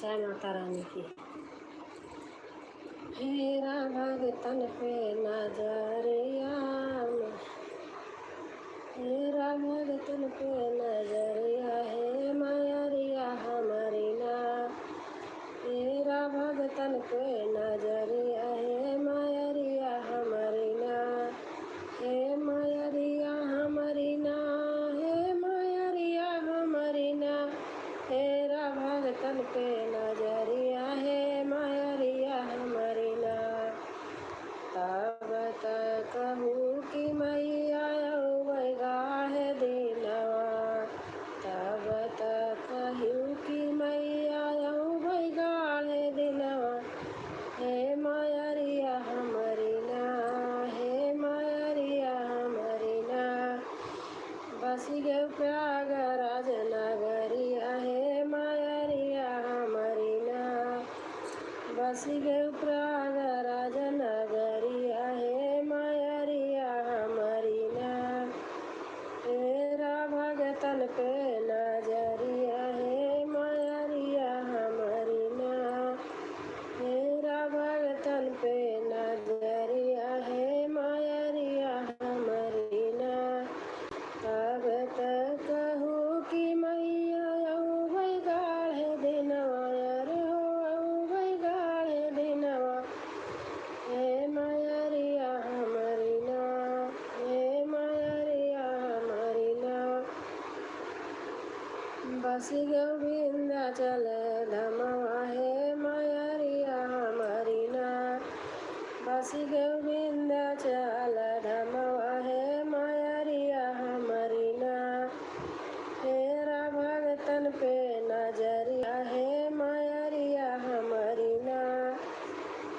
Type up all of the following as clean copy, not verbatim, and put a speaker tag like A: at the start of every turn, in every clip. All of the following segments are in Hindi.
A: जय माता रानी की। हेरा भगतन पे नजरिया, हेरा भगतन पे नजरिया, हे मयरिया हमारी ना। हेरा भगतन पे नजरिया, हे मयरिया हमारी ना। हे मयरिया हमारी ना, हे मयरिया हमारी ना। हेरा भगतन पे नजरिया, हे मयरिया हमारी ना। तब तक कहूँ कि मैया गाहे दिनवा, तब तक कहूँ कि मैया गाहे दिनवा। हे मयरिया हमारी ना, हे मयरिया हमारी ना। बस गे प्रयागराज नगरिया, हे मयरिया हमारी ना। बस गे प्रयागराज नगरिया, हे मयरिया हमारी ना। हेरा भगतन पे नजरिया, हे मयरिया हमारी ना। हेरा भगतन पे नजरिया, हे मयरिया हमारी ना। तब तक कहूँ कि मैया गाढ़े दिनवा, अरे हो गाढ़े दिनवा। हे मयरिया हमारी ना, हे मयरिया हमारी ना। बस गोविंदाचल धमवा, हे मयरिया हमारी ना। बस गोविंदाचल धमवा, हे मयरिया हमारी ना। हेरा भगतन पे नजरिया, हे मयरिया हमारी ना।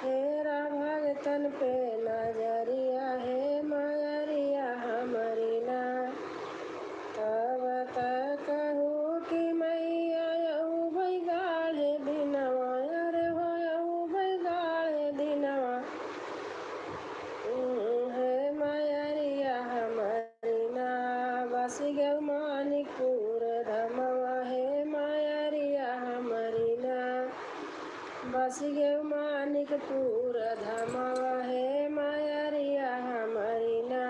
A: हेरा भगतन पे नजरिया, हे मयरिया हमारी ना। तब तक कहूँ कि मैया गाढ़े दिनवा, अरे हो गाढ़े दिनवा। हे मयरिया हमारी ना। बस गे मानिकपुर धमवा, हे मयरिया हमारी ना। बस गे मानिकपुर धमवा, हे मयरिया हमारी ना।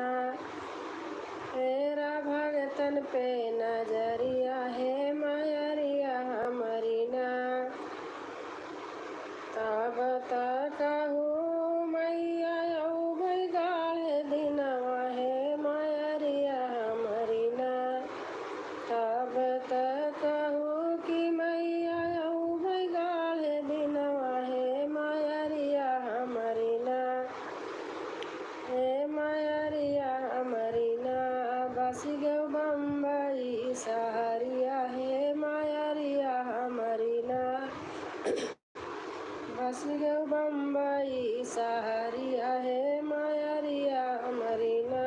A: हेरा भगतन पे नजरिया, हे मयरिया हमारी ना। तब तक कहूँ मैया गाढ़े दिनवा, हे मयरिया हमारी ना। तब तक कहूँ कि मैया गाढ़े दिनवा, हे मयरिया हमारी ना। हे मयरिया हमारी ना। बस गे बम्बई सहरिया, हे मयरिया हमारी ना। बस गे बम्बई सहरिया, हे मयरिया हमारी ना।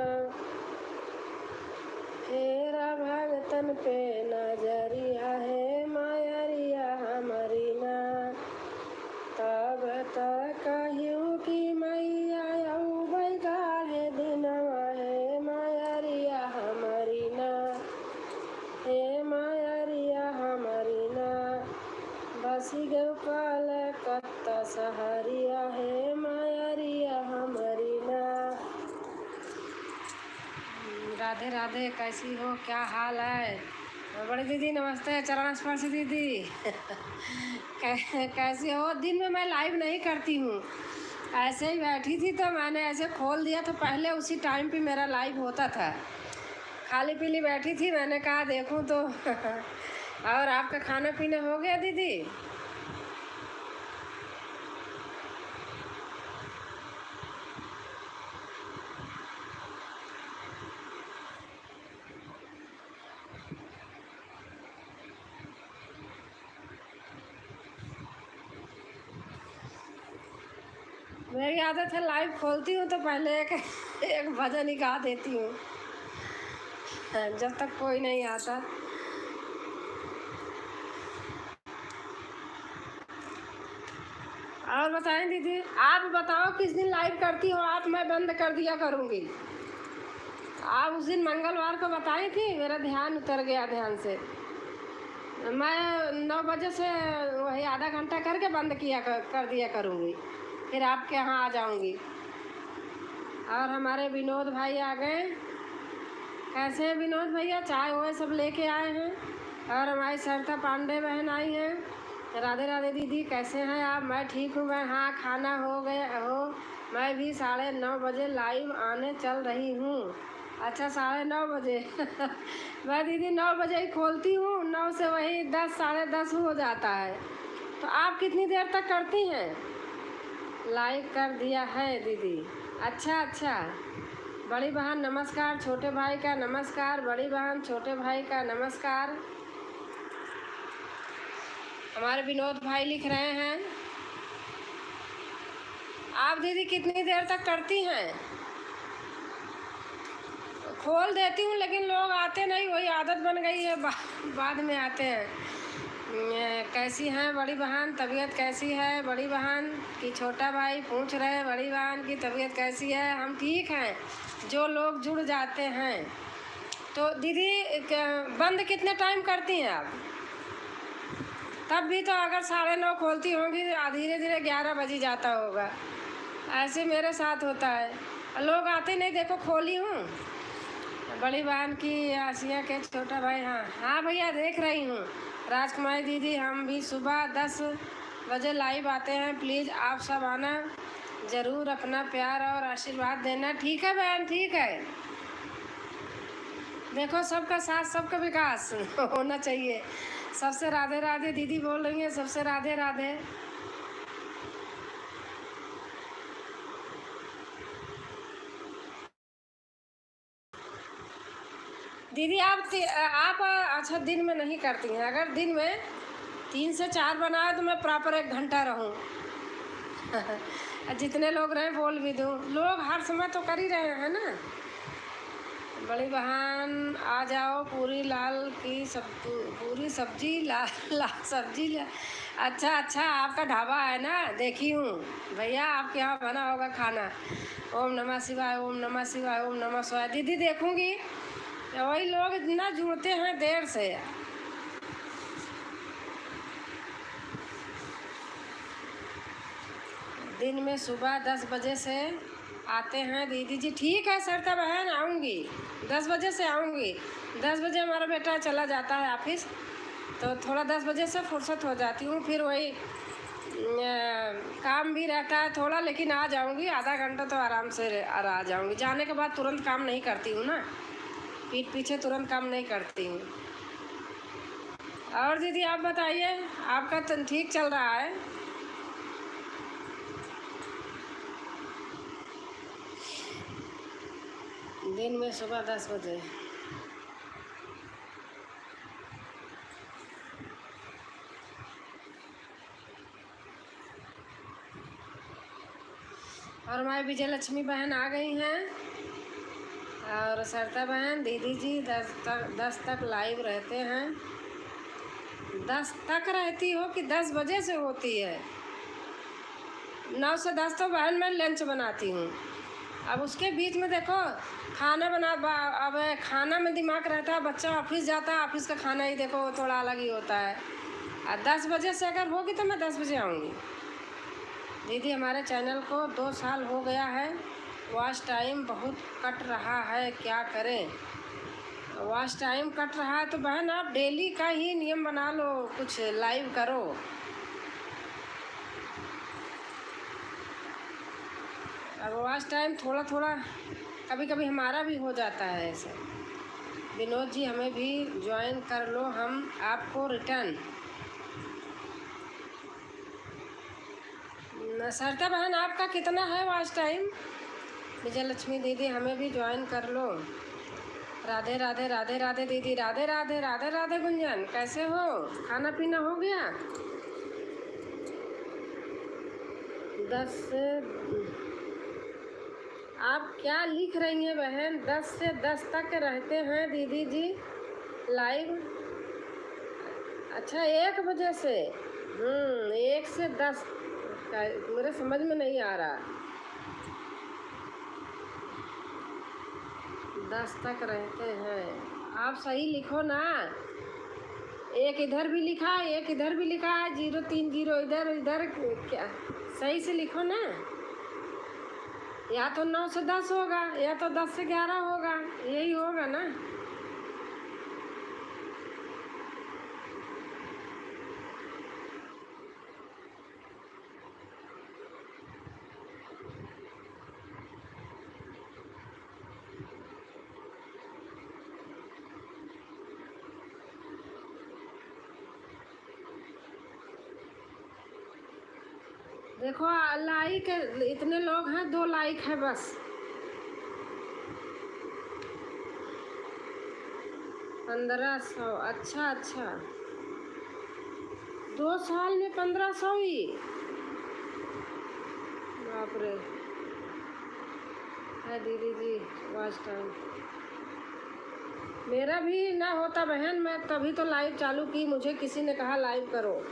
A: हेरा भगतन पे नजरिया, हे मयरिया हमारी ना। तब तक कहूँ कि मैया गाढ़े दिनवा, हे मयरिया हमारी ना। हे मयरिया हमारी ना। बस गे कलकत्ता सहरिया, हे मयरिया हमारी ना। राधे राधे, कैसी हो, क्या हाल है? बड़ी दीदी नमस्ते, चरण स्पर्श दीदी। कैसी हो? दिन में मैं लाइव नहीं करती हूँ, ऐसे ही बैठी थी तो मैंने ऐसे खोल दिया, तो पहले उसी टाइम पे मेरा लाइव होता था। खाली पीली बैठी थी, मैंने कहा देखूँ तो। और आपका खाना पीना हो गया दीदी? मेरी आदत है लाइव खोलती हूँ तो पहले एक भजन ही गा देती हूँ, जब तक कोई नहीं आता। और बताएं दीदी, आप बताओ किस दिन लाइव करती हो आप? मैं बंद कर दिया करूँगी। आप उस दिन मंगलवार को बताई थी, मेरा ध्यान उतर गया ध्यान से। मैं 9 बजे से वही आधा घंटा करके बंद कर दिया करूँगी, फिर आपके यहाँ आ जाऊँगी। और हमारे विनोद भाई आ गए। कैसे हैं विनोद भैया? चाय वाय सब लेके आए हैं। और हमारी सरिता पांडे बहन आई हैं। राधे राधे दीदी, कैसे हैं आप? मैं ठीक हूँ। मैं हाँ, खाना हो गया हो? मैं भी 9:30 बजे लाइव आने चल रही हूँ। अच्छा, 9:30 बजे मैं दीदी 9 बजे ही खोलती हूँ, 9 से वही 10 10:30 हो जाता है। तो आप कितनी देर तक करती हैं? लाइक कर दिया है दीदी। अच्छा अच्छा। बड़ी बहन नमस्कार, छोटे भाई का नमस्कार, बड़ी बहन छोटे भाई का नमस्कार। हमारे विनोद भाई लिख रहे हैं। आप दीदी कितनी देर तक करती हैं? खोल देती हूँ लेकिन लोग आते नहीं, वही आदत बन गई है, बाद में आते हैं। कैसी हैं बड़ी बहन? तबीयत कैसी है बड़ी बहन की? छोटा भाई पूछ रहे हैं बड़ी बहन की तबीयत कैसी है। हम ठीक हैं, जो लोग जुड़ जाते हैं। तो दीदी बंद कितने टाइम करती हैं आप? तब भी तो अगर 9:30 खोलती होंगी, धीरे धीरे 11 बज ही जाता होगा। ऐसे मेरे साथ होता है, लोग आते नहीं। देखो खोली हूँ। बड़ी बहन की आसिया के छोटा भाई, हाँ हाँ भैया देख रही हूँ। राजकुमारी दीदी, हम भी सुबह 10 बजे लाइव आते हैं, प्लीज़ आप सब आना ज़रूर, अपना प्यार और आशीर्वाद देना। ठीक है बहन, ठीक है। देखो सबका साथ सबका विकास होना चाहिए। सबसे राधे राधे दीदी बोल रही हैं, सबसे राधे राधे। दीदी आप अच्छा दिन में नहीं करती हैं? अगर दिन में 3 से 4 बनाए तो मैं प्रॉपर 1 घंटा रहूं जितने लोग रहे बोल भी दूं। लोग हर समय तो कर ही रहे हैं ना। बड़ी बहन आ जाओ, पूरी पूरी सब्जी लाल सब्जी अच्छा अच्छा, आपका ढाबा है ना, देखी हूँ भैया, आपके यहाँ बना होगा खाना। ओम नमः शिवाय, ओम नमः शिवाय, ओम नमः शिवाय। दीदी देखूँगी। वही लोग इतना जुड़ते हैं देर से। दिन में सुबह 10 बजे से आते हैं दीदी जी। ठीक है सरिता बहन, आऊँगी 10 बजे से आऊँगी। 10 बजे हमारा बेटा चला जाता है ऑफिस, तो थोड़ा 10 बजे से फुर्सत हो जाती हूँ। फिर वही काम भी रहता है थोड़ा, लेकिन आ जाऊँगी। आधा घंटा तो आराम से आ जाऊँगी। जाने के बाद तुरंत काम नहीं करती हूँ ना, पीठ पीछे तुरंत काम नहीं करती हूँ। और दीदी आप बताइए, आपका तो ठीक चल रहा है? दिन में सुबह 10 बजे। और हमारी विजय लक्ष्मी बहन आ गई हैं। और सरिता बहन, दीदी जी 10 तक लाइव रहते हैं। 10 तक रहती हो कि 10 बजे से होती है? 9 से 10 तो बहन मैं लंच बनाती हूँ। अब उसके बीच में देखो खाना अब खाना में दिमाग रहता है, बच्चा ऑफिस जाता है, ऑफिस का खाना ही देखो थोड़ा अलग ही होता है। और 10 बजे से अगर होगी तो मैं 10 बजे आऊँगी। दीदी हमारे चैनल को 2 साल हो गया है, वॉच टाइम बहुत कट रहा है, क्या करें? वॉच टाइम कट रहा है तो बहन आप डेली का ही नियम बना लो, कुछ लाइव करो। अब वॉच टाइम थोड़ा थोड़ा कभी कभी हमारा भी हो जाता है ऐसे। विनोद जी हमें भी ज्वाइन कर लो, हम आपको रिटर्न। सरिता बहन आपका कितना है वॉच टाइम? विजय लक्ष्मी दीदी हमें भी ज्वाइन कर लो। राधे राधे राधे राधे दीदी, राधे राधे राधे राधे। गुंजन कैसे हो? खाना पीना हो गया? 10 से आप क्या लिख रही हैं बहन? 10 से 10 तक रहते हैं दीदी जी लाइव। अच्छा 1 बजे से 1 से 10 मेरे समझ में नहीं आ रहा। 10 तक रहते हैं, आप सही लिखो ना। एक इधर भी लिखा है, एक इधर भी लिखा है, 030 इधर इधर क्या सही से लिखो ना। या तो 9 से 10 होगा या तो 10 से 11 होगा, यही होगा ना। देखो लाइक इतने लोग हैं, 2 लाइक है बस। 1500, अच्छा अच्छा, 2 साल में 1500 ही, बाप रे। है दीदी जी वॉच टाइम मेरा भी ना होता बहन, मैं तभी तो लाइव चालू की, मुझे किसी ने कहा लाइव करो।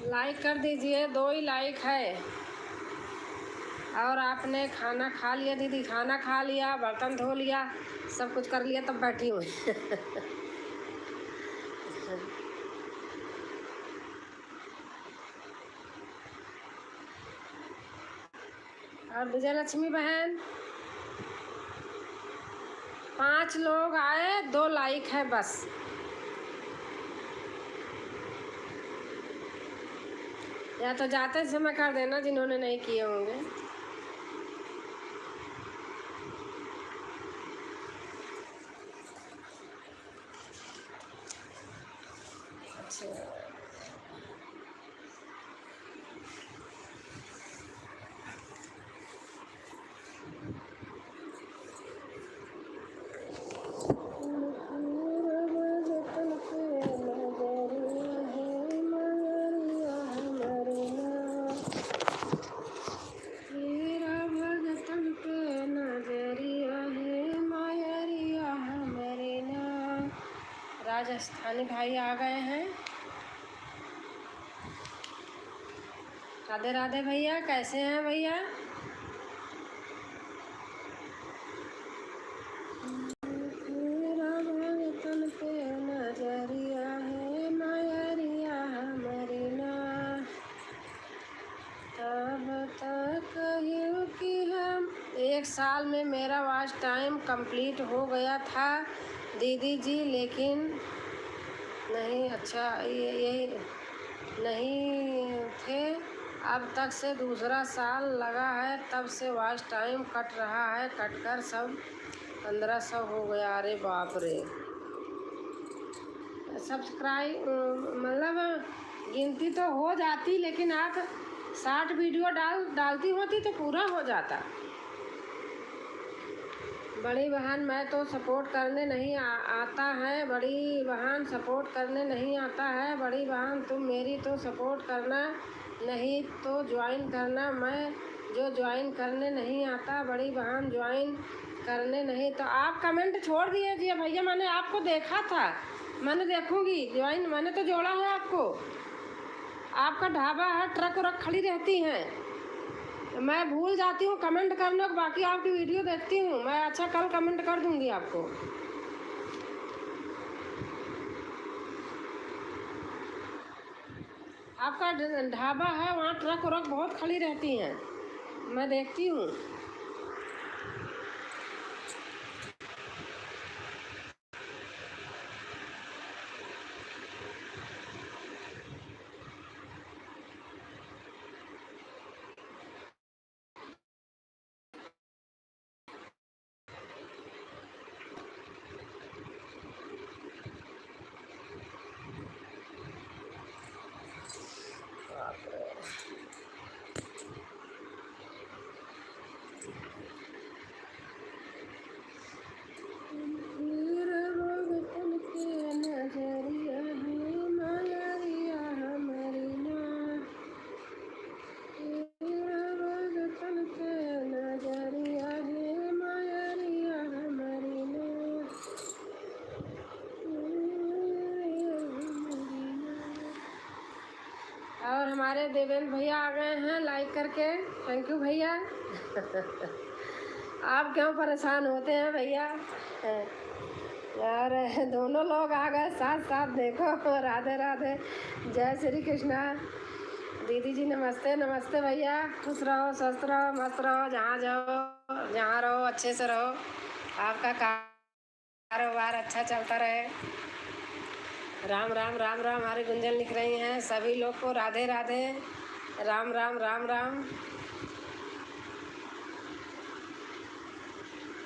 A: लाइक कर दीजिए, 2 ही लाइक है। और आपने खाना खा लिया दीदी? खाना खा लिया, बर्तन धो लिया, सब कुछ कर लिया, तब बैठी हूँ। और विजयलक्ष्मी बहन, 5 लोग आए, 2 लाइक है बस। या तो जाते समय कर देना जिन्होंने नहीं किए होंगे। अच्छा, राजस्थानी भाई आ गए हैं। राधे राधे भैया, कैसे हैं भैया? भगतन पे नजरिया है, मायरिया हमारी ना, तब तक कि हम। 1 साल में मेरा वॉच टाइम कंप्लीट हो गया था दीदी जी, लेकिन नहीं, अच्छा यही नहीं थे। अब तक से दूसरा साल लगा है, तब से वॉच टाइम कट रहा है, कटकर सब 1500 हो गया। अरे बाप रे। सब्सक्राइब मतलब गिनती तो हो जाती, लेकिन आप 60 वीडियो डालती होती तो पूरा हो जाता। बड़ी बहन, मैं तो सपोर्ट करने नहीं आता है। बड़ी बहन, सपोर्ट करने नहीं आता है। बड़ी बहन, तुम मेरी तो सपोर्ट करना, नहीं तो ज्वाइन करना। मैं जो ज्वाइन करने नहीं आता, बड़ी बहन ज्वाइन करने नहीं। तो आप कमेंट छोड़ दिए जी भैया, मैंने आपको देखा था, मैंने देखूंगी ज्वाइन, मैंने तो जोड़ा है आपको। आपका ढाबा है, ट्रक व्रक खड़ी रहती हैं, मैं भूल जाती हूँ कमेंट करना, बाकी आपकी वीडियो देखती हूँ मैं। अच्छा, कल कमेंट कर दूंगी आपको। आपका ढाबा है, वहाँ ट्रक व्रक बहुत खड़ी रहती हैं, मैं देखती हूँ। और हमारे देवेंद्र भैया आ गए हैं लाइक करके, थैंक यू भैया। आप क्यों परेशान होते हैं भैया? यार दोनों लोग आ गए साथ साथ, देखो। राधे राधे, जय श्री कृष्णा। दीदी जी नमस्ते। नमस्ते भैया, खुश रहो, स्वस्थ रहो, मस्त रहो, जहाँ जाओ जहाँ रहो अच्छे से रहो, आपका कारोबार अच्छा चलता रहे। राम राम राम राम, हमारी गुंजन लिख रही हैं सभी लोग को राधे राधे, राम राम राम राम।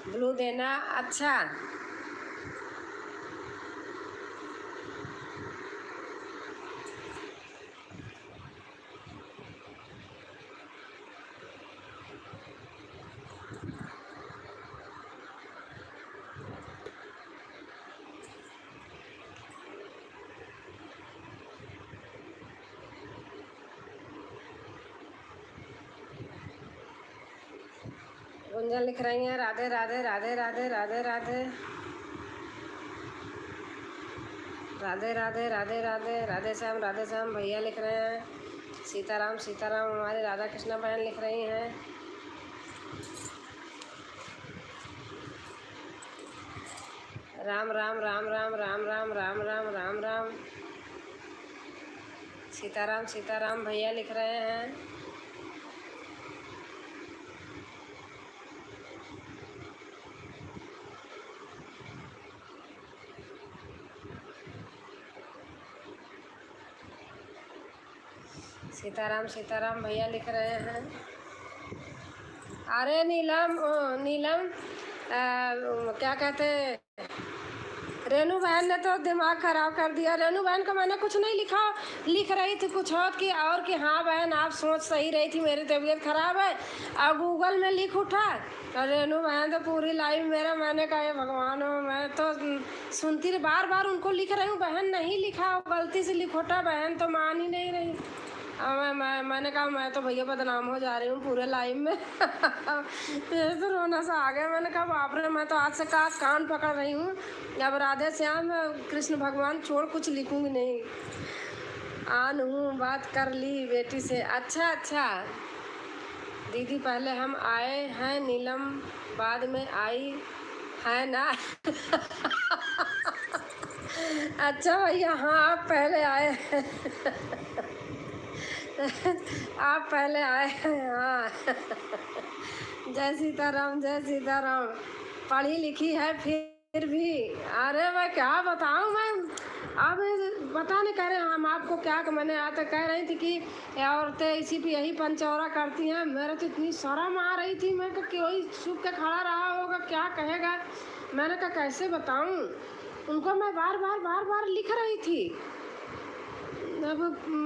A: ब्लू देना, अच्छा। गुंजन लिख रही हैं राधे राधे राधे राधे राधे राधे राधे राधे राधे राधे राधे श्याम भैया लिख रहे हैं। सीताराम सीताराम, हमारी राधा कृष्णा बहन लिख रही हैं। राम राम राम राम राम राम राम राम राम राम। सीताराम सीताराम भैया लिख रहे हैं। सीताराम सीताराम भैया लिख रहे हैं। अरे नीलम, नीलम क्या कहते, रेनू बहन ने तो दिमाग खराब कर दिया। रेनू बहन को मैंने कुछ नहीं लिखा, लिख रही थी कुछ और कि हाँ बहन आप सोच सही रही थी, मेरी तबीयत खराब है, और गूगल में लिख उठा। और रेनू बहन तो पूरी लाइव मेरा, मैंने कहा ये भगवान हो, मैं तो सुनती रही, बार बार उनको लिख रही हूँ, बहन नहीं लिखा, गलती से लिख उठा, बहन तो मान ही नहीं रही। मैंने कहा मैं तो भैया बदनाम हो जा रही हूँ पूरे लाइव में। फिर तो रोना सा आ गया। मैंने कहा बाप रे, मैं तो आज से कान पकड़ रही हूँ, अब राधे श्याम कृष्ण भगवान छोड़ कुछ लिखूंगी नहीं। आन हूँ, बात कर ली बेटी से। अच्छा अच्छा दीदी, पहले हम आए हैं, नीलम बाद में आई है ना। अच्छा भैया, हाँ आप पहले आए हैं। आप पहले आए हैं, हाँ। जय सीताराम जय सीताराम। पढ़ी लिखी है फिर भी, अरे मैं क्या बताऊँ, मैं अब पता नहीं कह रहे हम आपको क्या, मैंने आज तक कह रही थी कि औरतें इसी पे यही पंचौरा करती हैं। मेरे तो इतनी शर्म आ रही थी, मैं कि कोई छुप के खड़ा रहा होगा क्या कहेगा। मैंने कहा कैसे बताऊँ उनको, मैं बार बार लिख रही थी। अब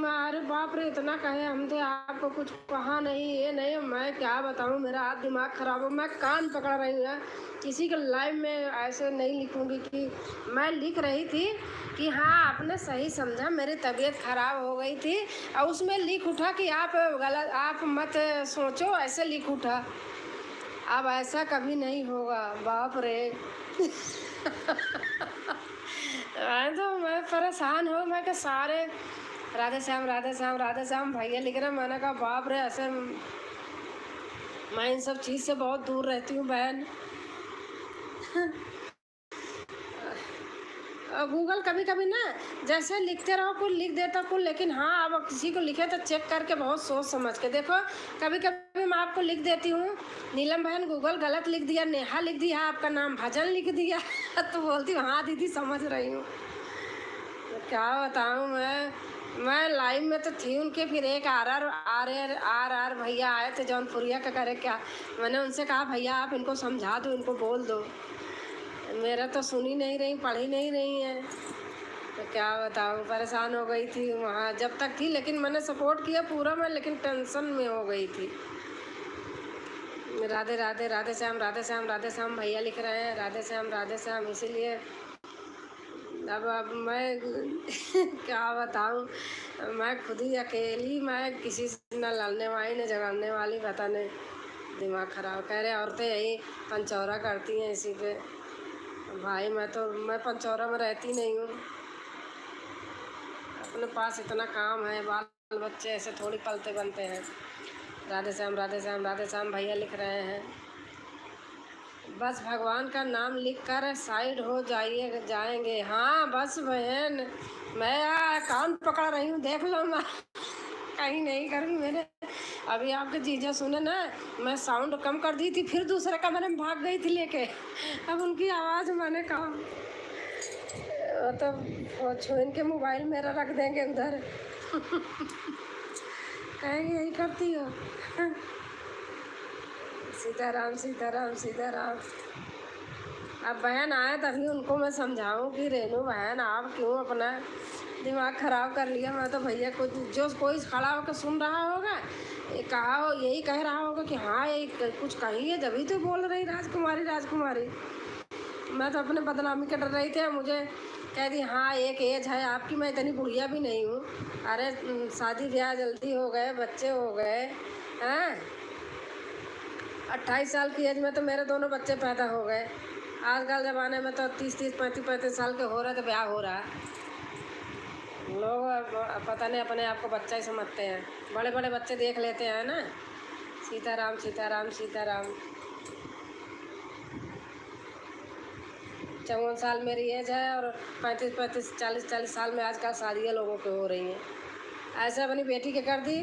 A: अरे बाप रे, इतना कहे हम थे आपको कुछ कहा नहीं, ये नहीं, मैं क्या बताऊँ, मेरा हाथ दिमाग खराब हो, मैं कान पकड़ रही हूँ। किसी के लाइव में ऐसे नहीं लिखूंगी कि मैं लिख रही थी कि हाँ आपने सही समझा, मेरी तबीयत खराब हो गई थी, और उसमें लिख उठा कि आप गलत, आप मत सोचो, ऐसे लिख उठा। अब ऐसा कभी नहीं होगा, बाप रे। मैं परेशान हूँ, मैं कि सारे राधे श्याम राधे श्याम राधे श्याम भैया लिख रहे। मैंने कहा बाप रे, ऐसे मैं इन सब चीज़ से बहुत दूर रहती हूँ बहन। गूगल कभी कभी ना जैसे लिखते रहो कुछ लिख देता कुछ, लेकिन हाँ अब किसी को लिखे तो चेक करके बहुत सोच समझ के देखो। कभी कभी मैं आपको लिख देती हूँ, नीलम बहन गूगल गलत लिख दिया, नेहा लिख दिया, आपका नाम भजन लिख दिया। तो बोलती हूँ हाँ दीदी समझ रही हूँ। तो क्या बताऊँ मैं लाइव में तो थी उनके, फिर एक आर भैया आए थे जौनपुरिया का करे क्या, मैंने उनसे कहा भैया आप इनको समझा दो, इनको बोल दो, मेरा तो सुन ही नहीं रही, पढ़ ही नहीं रही हैं। तो क्या बताऊँ, परेशान हो गई थी वहाँ जब तक थी, लेकिन मैंने सपोर्ट किया पूरा मैं, लेकिन टेंशन में हो गई थी। राधे राधे राधे श्याम राधे श्याम राधे श्याम भैया लिख रहे हैं, राधे श्याम, इसीलिए अब मैं क्या बताऊँ, मैं खुद ही अकेली, मैं किसी से न लड़ने वाली न झगड़ने वाली, पता नहीं दिमाग ख़राब। कह रहे औरतें यही पंचौरा करती हैं इसी पे। भाई मैं पंचौरा में रहती नहीं हूँ, अपने पास इतना काम है, बाल बच्चे ऐसे थोड़ी पलते बनते हैं। राधे श्याम राधे श्याम राधे श्याम भैया लिख रहे हैं। बस भगवान का नाम लिख कर साइड हो जाइए जाएंगे। हाँ बस बहन, मैं अकाउंट पकड़ रही हूँ, देख लो। मैं कहीं नहीं कर रही मैंने। अभी आपके जीजा सुने ना, मैं साउंड कम कर दी थी, फिर दूसरे कमरे में भाग गई थी लेके। अब उनकी आवाज़ मैंने कहा तो वो छुइन के मोबाइल मेरा रख देंगे उधर। कहेंगे यही करती हो। सीताराम सीताराम सीताराम। अब बहन आए तभी उनको मैं समझाऊं कि रेनू बहन आप क्यों अपना दिमाग ख़राब कर लिया। मैं तो भैया कुछ जो कोई खड़ा होकर सुन रहा होगा, ये कहा हो, यही कह रहा होगा कि हाँ ये कुछ कही है, तभी तो बोल रही राजकुमारी राजकुमारी। मैं तो अपने बदनामी के डर रही थी, मुझे कह दी हाँ एक एज है आपकी, मैं इतनी बुढ़िया भी नहीं हूँ। अरे शादी ब्याह जल्दी हो गए, बच्चे हो गए हैं। 28 साल की एज में तो मेरे दोनों बच्चे पैदा हो गए। आजकल ज़माने में तो 30-30 35-35 साल के हो रहे तो ब्याह हो रहा है। लोग पता नहीं अपने आप को बच्चा ही समझते हैं, बड़े बड़े बच्चे देख लेते हैं ना। सीताराम सीताराम सीताराम। 54 साल मेरी एज है और 35-35 40-40 साल में आजकल शादियाँ लोगों की हो रही हैं। ऐसे अपनी बेटी के कर दी,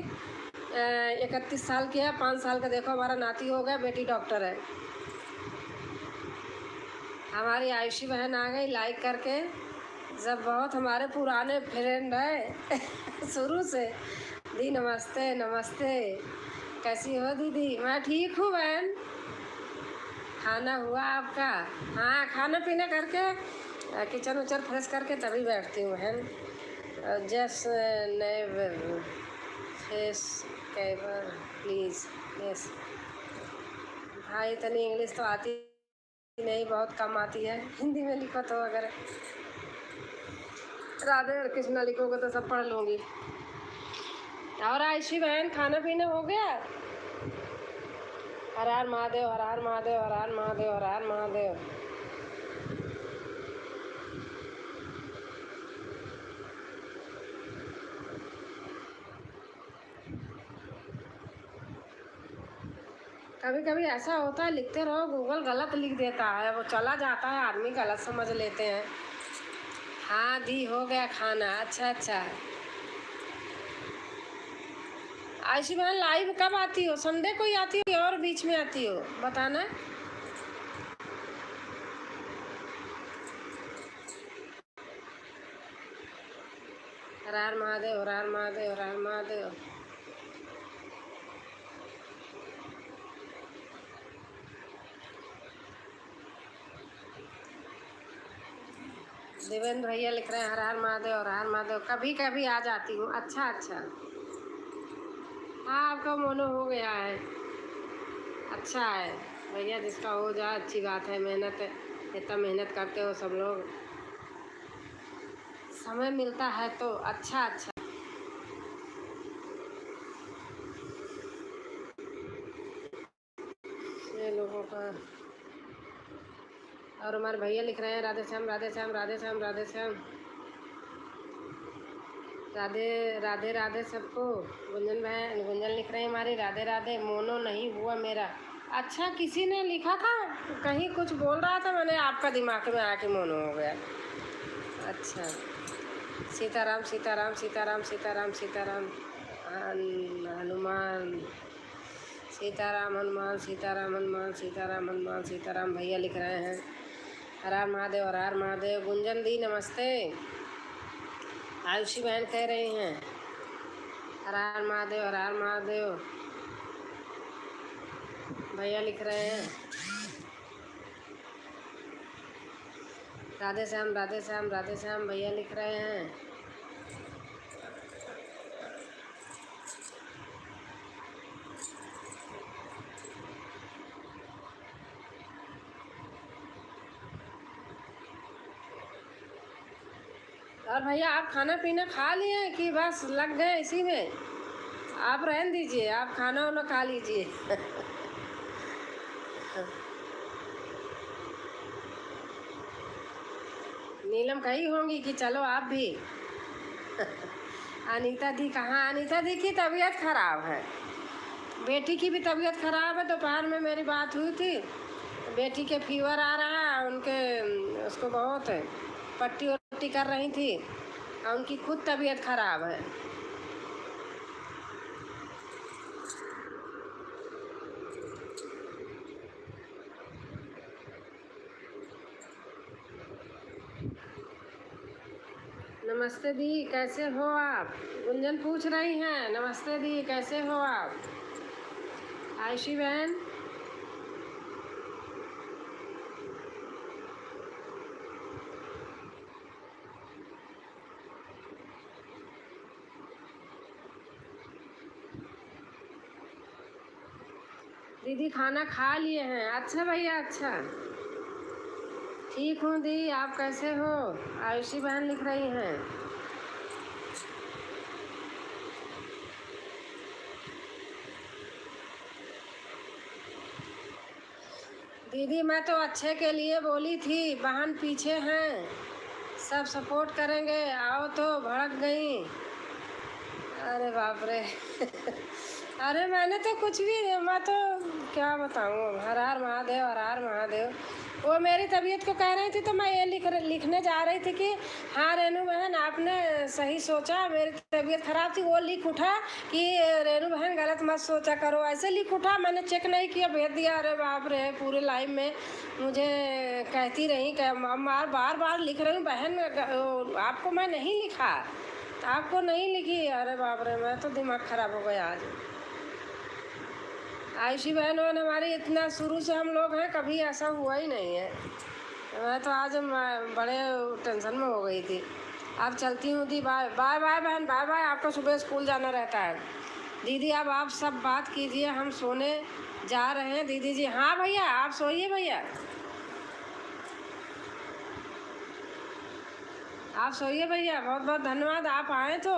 A: 31 साल की है, 5 साल का देखो हमारा नाती हो गया, बेटी डॉक्टर है। हमारी आयुषी बहन आ गई लाइक करके। जब बहुत हमारे पुराने फ्रेंड है शुरू से। दी नमस्ते नमस्ते, कैसी हो दीदी? मैं ठीक हूँ बहन। खाना हुआ आपका? हाँ खाना पीना करके किचन उचन फ्रेश करके तभी बैठती हूँ बहन। Just never face कैबर please. Yes भाई, इतनी इंग्लिश तो आती नहीं, बहुत कम आती है। हिंदी में लिखो तो अगर राधे और कृष्णा लिखोगे तो सब पढ़ लूँगी। और आयुषी बहन खाना पीना हो गया? हर हर महादेव हर हर महादेव हर हर महादेव हर हर महादेव। कभी कभी ऐसा होता है लिखते रहो, गूगल गलत लिख देता है, वो चला जाता है, आदमी गलत समझ लेते हैं। हाँ दी हो गया खाना। अच्छा अच्छा। आयुषी बहन लाइव कब आती हो? संडे को ही आती हो और बीच में आती हो बताना। हर हर महादेव हर हर महादेव हर हर महादेव। देवेंद्र भैया लिख रहे हैं हर हर महादेव हर हर महादेव। कभी कभी आ जाती हूँ। अच्छा अच्छा। हाँ आपका मोनो हो गया है, अच्छा है भैया, जिसका हो जाए अच्छी बात है। मेहनत, इतना मेहनत करते हो सब लोग, समय मिलता है तो अच्छा अच्छा। ये लोगों का। और हमारे भैया लिख रहे हैं राधे श्याम राधे श्याम राधे श्याम राधे श्याम। राधे राधे राधे सबको। गुंजन बहन, गुंजन लिख रहे हैं हमारी राधे राधे। मोनो नहीं हुआ मेरा। अच्छा किसी ने लिखा था, कहीं कुछ बोल रहा था, मैंने आपका दिमाग में आके मोनो हो गया। अच्छा। सीताराम सीताराम सीताराम सीताराम सीताराम। हनुमान सीताराम हनुमान सीताराम हनुमान सीताराम हनुमान सीताराम। भैया लिख रहे हैं हर हर महादेव हर हर महादेव। गुंजन दी नमस्ते। आयुषी बहन कह रही हैं हर हर महादेव हर हर महादेव। भैया लिख रहे हैं राधे श्याम राधे श्याम राधे श्याम। भैया लिख रहे हैं और भैया आप खाना पीना खा लिए कि बस लग गए इसी में? आप रहने दीजिए, आप खाना वाना खा लीजिए। नीलम कही होंगी कि चलो आप भी। अनीता दी कहाँ? अनीता दी की तबीयत खराब है, बेटी की भी तबीयत खराब है। दोपहर में मेरी बात हुई थी, बेटी के फीवर आ रहा है, उनके उसको बहुत पट्टी वट्टी कर रही थी और उनकी खुद तबीयत खराब है। नमस्ते दी, कैसे हो आप? गुंजन पूछ रही हैं, नमस्ते दी कैसे हो आप? आयशी बहन, दीदी खाना खा लिए हैं? अच्छा भैया, अच्छा। ठीक हूँ दी, आप कैसे हो? आयुषी बहन लिख रही हैं। दीदी मैं तो अच्छे के लिए बोली थी, बहन पीछे हैं, सब सपोर्ट करेंगे, आओ तो भड़क गई। अरे बाप रे अरे मैंने तो कुछ भी, मैं तो क्या बताऊँ, हर हर महादेव, हर हर महादेव। वो मेरी तबीयत को कह रही थी तो मैं ये लिखने जा रही थी कि हाँ रेनू बहन आपने सही सोचा, मेरी तबीयत ख़राब थी। वो लिख उठा कि रेनू बहन गलत मत सोचा करो, ऐसे लिख उठा, मैंने चेक नहीं किया, भेज दिया। अरे बाप रे, पूरे लाइव में मुझे कहती रही, बार बार लिख रही हूँ बहन, आपको मैं नहीं लिखा, आपको नहीं लिखी। अरे बाप रे, मैं तो दिमाग ख़राब हो गया आज। आयुषी बहन हमारी इतना शुरू से हम लोग हैं, कभी ऐसा हुआ ही नहीं है। मैं तो आज बड़े टेंशन में हो गई थी। अब चलती हूँ दी, बाय बाय बाय बहन, बाय बाय। आपको सुबह स्कूल जाना रहता है दीदी। अब आप सब बात कीजिए, हम सोने जा रहे हैं दीदी जी। हाँ भैया, आप सोइए भैया, आप सोइए भैया। बहुत बहुत धन्यवाद, आप आए तो।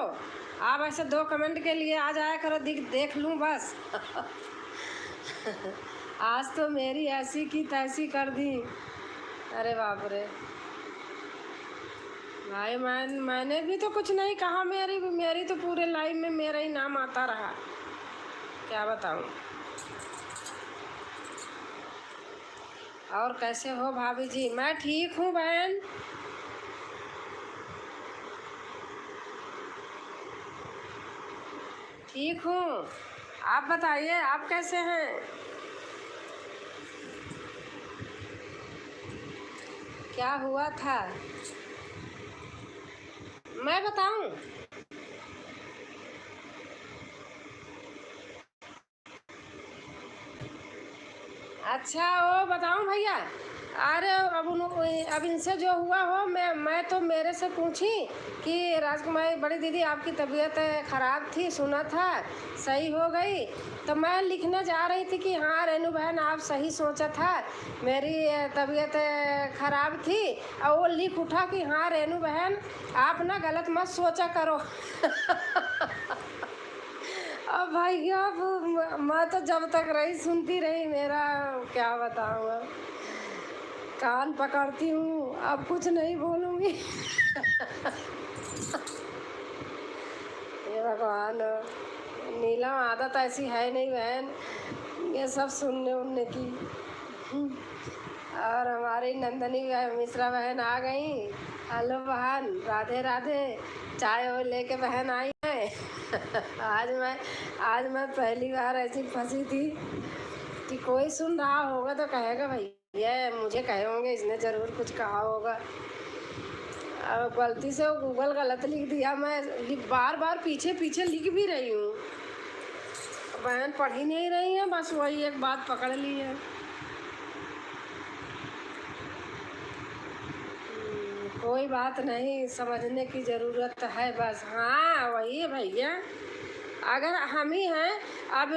A: आप ऐसे 2 कमेंट के लिए आ जाया करो, देख लूँ बस आज तो मेरी ऐसी की तैसी कर दी। अरे बाप रे भाई, मैंने भी तो कुछ नहीं कहा, मेरी तो पूरे लाइफ में मेरा ही नाम आता रहा, क्या बताऊँ। और कैसे हो भाभी जी? मैं ठीक हूँ बहन। ठीक हूँ, आप बताइए, आप कैसे हैं? क्या हुआ था मैं बताऊं? अच्छा, वो बताऊं भैया? अरे अब इनसे जो हुआ हो, मैं तो मेरे से पूछी कि राजकुमारी बड़ी दीदी आपकी तबीयत ख़राब थी, सुना था सही हो गई। तो मैं लिखने जा रही थी कि हाँ रेनू बहन आप सही सोचा था, मेरी तबीयत ख़राब थी। और वो लिख उठा कि हाँ रेनू बहन आप ना गलत मत सोचा करो अब भाई, अब मैं तो जब तक रही सुनती रही, मेरा क्या बताऊँ, अब कान पकड़ती हूँ, अब कुछ नहीं बोलूँगी ये भगवान, नीलम आदत ऐसी है नहीं बहन ये सब सुनने उनने की। और हमारी नंदनी मिश्रा बहन आ गई। हेलो बहन, राधे राधे। चाय और लेके बहन आई है आज मैं पहली बार ऐसी फंसी थी कि कोई सुन रहा होगा तो कहेगा भैया मुझे कहे होंगे, इसने ज़रूर कुछ कहा होगा। अब गलती से वो गूगल गलत लिख दिया। मैं बार बार पीछे पीछे लिख भी रही हूँ, बहन पढ़ ही नहीं रही है, बस वही एक बात पकड़ ली है। कोई बात नहीं, समझने की ज़रूरत है बस। हाँ वही है भैया, अगर हम ही हैं, अब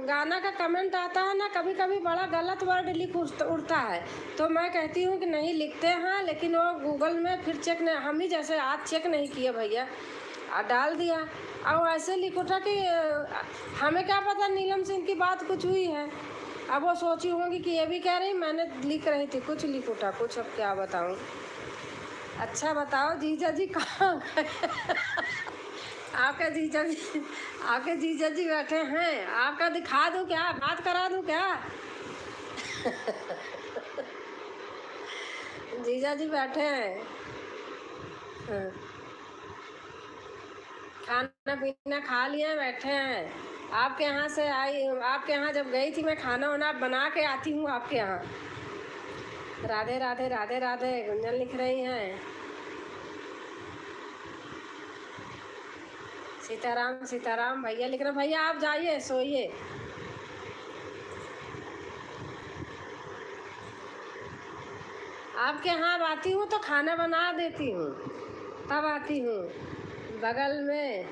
A: गाना का कमेंट आता है ना, कभी कभी बड़ा गलत वर्ड लिख उड़ता है, तो मैं कहती हूँ कि नहीं लिखते हैं, लेकिन वो गूगल में फिर चेक नहीं, हम ही जैसे आज चेक नहीं किए भैया, डाल दिया। और ऐसे लिख उठा कि हमें क्या पता नीलम से इनकी बात कुछ हुई है। अब वो सोची होंगी कि ये भी कह रही मैंने लिख रही थी, कुछ लिख उठा कुछ, अब क्या बताऊँ। अच्छा बताओ जीजा जी कहाँ गए आपके जीजा जी, आपके जीजा जी बैठे हैं। आपका दिखा दूं क्या, बात करा दूं क्या? जीजा जी बैठे हैं। हाँ, खाना पीना खा लिए, बैठे हैं। आपके यहाँ से आई, आपके यहाँ जब गई थी मैं, खाना वाना बना के आती हूँ आपके यहाँ। राधे राधे राधे राधे, गुंजन लिख रही हैं। सीताराम सीताराम भैया लिख रहे। भैया आप जाइए सोइए। आपके यहाँ अब आती हूँ तो खाना बना देती हूँ, तब आती हूँ। बगल में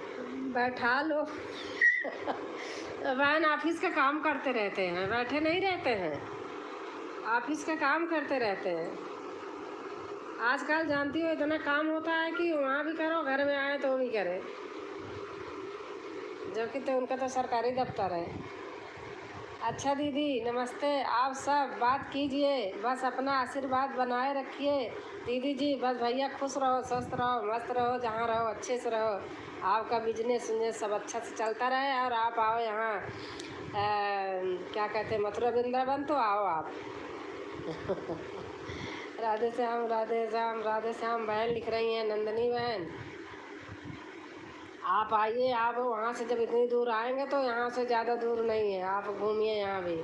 A: बैठा लो। बहन ऑफिस का काम करते रहते हैं, बैठे नहीं रहते हैं, ऑफिस का काम करते रहते हैं। आजकल जानती हो इतना काम होता है कि वहाँ भी करो, घर में आए तो भी करे, जबकि तो उनका तो सरकारी दफ्तर है। अच्छा दीदी नमस्ते, आप सब बात कीजिए, बस अपना आशीर्वाद बनाए रखिए दीदी जी। बस भैया खुश रहो, स्वस्थ रहो, मस्त रहो, जहाँ रहो अच्छे से रहो। आपका बिजनेस उजनेस सब अच्छा से चलता रहे, और आप आओ यहाँ क्या कहते हैं, मथुरा वृंदावन तो आओ आप। राधे श्याम राधे श्याम राधे श्याम बहन लिख रही हैं, नंदनी बहन। आप आइए, आप वहाँ से जब इतनी दूर आएंगे तो यहाँ से ज़्यादा दूर नहीं है, आप घूमिए यहाँ भी।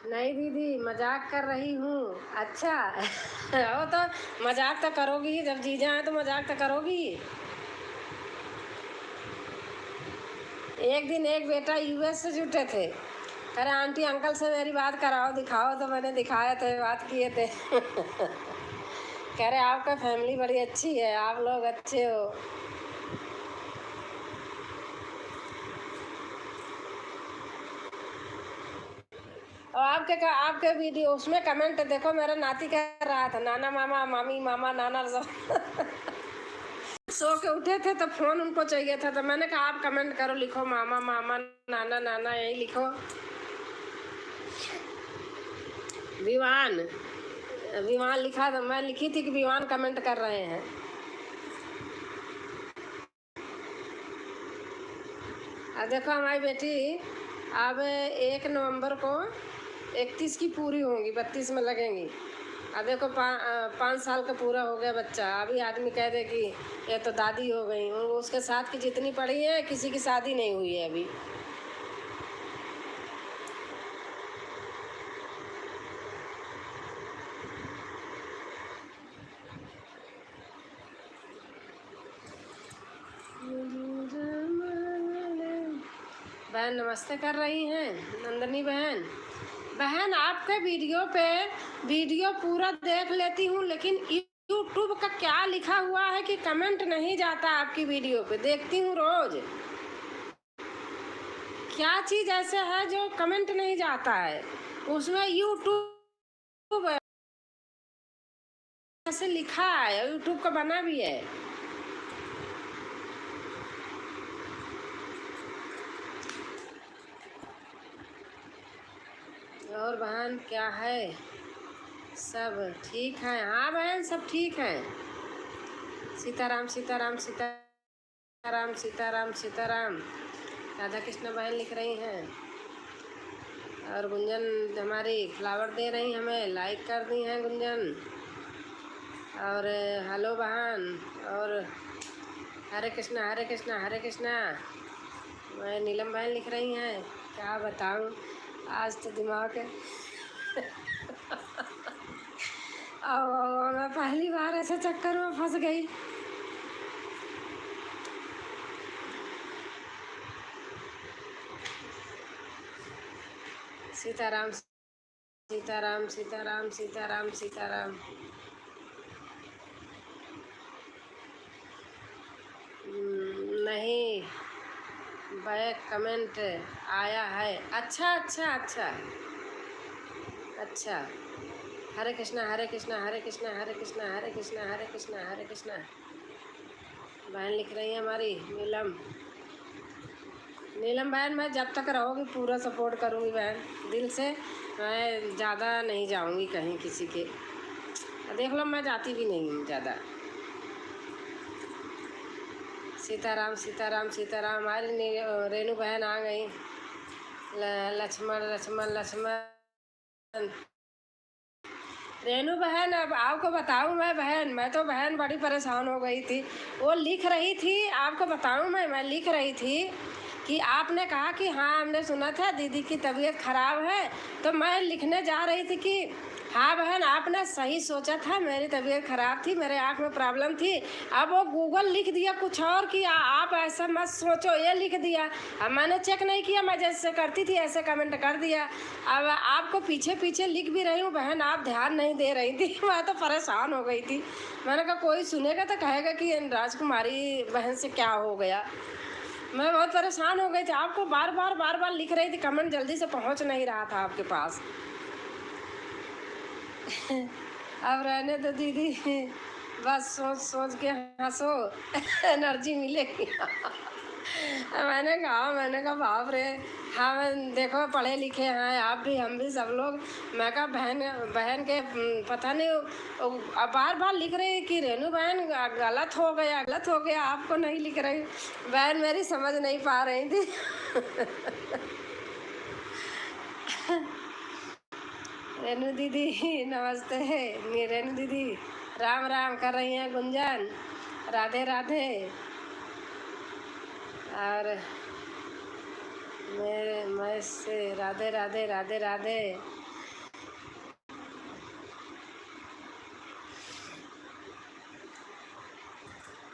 A: नहीं दीदी मजाक कर रही हूँ। अच्छा। वो तो मजाक तो करोगी ही, जब जीजा हैं तो मजाक तो करोगी। एक दिन एक बेटा यूएस से जुटे थे, कह रहे आंटी अंकल से मेरी बात कराओ, दिखाओ, तो मैंने दिखाए थे, बात किए थे। कह रहे आपका फैमिली बड़ी अच्छी है, आप लोग अच्छे हो। और आपके वीडियो उसमें कमेंट देखो, मेरा नाती कह रहा था नाना मामा मामी मामा नाना सब। सो के उठे थे तो फोन उनको चाहिए था, तो मैंने कहा आप कमेंट करो, लिखो मामा मामा नाना नाना, यही लिखो। विवान, विवान लिखा था, मैं लिखी थी कि विवान कमेंट कर रहे हैं। अब देखो हमारी बेटी अब 1 नवंबर को 31 की पूरी होंगी, 32 में लगेंगी। अब देखो 5 साल का पूरा हो गया बच्चा। अभी आदमी कह दे कि ये तो दादी हो गई, उसके साथ की जितनी पढ़ी है किसी की शादी नहीं हुई है अभी। बहन नमस्ते कर रही हैं, नंदनी बहन। बहन आपके वीडियो पूरा देख लेती हूँ, लेकिन यूट्यूब का क्या लिखा हुआ है कि कमेंट नहीं जाता आपकी वीडियो पे। देखती हूँ रोज, क्या चीज़ ऐसे है जो कमेंट नहीं जाता है उसमें। यूट्यूब ऐसे लिखा है, यूट्यूब का बना भी है। और बहन क्या है, सब ठीक है? हाँ बहन सब ठीक है। सीताराम सीताराम सीताराम सीताराम सीताराम। राधा कृष्ण बहन लिख रही हैं, और गुंजन हमारी फ्लावर दे रही हमें, लाइक कर दी हैं गुंजन। और हेलो बहन। और हरे कृष्णा हरे कृष्णा हरे कृष्णा। मैं नीलम बहन लिख रही हैं, क्या बताऊं, आज तो दिमाग है। मैं पहली बार ऐसे चक्कर में फंस गई। सीताराम सीताराम सीताराम सीताराम सीताराम। नहीं, बैक कमेंट आया है। अच्छा अच्छा अच्छा अच्छा। हरे कृष्णा हरे कृष्णा हरे कृष्णा हरे कृष्णा हरे कृष्णा हरे कृष्णा हरे कृष्णा। बहन लिख रही है हमारी नीलम। नीलम बहन, मैं जब तक रहोगी पूरा सपोर्ट करूँगी बहन, दिल से। मैं ज़्यादा नहीं जाऊँगी कहीं किसी के, देख लो मैं जाती भी नहीं हूँ ज़्यादा। सीताराम सीताराम सीताराम। हमारी रेनू बहन आ गई। लक्ष्मण लक्ष्मण लक्ष्मण। रेनू बहन, अब आपको बताऊं मैं तो बहन बड़ी परेशान हो गई थी। वो लिख रही थी, आपको बताऊं मैं लिख रही थी कि आपने कहा कि हाँ हमने सुना था दीदी की तबीयत ख़राब है, तो मैं लिखने जा रही थी कि हाँ बहन आपने सही सोचा था, मेरी तबीयत ख़राब थी, मेरे आँख में प्रॉब्लम थी। अब वो गूगल लिख दिया कुछ और कि आप ऐसा मत सोचो, ये लिख दिया। अब मैंने चेक नहीं किया, मैं जैसे करती थी ऐसे कमेंट कर दिया। अब आपको पीछे पीछे लिख भी रही हूँ बहन, आप ध्यान नहीं दे रही थी। मैं तो परेशान हो गई थी। मैंने कहा कोई सुनेगा तो कहेगा कि राजकुमारी बहन से क्या हो गया। मैं बहुत परेशान हो गई थी, आपको बार बार लिख रही थी, कमेंट जल्दी से पहुंच नहीं रहा था आपके पास। अब रहने दो दीदी, बस सोच सोच के हंसो, एनर्जी मिलेगी। मैंने कहा बाप रे। हाँ मैं देखो पढ़े लिखे हैं आप भी, हम भी सब लोग। मैं कहा बहन बहन के पता नहीं बार बार लिख रही कि रेनू बहन गलत हो गया, आपको नहीं लिख रही। बहन मेरी समझ नहीं पा रही थी। रेनू दीदी नमस्ते। रेनू दीदी राम राम कर रही हैं। गुंजन राधे राधे। और मैं से राधे राधे राधे राधे।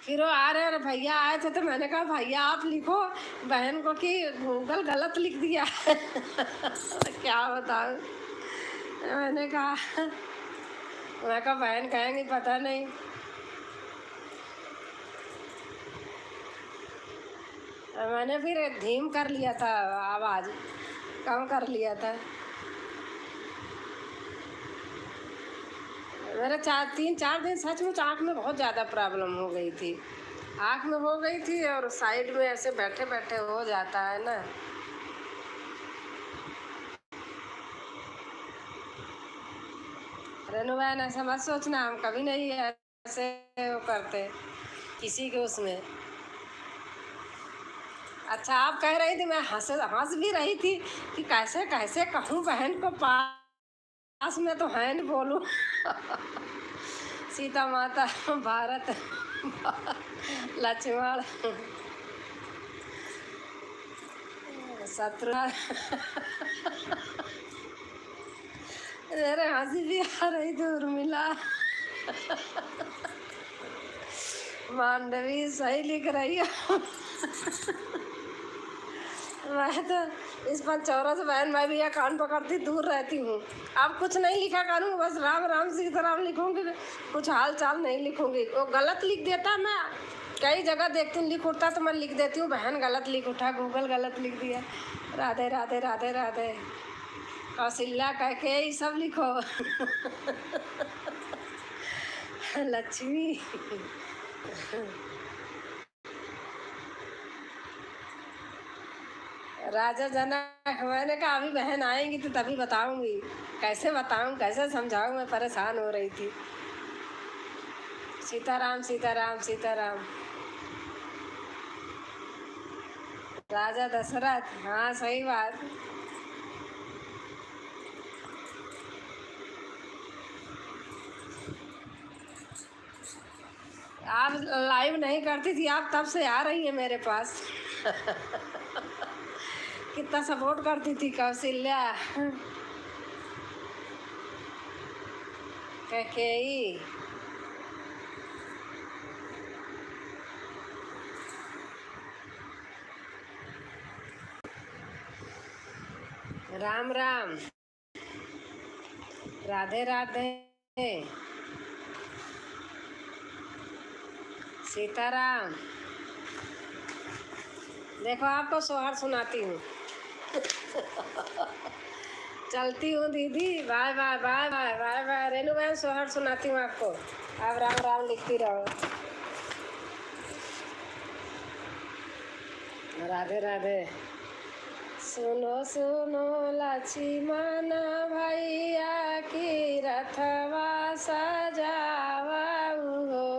A: फिर वो आ रहे हैं, भैया आए थे तो मैंने कहा भैया आप लिखो बहन को कि गूगल गलत लिख दिया। क्या बताऊँ। मैं कहा बहन कहेंगी पता नहीं। मैंने फिर धीम कर लिया था, आवाज़ कम कर लिया था। मेरे 3-4 दिन सचमुच आँख में बहुत ज़्यादा प्रॉब्लम हो गई थी। आँख में हो गई थी और साइड में ऐसे बैठे बैठे हो जाता है ना। रेनू बहन ऐसा मत सोचना, हम कभी नहीं ऐसे वो करते किसी के उसमें। अच्छा आप कह रही थी, मैं हंस भी रही थी कि कैसे कैसे कहूँ बहन को, पास में तो है नहीं बोलूँ। सीता माता, भारत, लक्ष्मण, शत्रु। मेरे हंसी भी आ रही थी। उर्मिला, मांडवी सही लिख रही है। मैं तो इस 5 से बहन मैं भी यह कान पकड़ती दूर रहती हूँ। अब कुछ नहीं लिखा करूँगी, बस राम राम सीताराम लिखूँगी, कुछ हाल चाल नहीं लिखूँगी। वो गलत लिख देता, मैं कई जगह देखती हूँ लिख उठता तो मैं लिख देती हूँ बहन गलत लिख उठा, गूगल गलत लिख दिया। राधे राधे राधे राधे। कौशल्या कह के ये सब लिखो। लक्ष्मी। राजा जनक। मैंने कहा अभी बहन आएंगी तो तभी बताऊंगी, कैसे बताऊं कैसे समझाऊं, मैं परेशान हो रही थी। सीताराम सीताराम सीताराम। राजा दशरथ, हाँ सही बात। आप लाइव नहीं करती थी, आप तब से आ रही हैं मेरे पास। कितना सपोर्ट करती थी कौशल्या, कैकेयी। राम राम राधे राधे सीताराम। देखो आपको सोहर सुनाती हूँ। चलती हूँ दीदी, bye bye bye bye bye bye. Renu बहन सोहर सुनाती हूँ आपको, आप राम राम लिखती रहो। राधे राधे। सुनो सुनो लक्ष्मण भैया की रथवा सजावाऊ हो,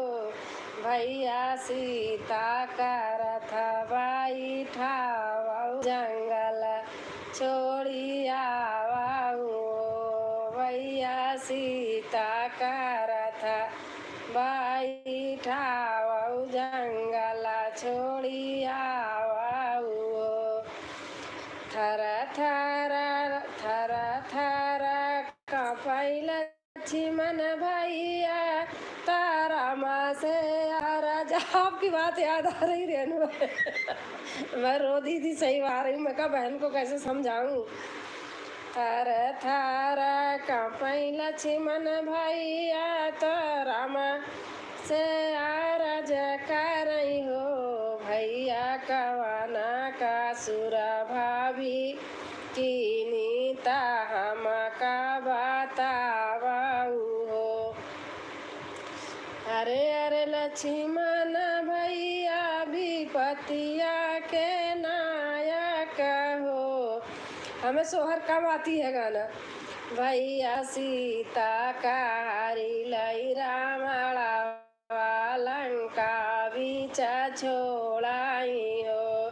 A: भैया सीता का रथवा बैठावाऊ, जंगल छोड़ी आवाऊ हो, भैया सीता का रथ बैठावाऊ, जंगल छोड़ी आवाऊ हो। थर थर थर थर कांपै लक्ष्मण भैया, तारा माँ से राजा। आपकी बात याद आ रही रेणु मैं रो दी थी, सही आ रही, मैं कहा बहन को कैसे समझाऊं। थर थर कांपै लक्ष्मण भैया, तारा माँ से आरज करई हो, भैया कवाना का सुरा भाभी की नीता हम का बतावाऊ हो। अरे अरे लक्ष्मण भैया विपतिया के नायक हो, हमें सोहर कम आती है गाना। भैया सीता का हरी लई रामड़ा लंका बीचा छोड़ाई हो,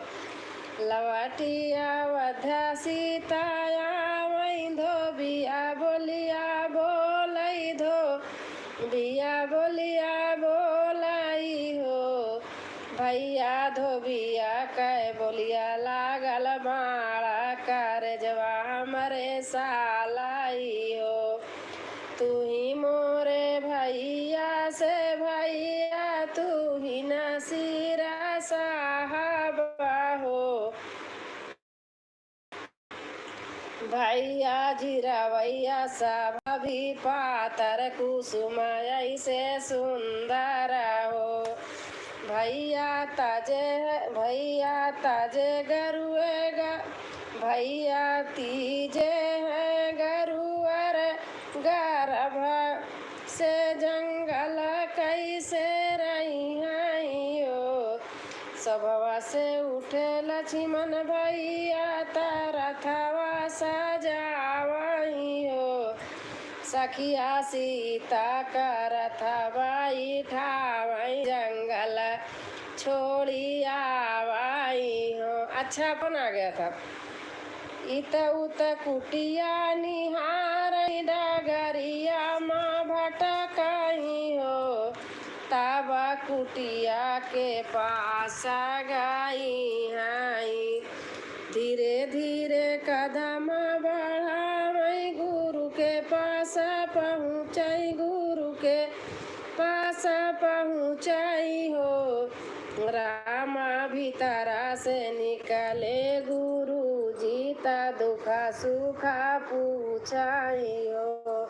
A: लवटिया वधा सीताया वहीं धोबिया बोलिया बोलई धो, बिया बोलिया बोलाई हो, भैया धोबिया कै बोलिया लागल माड़ा कर जवा हमरे सालाई हो, तू ही मोरे भैया से भैया, तू ही नसीरा साहबा हो, भैया जीरावैया सभा भी पातर कुसुम ऐसे सुंदर हो, भैया ताजे गरुए भैया तीजे हैं गरुअर, गर्भ से जंगल कैसे रही हैं हो, सबवा से उठे लक्ष्मण भैया, रथवा सजावई हो, सखिया सीता का रथ बैठावई, जंगल छोड़ी आवाई हो। अच्छा अपन आ गया था। इत उत कुटिया निहार डगरिया माँ भटकई हो, तब कुटिया के पास गई हैं, धीरे धीरे कदम बढ़ावई, गुरु के पास पहुँचई, गुरु के पास पहुँचई हो, रामा भीतरा से निकले गुरु जी, ता दुखा सुखा पूछई हो,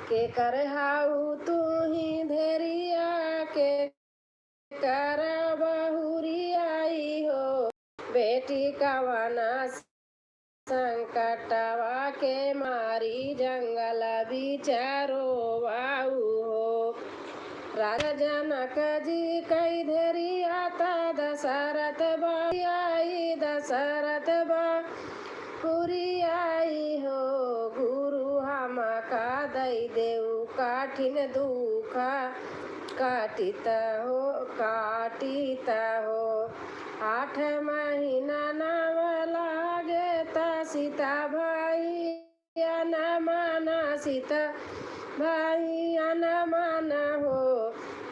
A: के करे हाउ तू ही धैर्या, के कर बहुरियाई हो, बेटी कवना संकटवा के मारी, जंगल बिचारो वाऊ हो, राजा जनक जी कई धैर्या, ता दशरथ बाई दशरथ बाई हो, गुरु हम का दई देऊ काठिन दुख काटित हो, 8 महीना नव लागे, ता सीता भाई अनमाना, सीता भाई अनमाना हो,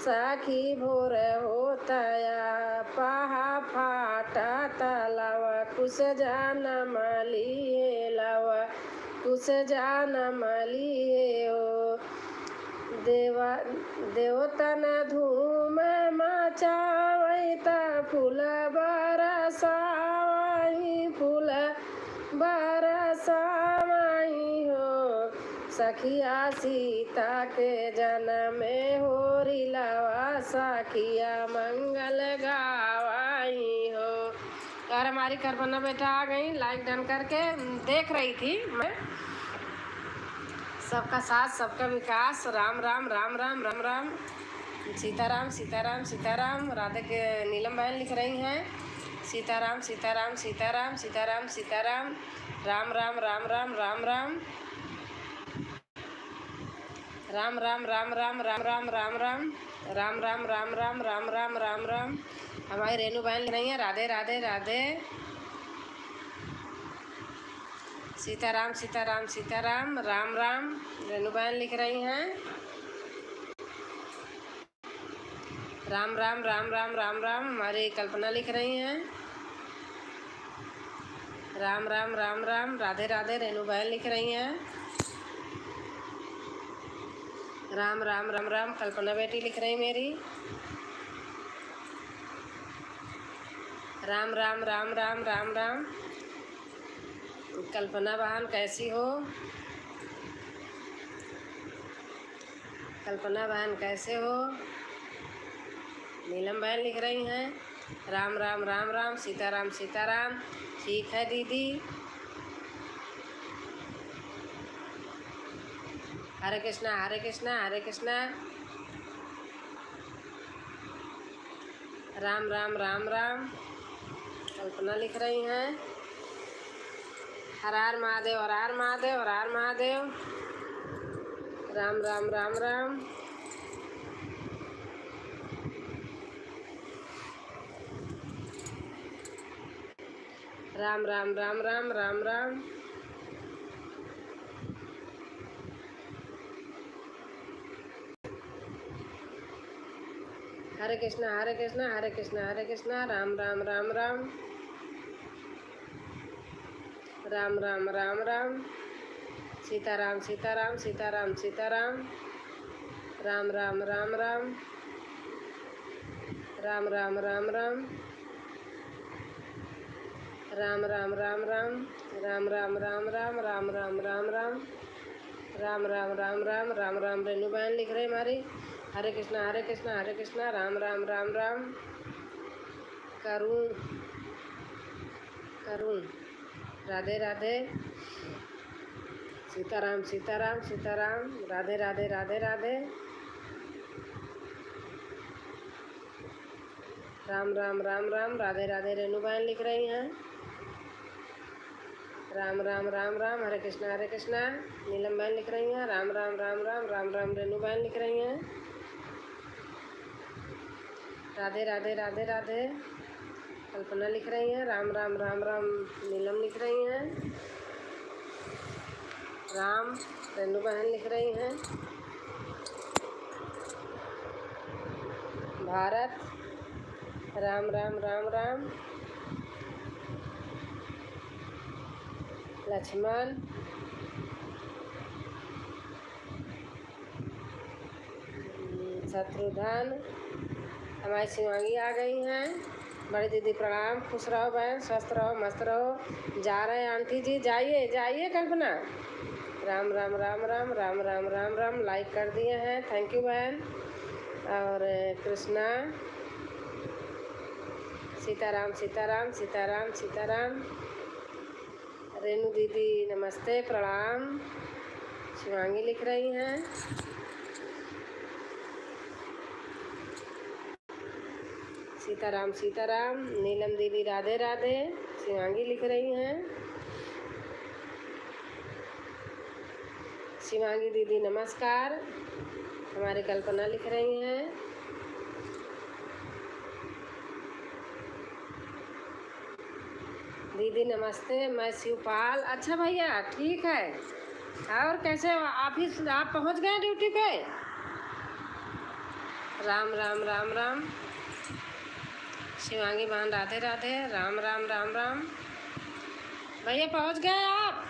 A: साखी भोर होतया पहा फाटा तलव, कुछ जान मलिए लव, कुछ जान मलिए हो, देवतन धूम मचावई, ता फूल बरसावई, फूल बरसावई हो, सखिया सीता के जन्म में हो, रिलवा सखिया मंगल गावाई हो। यार हमारी करबना बेटा आ गई, लाइक डन करके देख रही थी मैं। सबका साथ सबका विकास, राम राम राम राम राम राम, सीताराम सीताराम सीताराम। राधे के नीलम बहन लिख रही हैं सीताराम सीताराम सीताराम सीताराम सीताराम, राम राम राम राम राम राम, राम राम राम राम राम राम राम राम, राम राम राम राम राम राम राम राम। हमारी रेनू बहन लिख रही है राधे राधे राधे। सीताराम सीताराम सीताराम, राम राम, रेनू बहन लिख रही हैं राम राम राम राम राम राम। हमारी कल्पना लिख रही हैं राम राम राम राम, राधे राधे, रेनू बहन लिख रही हैं राम राम राम राम। कल्पना बेटी लिख रही मेरी राम राम राम राम राम राम। कल्पना बहन कैसी हो? कल्पना बहन कैसे हो? नीलम बहन लिख रही हैं राम राम राम राम, सीताराम सीताराम। ठीक है दीदी। हरे कृष्णा हरे कृष्णा हरे कृष्णा, राम राम राम राम। कल्पना लिख रही हैं हर हर महादेव हर हर महादेव हर हर महादेव, राम राम राम राम। राम राम राम राम राम राम। हरे कृष्णा हरे कृष्णा हरे कृष्णा हरे कृष्णा, राम राम राम राम, राम राम राम राम। सीताराम सीताराम सीताराम सीताराम, राम राम राम राम, राम राम राम राम, राम राम राम राम, राम राम राम राम, राम राम राम राम, राम राम राम राम, राम राम। रेनू बहन लिख रही हमारी हरे कृष्णा हरे कृष्णा हरे कृष्णा, राम राम राम राम। करुण करुण, राधे राधे, सीताराम सीताराम सीताराम, राधे राधे राधे राधे, राम राम राम राम, राधे राधे। रेनू बहन लिख रही हैं राम राम राम राम, हरे कृष्णा नीलम बहन लिख रही हैं राम राम राम राम, राम राम। रेनू बहन लिख रही हैं राधे राधे राधे राधे। कल्पना लिख रही हैं राम राम राम राम, नीलम लिख रही हैं राम। रेनू बहन लिख रही हैं भारत, राम राम राम राम। लक्ष्मण, शत्रुघ्न। हमारी शिवांगी आ गई हैं। बड़ी दीदी प्रणाम, खुश रहो बहन, स्वस्थ रहो मस्त रहो। जा रहे हैं आंटी जी, जाइए जाइए कल्पना। राम राम राम राम, राम राम राम राम। लाइक कर दिए हैं, थैंक यू बहन। और कृष्णा, सीताराम सीताराम सीताराम सीताराम। रेनू दीदी नमस्ते प्रणाम। शिवांगी लिख रही हैं सीताराम सीताराम। नीलम दीदी राधे राधे, शिवांगी लिख रही हैं शिवांगी दीदी नमस्कार। हमारी कल्पना लिख रही हैं दीदी नमस्ते, मैं शिवपाल। अच्छा भैया ठीक है। और कैसे ऑफिस आप पहुंच गए ड्यूटी पे? राम राम राम राम। शिवांगी बहन राधे राधे, राम राम राम राम। भैया पहुंच गए आप?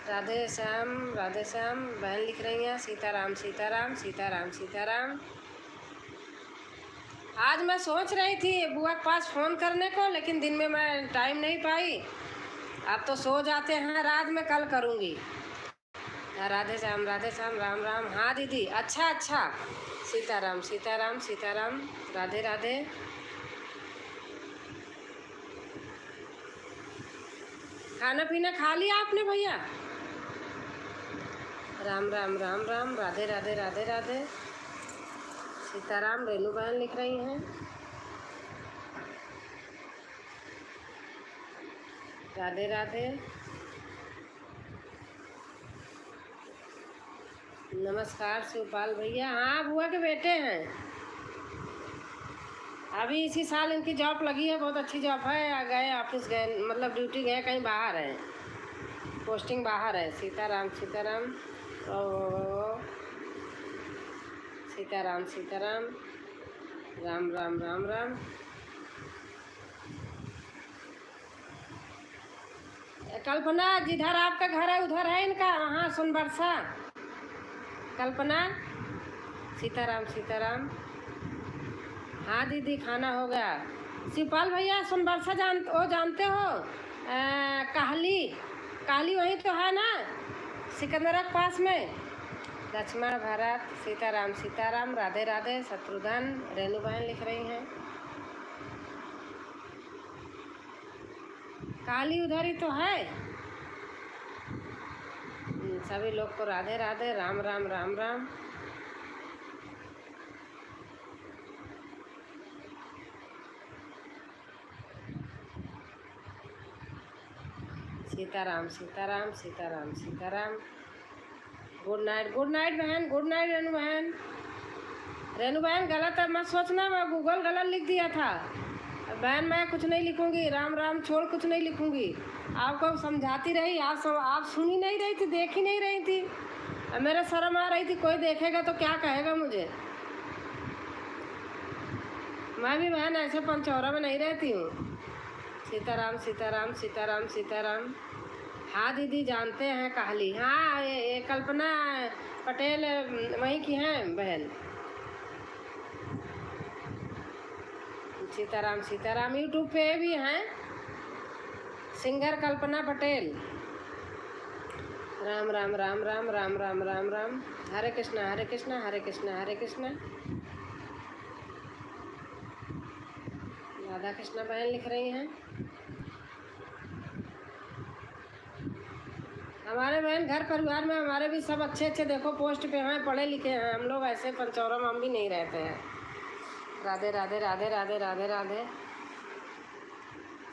A: राधे श्याम बहन लिख रही हैं सीताराम सीताराम सीताराम सीताराम। आज मैं सोच रही थी बुआ के पास फ़ोन करने को, लेकिन दिन में मैं टाइम नहीं पाई। अब तो सो जाते हैं, रात में कल करूँगी। राधे श्याम राम राम। हाँ दीदी, अच्छा अच्छा। सीताराम सीताराम सीताराम, राधे राधे। खाना पीना खा लिया आपने भैया? राम राम राम राम, राधे राधे राधे राधे। सीताराम रेनू बहन लिख रही हैं। राधे राधे। नमस्कार शिवपाल भैया। हाँ बुआ के बेटे हैं। अभी इसी साल इनकी जॉब लगी है, बहुत अच्छी जॉब है। गए ऑफिस गए, मतलब ड्यूटी गए, कहीं बाहर है, पोस्टिंग बाहर है। सीताराम सीताराम। ओ सीताराम सीताराम। राम राम राम राम। कल्पना जिधर आपका घर है उधर है इनका, वहाँ सोनबरसा। कल्पना। सीताराम सीताराम। हाँ दीदी खाना हो गया। शिवपाल भैया सोनबरसा जानते हो? काहली काहली वहीं तो है ना, सिकंदरा के पास में। लक्ष्मण भरत। सीताराम सीताराम। राधे राधे। शत्रुघ्न। रेनू बहन लिख रही हैं। काली उधर ही तो है। सभी लोग को राधे राधे। राम राम राम राम। सीताराम सीताराम सीताराम सीताराम। गुड नाइट बहन। गुड नाइट रेनू बहन। रेनू बहन गलत है मत सोचना, मैं गूगल गलत लिख दिया था बहन। मैं कुछ नहीं लिखूंगी, राम राम छोड़ कुछ नहीं लिखूंगी। आपको समझाती रही, आप सुन ही नहीं रही थी, देख ही नहीं रही थी। अब मेरे शर्म आ रही थी, कोई देखेगा तो क्या कहेगा मुझे। मैं भी बहन ऐसे पंचौरा में नहीं रहती हूँ। सीताराम सीताराम सीताराम सीताराम। हाँ दीदी जानते हैं काहली। हाँ ये कल्पना पटेल वहीं की हैं बहन। सीताराम सीताराम। यूट्यूब पे भी हैं, सिंगर कल्पना पटेल। राम राम राम राम राम राम राम राम। हरे कृष्णा हरे कृष्णा हरे कृष्णा हरे कृष्णा। राधा कृष्णा बहन लिख रही हैं। हमारे बहन घर परिवार में हमारे भी सब अच्छे अच्छे देखो पोस्ट पे हैं, पढ़े लिखे हैं। हम लोग ऐसे पंचौरा में हम भी नहीं रहते हैं। राधे राधे राधे राधे राधे राधे।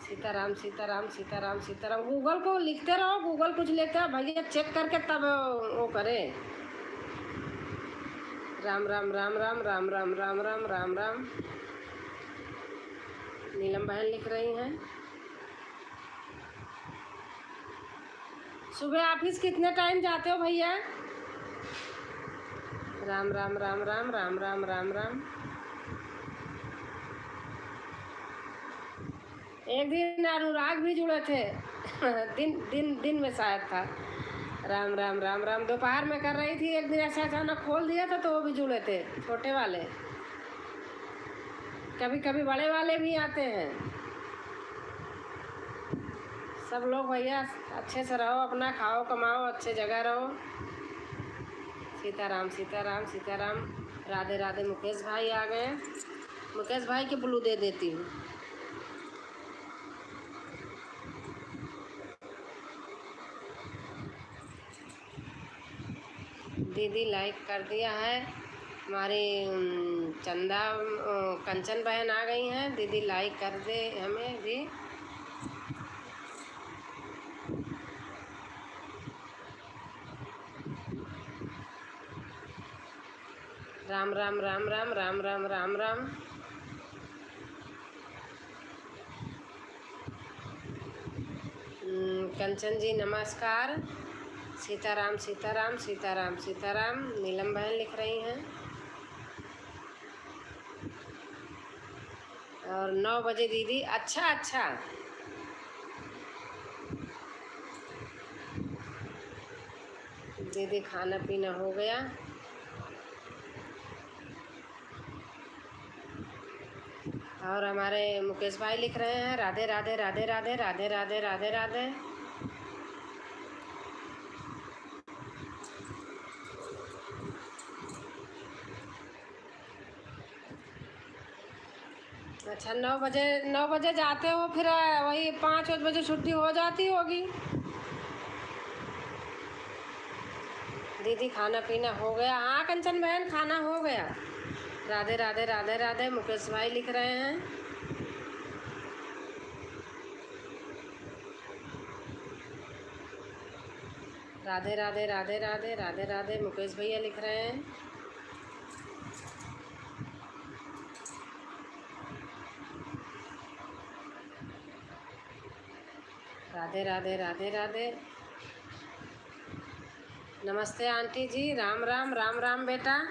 A: सीताराम सीताराम सीताराम सीताराम। गूगल को लिखते रहो, गूगल कुछ लिखता है भैया चेक करके तब वो करे। राम राम राम राम राम राम राम राम राम राम। नीलम बहन लिख रही हैं। सुबह ऑफिस कितने टाइम जाते हो भैया? राम राम राम राम राम राम राम राम। एक दिन अनुराग भी जुड़े थे दिन में शायद था। राम राम राम राम। दोपहर में कर रही थी, एक दिन ऐसा अचानक खोल दिया था तो वो भी जुड़े थे, छोटे वाले। कभी कभी बड़े वाले भी आते हैं। सब लोग भैया अच्छे से रहो, अपना खाओ कमाओ, अच्छे जगह रहो। सीताराम सीताराम सीताराम। राधे राधे। मुकेश भाई आ गए। मुकेश भाई के ब्लू दे देती हूँ। दीदी लाइक कर दिया है। हमारी चंदा कंचन बहन आ गई हैं। दीदी लाइक कर दे हमें भी। राम राम राम राम राम राम राम राम। कंचन जी नमस्कार। सीताराम सीताराम सीताराम सीताराम। नीलम बहन लिख रही हैं। और 9 बजे दीदी। अच्छा दीदी खाना पीना हो गया। और हमारे मुकेश भाई लिख रहे हैं राधे राधे राधे राधे राधे राधे राधे राधे। अच्छा 9 बजे जाते हो, फिर वही 5 बजे छुट्टी हो जाती होगी। दीदी खाना पीना हो गया। हाँ कंचन बहन खाना हो गया। राधे राधे राधे राधे मुकेश भाई लिख रहे हैं। राधे राधे राधे राधे राधे राधे मुकेश भैया लिख रहे हैं। राधे राधे राधे राधे। नमस्ते आंटी जी, राम राम राम राम बेटा।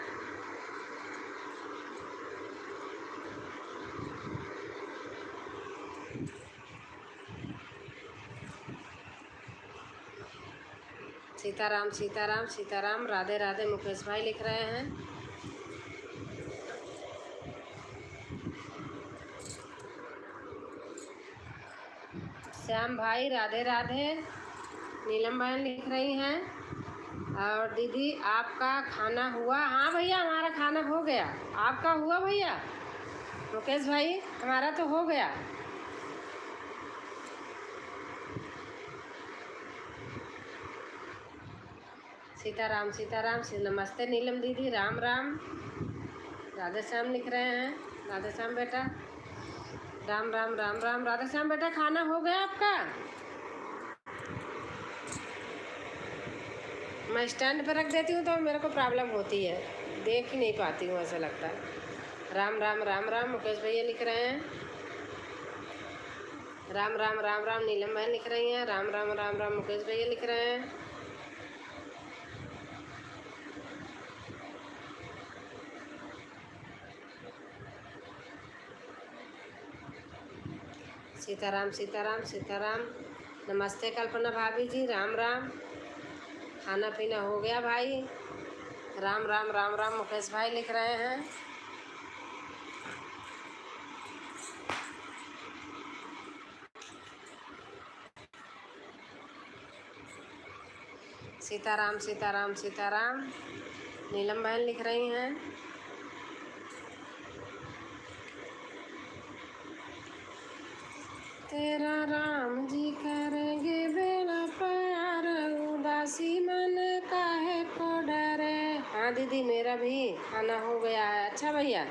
A: सीताराम सीताराम सीताराम। राधे राधे मुकेश भाई लिख रहे हैं। श्याम भाई राधे राधे। नीलम बहन लिख रही हैं। और दीदी आपका खाना हुआ? हाँ भैया हमारा खाना हो गया। आपका हुआ भैया? मुकेश भाई हमारा तो हो गया। सीताराम सीताराम से नमस्ते नीलम दीदी, राम राम। राधे श्याम लिख रहे हैं। राधे श्याम बेटा, राम राम राम राम। राधे श्याम बेटा खाना हो गया आपका? मैं स्टैंड पर रख देती हूँ तो मेरे को प्रॉब्लम होती है, देख ही नहीं पाती हूँ, ऐसा लगता है। राम राम राम राम मुकेश भैया लिख रहे हैं। राम राम राम राम नीलम बहन लिख रही हैं। राम राम राम राम मुकेश भैया लिख रहे हैं। सीताराम सीताराम सीताराम। नमस्ते कल्पना भाभी जी, राम राम। खाना पीना हो गया भाई? राम राम राम राम मुकेश भाई लिख रहे हैं। सीताराम सीताराम सीताराम। नीलम बहन लिख रही हैं। तेरा राम जी करेंगे बेड़ा पार, उदासी मन काहे को डरे। हाँ दीदी मेरा भी खाना हो गया है। अच्छा भैया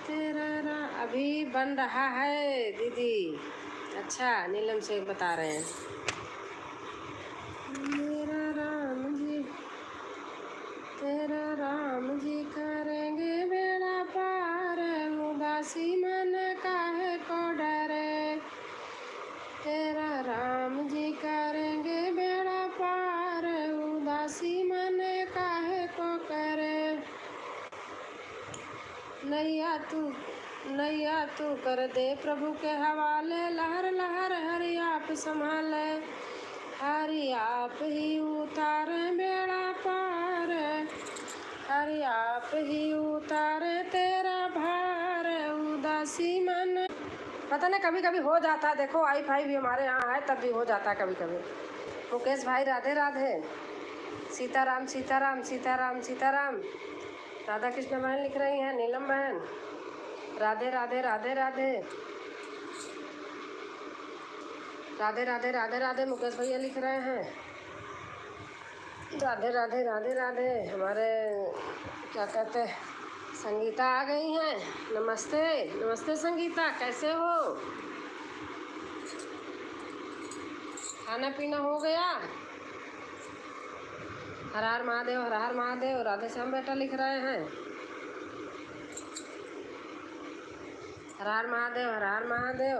A: तेरा राम अभी बन रहा है दीदी। अच्छा नीलम से बता रहे हैं। मेरा राम जी, तेरा राम जी करेंगे बेड़ा पार, उदासी मन काहे को डरे। तेरा राम जी करेंगे बेड़ा पार, उदासी मन काहे को करे। नैया तू कर दे प्रभु के हवाले, लहर लहर हरि आप संभाले। हरि आप ही उतारे बेड़ा पार, हरि आप ही उतारे तेरा भार, उदासी मन। पता नहीं कभी कभी हो जाता है। देखो वाईफाई भी हमारे यहाँ है तब भी हो जाता है कभी कभी। मुकेश भाई राधे राधे। सीताराम सीताराम सीताराम सीताराम। राधा कृष्ण बहन लिख रही हैं। नीलम बहन राधे राधे राधे राधे। राधे राधे राधे राधे मुकेश भैया लिख रहे हैं। राधे राधे राधे राधे। हमारे क्या कहते हैं संगीता आ गई हैं। नमस्ते नमस्ते संगीता, कैसे हो? खाना पीना हो गया? हर हर महादेव हर हर महादेव। राधे श्याम बेटा लिख रहे हैं। हर हर महादेव हर हर महादेव।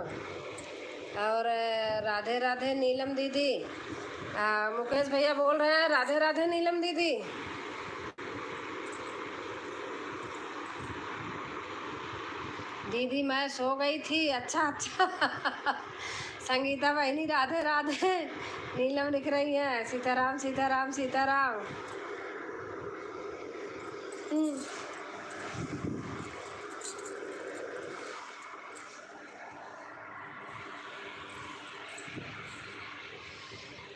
A: और राधे राधे नीलम दीदी। मुकेश भैया बोल रहे हैं राधे राधे नीलम दीदी। दीदी मैं सो गई थी। अच्छा अच्छा संगीता बहनी राधे राधे। नीलम लिख रही है सीताराम सीताराम सीताराम।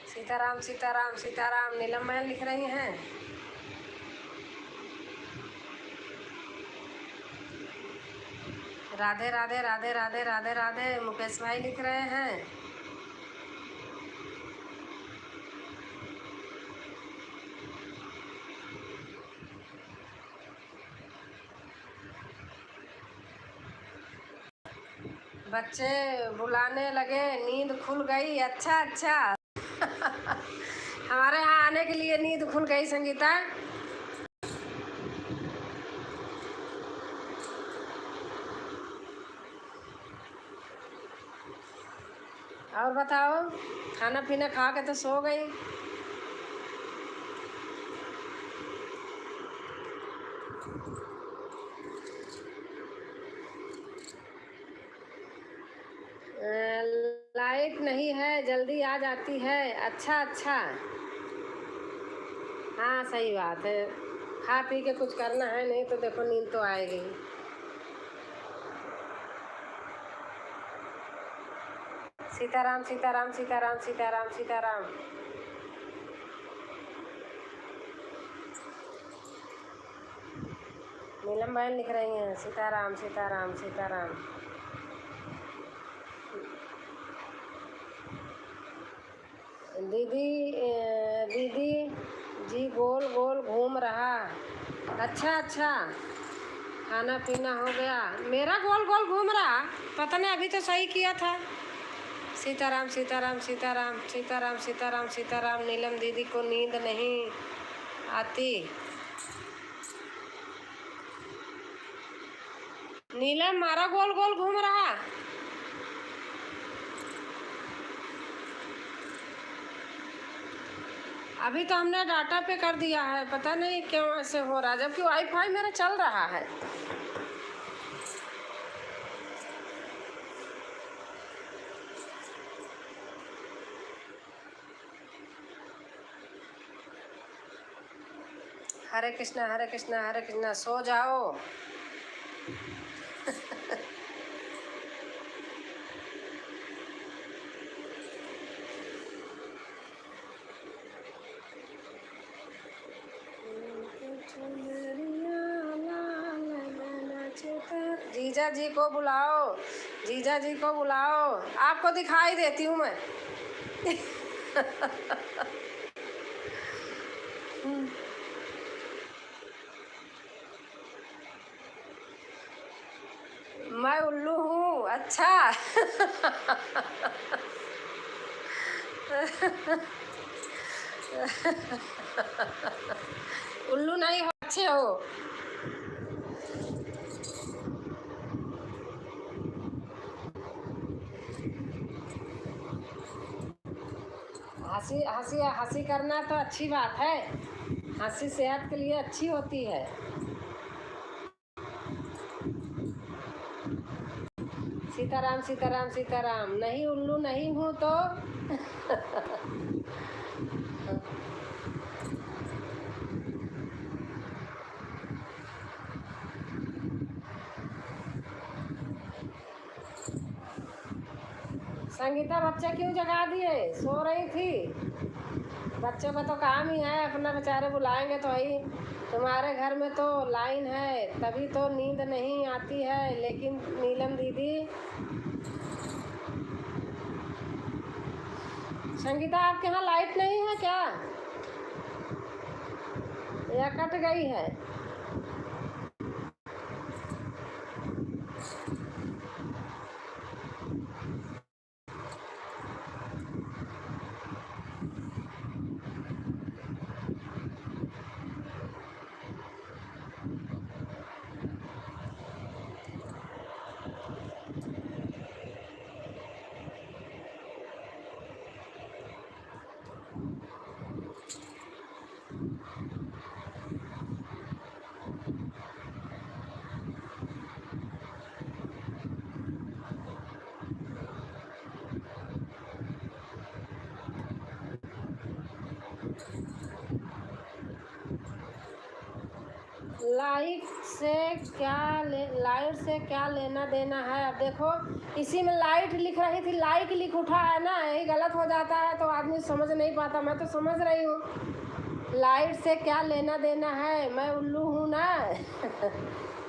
A: सीताराम सीताराम सीताराम। नीलम बहन लिख रही हैं। राधे राधे राधे राधे राधे राधे मुकेश भाई लिख रहे हैं। बच्चे बुलाने लगे, नींद खुल गई। अच्छा अच्छा। हमारे यहाँ आने के लिए नींद खुल गई संगीता। और बताओ, खाना पीना खा के तो सो गई। लाइट नहीं है, जल्दी आ जाती है। अच्छा अच्छा। हाँ सही बात है, खा पी के कुछ करना है, नहीं तो देखो नींद तो आएगी। सीताराम सीताराम सीताराम सीताराम सीताराम। नीलम बहन लिख रही हैं सीताराम सीताराम सीताराम। दीदी दीदी जी गोल गोल घूम रहा। अच्छा अच्छा। खाना पीना हो गया। मेरा गोल गोल घूम रहा, पता नहीं, अभी तो सही किया था। सीताराम सीताराम सीताराम सीताराम सीताराम सीताराम। नीलम दीदी को नींद नहीं आती। नीलम मारा गोल गोल घूम रहा। अभी तो हमने डाटा पे कर दिया है, पता नहीं क्यों ऐसे हो रहा है, जबकि वाईफाई मेरा चल रहा है। हरे कृष्णा हरे कृष्णा हरे कृष्णा। सो जाओ। जीजा जी को बुलाओ, जीजा जी को बुलाओ। आपको दिखाई देती हूँ मैं। मैं उल्लू हूँ। अच्छा। उल्लू नहीं हो, अच्छे हो। हंसी हंसी हंसी करना तो अच्छी बात है, हंसी सेहत के लिए अच्छी होती है। सीताराम सीताराम सीताराम। नहीं उल्लू नहीं हूँ तो। संगीता बच्चे क्यों जगा दिए? सो रही थी। बच्चों का तो काम ही है, अपना बेचारे बुलाएंगे तो ही। तुम्हारे घर में तो लाइन है, तभी तो नींद नहीं आती है। लेकिन नीलम दीदी, संगीता आपके यहाँ लाइट नहीं है क्या, या कट गई है? लाइट से क्या लेना देना है? अब देखो, इसी में लाइट लिख रही थी, लाइक लिख उठा है ना, यही गलत हो जाता है तो आदमी समझ नहीं पाता। मैं तो समझ रही हूँ लाइट से क्या लेना देना है, मैं उल्लू हूँ ना।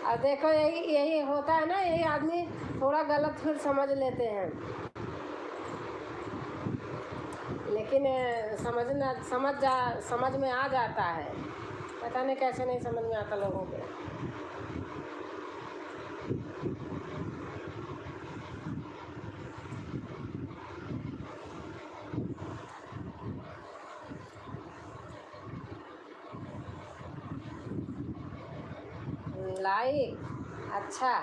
A: अब देखो, यही यही होता है ना, यही आदमी थोड़ा गलत फिर समझ लेते हैं। लेकिन समझ में आ जाता है, पता नहीं कैसे नहीं समझ में आता लोगों को। लाइक। अच्छा,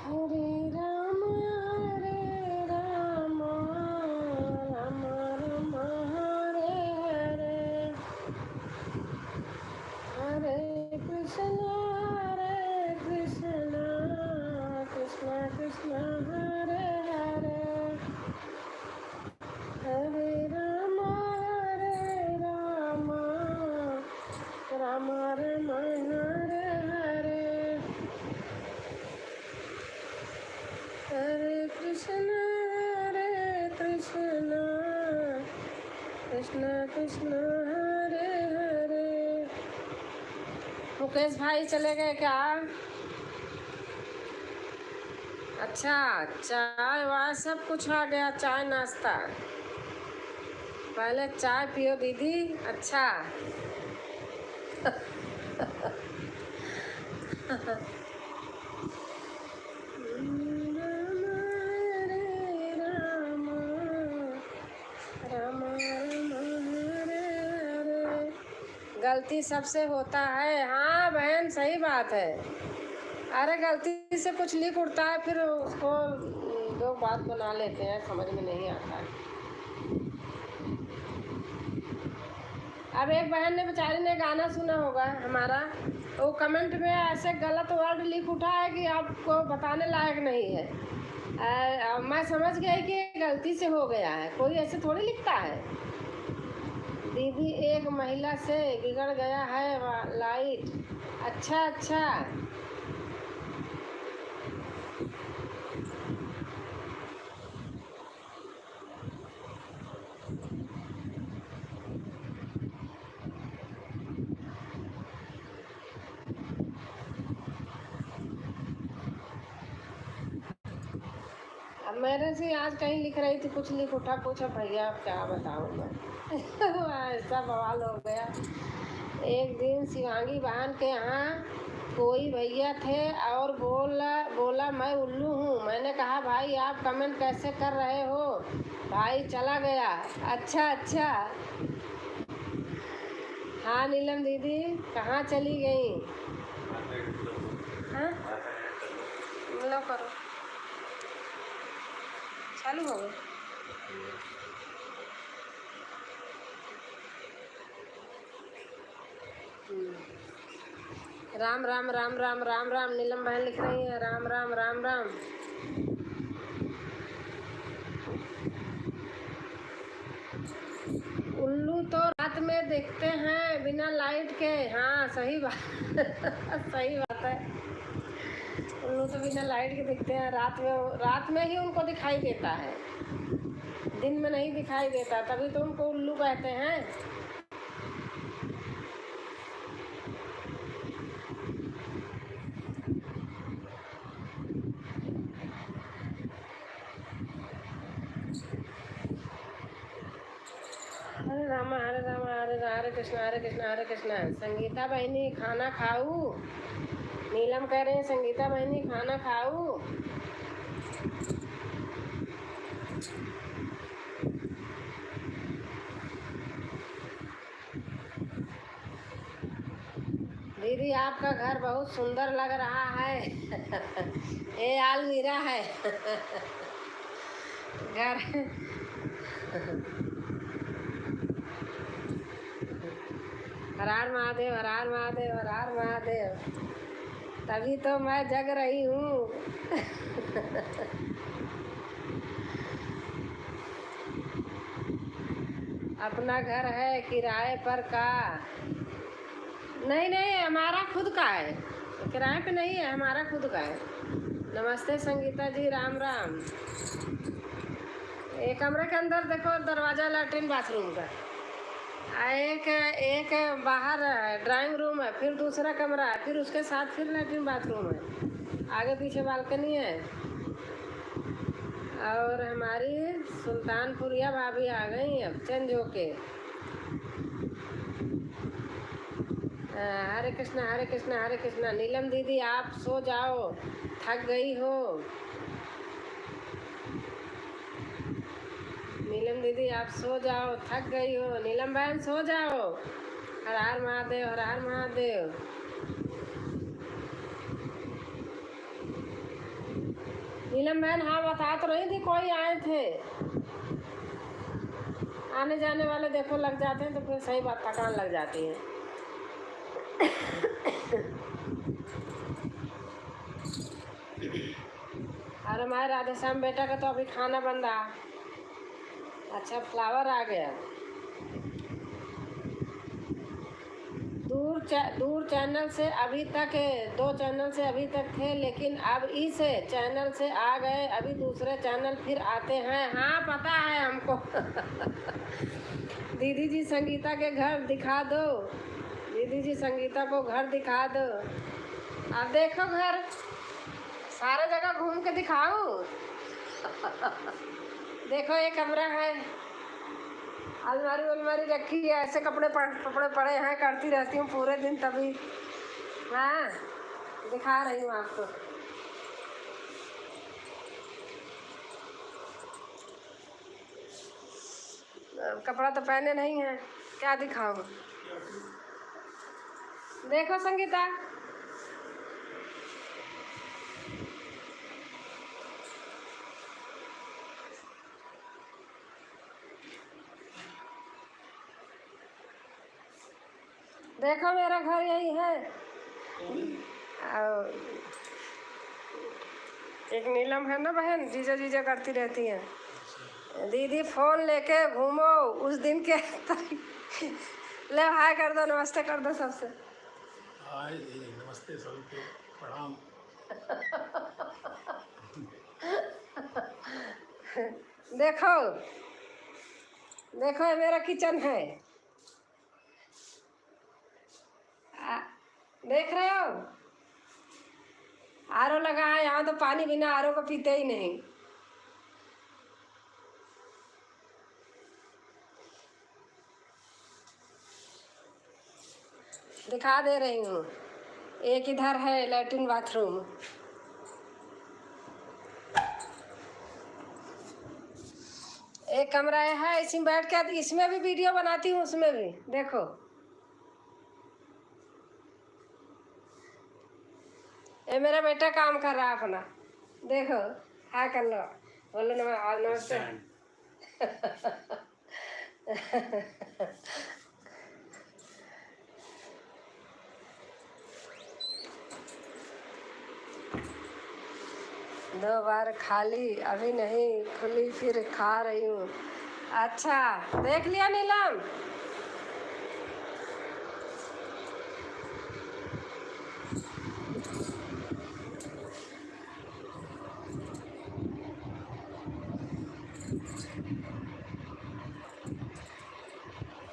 A: हरे राम राम राम हरे हरे, हरे कृष्ण कृष्ण कृष्ण हरे हरे, हरे राम राम राम हरे हरे, हरे कृष्ण कृष्ण कृष्ण हरे हरे। मुकेश भाई चले गए क्या? अच्छा, चाय वाय सब कुछ आ गया, चाय नाश्ता। पहले चाय पियो दीदी। अच्छा राम हरे राम राम हरे हरे। गलती सबसे होता है। हाँ बहन, सही बात है। अरे गलती से कुछ लीक उड़ता है, फिर उसको लोग बात बना लेते हैं, समझ में नहीं आता है। अब एक बहन ने बेचारी ने गाना सुना होगा हमारा, वो कमेंट में ऐसे गलत वर्ड लिख उठा है कि आपको बताने लायक नहीं है। मैं समझ गई कि गलती से हो गया है, कोई ऐसे थोड़ी लिखता है। दीदी एक महिला से बिगड़ गया है लाइट। अच्छा अच्छा, अब मेरे से आज कहीं लिख रही थी, कुछ लिख उठा, कुछ। अब भैया अब क्या बताऊँ मैं ऐसा बवाल हो गया। एक दिन शिवांगी बहन के यहाँ कोई भैया थे और बोला मैं उल्लू हूँ। मैंने कहा भाई आप कमेंट कैसे कर रहे हो? भाई चला गया। अच्छा अच्छा, हाँ नीलम दीदी कहाँ चली गई? हाँ लो करो, चालू हो गई। राम राम राम राम राम राम, नीलम बहन लिख रही है राम राम राम राम। उल्लू तो रात में देखते हैं बिना लाइट के। हाँ सही बात सही बात है। उल्लू तो बिना लाइट के दिखते हैं, रात में ही उनको दिखाई देता है, दिन में नहीं दिखाई देता, तभी तो उनको उल्लू कहते हैं। हरे राम हरे कृष्ण हरे कृष्ण। संगीता बहनी खाना खाऊ? नीलम कह रहे हैं संगीता बहनी खाना खाऊ? दीदी आपका घर बहुत सुंदर लग रहा है ये अलमीरा है घर हर हर महादेव हर हर महादेव हर हर महादेव। तभी तो मैं जग रही हूँ अपना घर है किराए पर का? नहीं नहीं, हमारा खुद का है, किराए पे नहीं है, हमारा खुद का है। नमस्ते संगीता जी, राम राम। एक कमरे के अंदर देखो दरवाजा लैट्रिन बाथरूम का, एक एक बाहर ड्राइंग रूम है, फिर दूसरा कमरा है, फिर उसके साथ फिर लैट्रिन बाथरूम है, आगे पीछे बालकनी है। और हमारी सुल्तानपुरिया भाभी आ गई अब चेंज होके। हरे कृष्णा हरे कृष्णा हरे कृष्णा। नीलम दीदी आप सो जाओ, थक गई हो? नीलम दीदी आप सो जाओ, थक गई हो। नीलम बहन सो जाओ। हर हर महादेव, हर हर महादेव। नीलम बहन हाँ बता तो रही थी कोई आए थे। आने जाने वाले देखो लग जाते हैं तो फिर सही बात थकान लग जाती है। और हमारे राधे श्याम बेटा का तो अभी खाना बन रहा। अच्छा फ्लावर आ गया। दूर चैनल से अभी तक 2 चैनल से अभी तक थे, लेकिन अब इस चैनल से आ गए, अभी दूसरे चैनल फिर आते हैं। हाँ पता है हमको। दीदी जी संगीता के घर दिखा दो, दीदी जी संगीता को घर दिखा दो। आप देखो घर, सारे जगह घूम के दिखाऊं? देखो ये कमरा है, अलमारी अलमारी रखी है, ऐसे कपड़े पड़े हैं, करती रहती हूँ पूरे दिन, तभी हाँ दिखा रही हूँ आपको। कपड़ा तो पहने नहीं है, क्या दिखाऊं? देखो संगीता, देखो मेरा घर यही है। और एक नीलम है ना बहन, जीजा जीजा करती रहती है। दीदी फोन लेके घूमो उस दिन के। ले हाय कर दो, नमस्ते कर दो सबसे।
B: हाय दीदी, नमस्ते सबको, प्रणाम।
A: देखो देखो ये मेरा किचन है। देख रहे हो? आरओ लगा है यहाँ, तो पानी बिना आरओ को पीते ही नहीं। दिखा दे रही हूँ। एक इधर है लैट्रिन बाथरूम, एक कमरा है, इसमें बैठ के इसमें भी वीडियो बनाती हूँ, उसमें भी देखो। ये मेरा बेटा काम कर रहा है अपना, देखो। हाय कर लो, बोलो नमस्ते। दो बार खाली, अभी नहीं खुली, फिर खा रही हूँ। अच्छा देख लिया नीलम?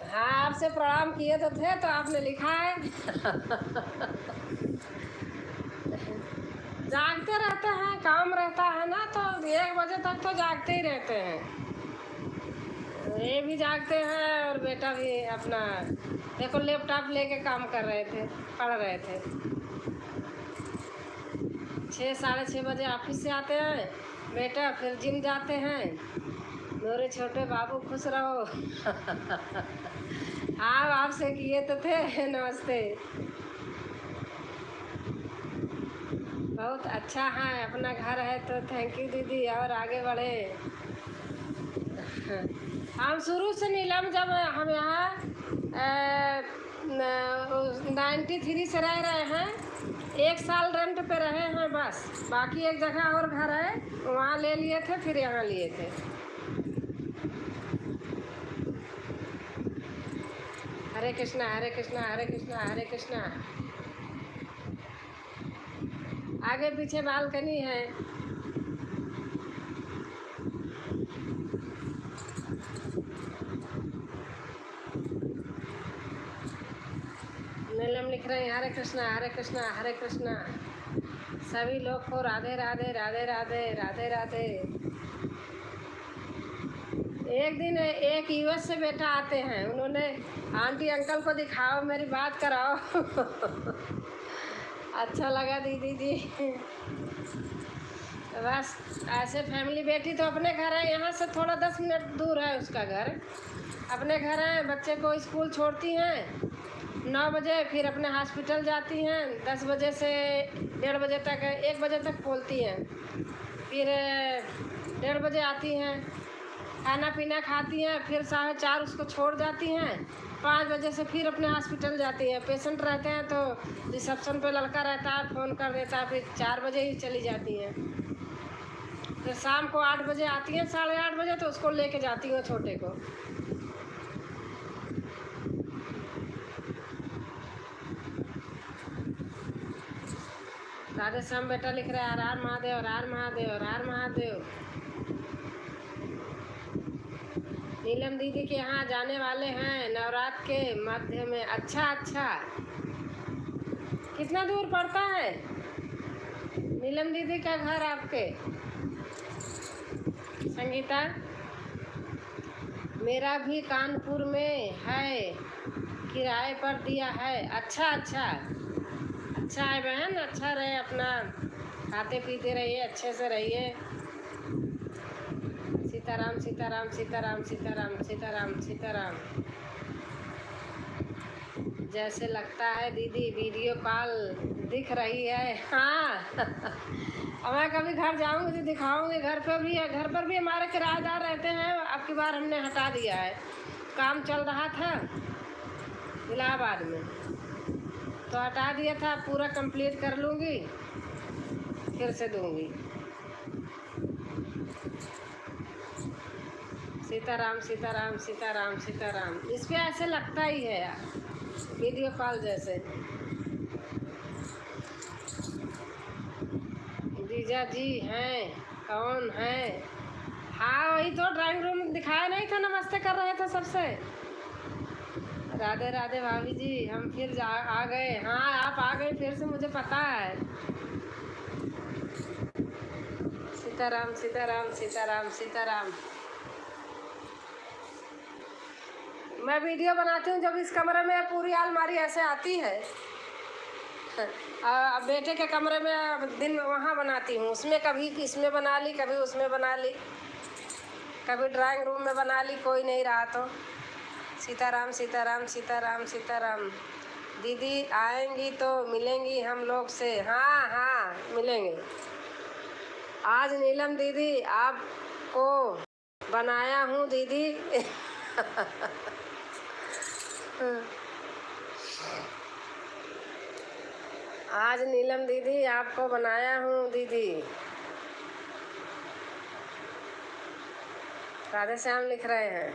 A: हाँ आपसे प्रणाम किए तो थे, तो आपने लिखा है। जागते रहते हैं, काम रहता है ना, तो 1 बजे तक तो जागते ही रहते हैं। ये भी जागते हैं और बेटा भी अपना देखो लैपटॉप लेके काम कर रहे थे, पढ़ रहे थे। 6 साढ़े 6 बजे ऑफिस से आते हैं बेटा, फिर जिम जाते हैं। मेरे छोटे बाबू खुश रहो। हाँ आपसे किए तो थे, नमस्ते। बहुत अच्छा है, अपना घर है तो थैंक यू दीदी, और आगे बढ़े। हम शुरू से नीलम, जब हम यहाँ 93 से रह रहे हैं, 1 साल रेंट पे रहे हैं बस, बाकी एक जगह और घर है वहाँ ले लिए थे, फिर यहाँ लिए थे। हरे कृष्णा हरे कृष्णा हरे कृष्णा हरे कृष्णा। आगे पीछे बालकनी है। नीलम लिख रहे हैं हरे कृष्णा हरे कृष्णा हरे कृष्णा। सभी लोग को राधे राधे राधे राधे राधे राधे। एक दिन एक यूएस से बेटा आते हैं, उन्होंने आंटी अंकल को दिखाओ, मेरी बात कराओ। अच्छा लगा दीदी जी। बस ऐसे फैमिली बेटी तो अपने घर है, यहाँ से थोड़ा 10 मिनट दूर है उसका घर। अपने घर है, बच्चे को स्कूल छोड़ती हैं 9 बजे, फिर अपने हॉस्पिटल जाती हैं 10 बजे से 1:30 बजे तक, 1 बजे तक खोलती हैं। फिर 1:30 बजे आती हैं, खाना पीना खाती हैं, फिर 4:30 उसको छोड़ जाती हैं। 5 बजे से फिर अपने हॉस्पिटल जाती हैं। पेशेंट रहते हैं तो रिसेप्शन पे लड़का रहता है, फ़ोन कर देता है, फिर 4 बजे ही चली जाती हैं। फिर शाम को 8 बजे आती हैं, 8:30 बजे, तो उसको लेके जाती हूँ छोटे को। राधे श्याम बेटा लिख रहा है हर हर महादेव, हर हर महादेव, हर हर महादेव। नीलम दीदी के यहाँ जाने वाले हैं नवरात्र के मध्य में। अच्छा अच्छा, कितना दूर पड़ता है नीलम दीदी का घर आपके? संगीता, मेरा भी कानपुर में है, किराए पर दिया है। अच्छा अच्छा, अच्छा है बहन, अच्छा रहे, अपना खाते पीते रहिए, अच्छे से रहिए। सीताराम सीताराम सीताराम सीताराम सीताराम सीताराम। जैसे लगता है दीदी वीडियो कॉल दिख रही है। हाँ और मैं कभी घर जाऊंगी तो दिखाऊंगी। घर पर भी है, घर पर भी हमारे किराएदार रहते हैं। अब की बार हमने हटा दिया है, काम चल रहा था इलाहाबाद में तो हटा दिया था। पूरा कंप्लीट कर लूँगी फिर से दूँगी। सीताराम सीताराम सीताराम सीताराम। इस पे ऐसे लगता ही है यार, वीडियो कॉल जैसे। जीजा जी हैं, कौन है? हाँ वही तो, ड्राइंग रूम दिखाया नहीं था, नमस्ते कर रहे थे सबसे। राधे राधे भाभी जी, हम फिर आ गए। हाँ आप आ गए फिर से, मुझे पता है। सीताराम सीताराम सीताराम सीताराम। मैं वीडियो बनाती हूँ जब इस कमरे में पूरी अलमारी ऐसे आती है। अब बेटे के कमरे में दिन वहाँ बनाती हूँ, उसमें कभी इसमें बना ली, कभी उसमें बना ली, कभी ड्राइंग रूम में बना ली, कोई नहीं रहा तो। सीताराम सीताराम सीताराम सीताराम। दीदी आएंगी तो मिलेंगी हम लोग से। हाँ हाँ मिलेंगे। आज नीलम दीदी आपको बनाया हूँ दीदी। आज नीलम दीदी आपको बनाया हूँ दीदी। राधे श्याम लिख रहे हैं।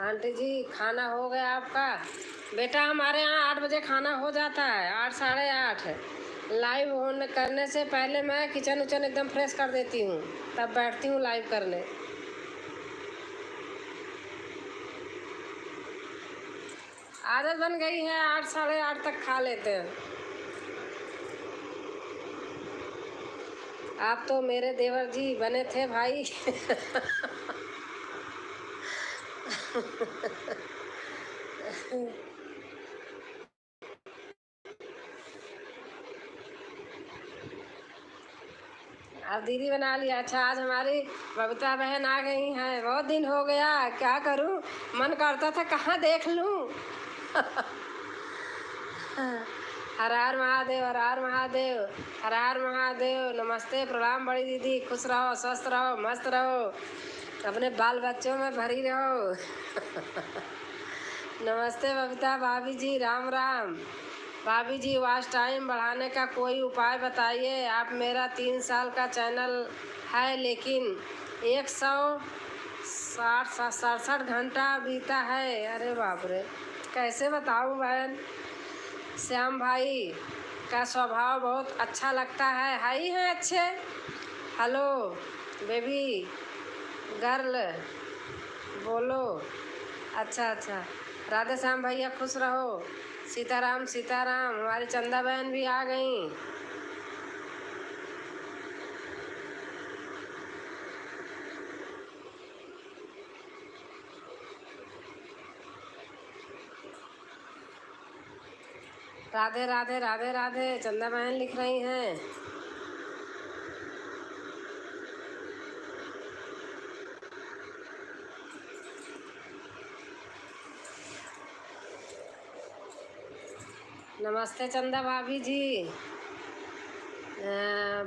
A: आंटी जी खाना हो गया आपका? बेटा हमारे यहाँ 8 बजे खाना हो जाता है, 8 साढ़े 8। लाइव होने करने से पहले मैं किचन उचन एकदम फ्रेश कर देती हूँ, तब बैठती हूँ लाइव करने। आदत बन गई है, 8 साढ़े 8 तक खा लेते हैं। आप तो मेरे देवर जी बने थे भाई। अब दीदी बना लिया। अच्छा आज हमारी बबीता बहन आ गई हैं, बहुत दिन हो गया, क्या करूं, मन करता था कहाँ देख लूं। हर हर महादेव, हर हर महादेव, हर हर महादेव। नमस्ते प्रणाम बड़ी दीदी, खुश रहो, स्वस्थ रहो, मस्त रहो, अपने बाल बच्चों में भरी रहो। नमस्ते बबीता भाभी जी, राम राम। भाभी जी वॉच टाइम बढ़ाने का कोई उपाय बताइए। आप मेरा 3 साल का चैनल है लेकिन 167 घंटा बीता है। अरे बाप रे, कैसे बताऊं बहन। श्याम भाई का स्वभाव बहुत अच्छा लगता है ही हैं अच्छे। हेलो बेबी गर्ल बोलो। अच्छा अच्छा, राधे श्याम भैया खुश रहो, सीताराम सीताराम। हमारी चंदा बहन भी आ गई। राधे राधे राधे राधे, चंदा बहन लिख रही हैं। नमस्ते चंदा भाभी जी।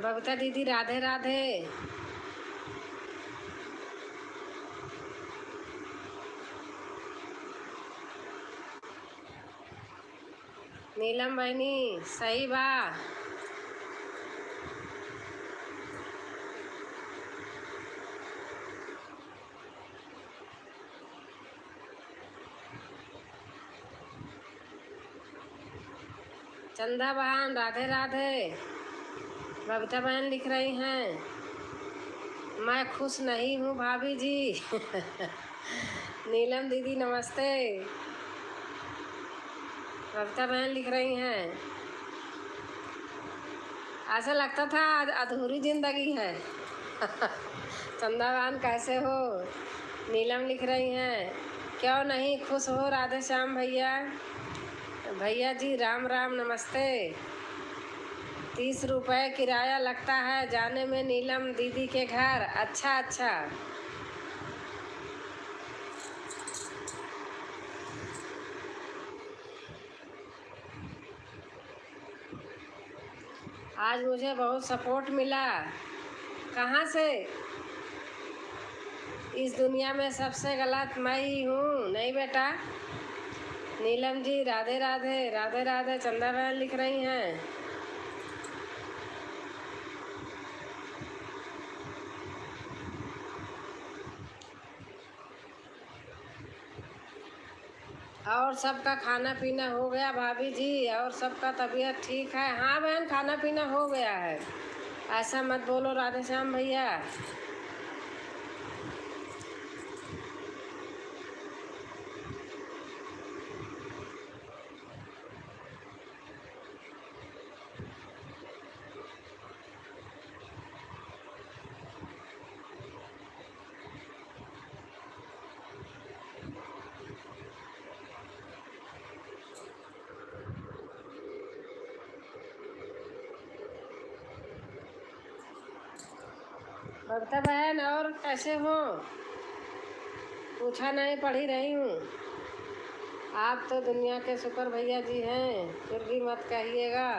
A: बबीता दीदी राधे राधे। नीलम बहनी सही बा। चंदा बहन राधे राधे। बबीता बहन लिख रही हैं, मैं खुश नहीं हूँ भाभी जी। नीलम दीदी नमस्ते। बबीता बहन लिख रही हैं, ऐसा लगता था अधूरी जिंदगी है। चंदा बहन कैसे हो? नीलम लिख रही हैं, क्यों नहीं खुश हो राधे श्याम भैया। भैया जी राम राम नमस्ते। 30 रुपये किराया लगता है जाने में नीलम दीदी के घर। अच्छा अच्छा। आज मुझे बहुत सपोर्ट मिला। कहाँ से? इस दुनिया में सबसे गलत मैं ही हूँ। नहीं बेटा। नीलम जी राधे राधे राधे राधे। चंदा बहन लिख रही हैं, और सबका खाना पीना हो गया भाभी जी? और सबका तबीयत ठीक है? हाँ बहन, खाना पीना हो गया है। ऐसा मत बोलो राधे श्याम भैया। बबीता बहन और कैसे हो? पूछा नहीं, पढ़ी रही हूँ। आप तो दुनिया के सुपर भैया जी हैं, फिर भी मत कहिएगा।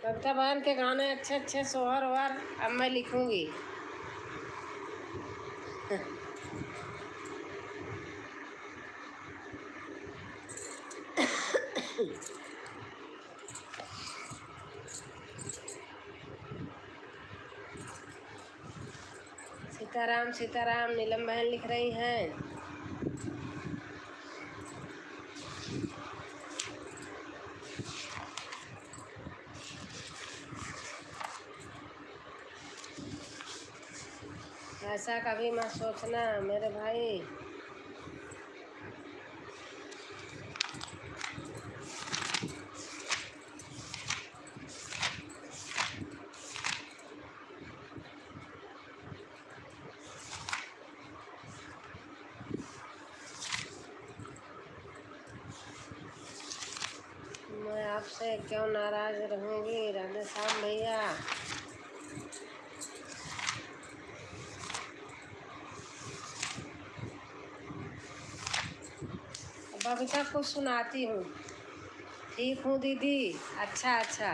A: बबीता बहन के गाने अच्छे अच्छे सोहर ओहर अब मैं लिखूंगी। सीताराम सीताराम। नीलम बहन लिख रही हैं, ऐसा कभी मत सोचना मेरे भाई। मैं आपसे क्यों नाराज रहूँगी राधे श्याम भैया। बबीता को सुनाती हूँ। ठीक हूँ दीदी। अच्छा अच्छा।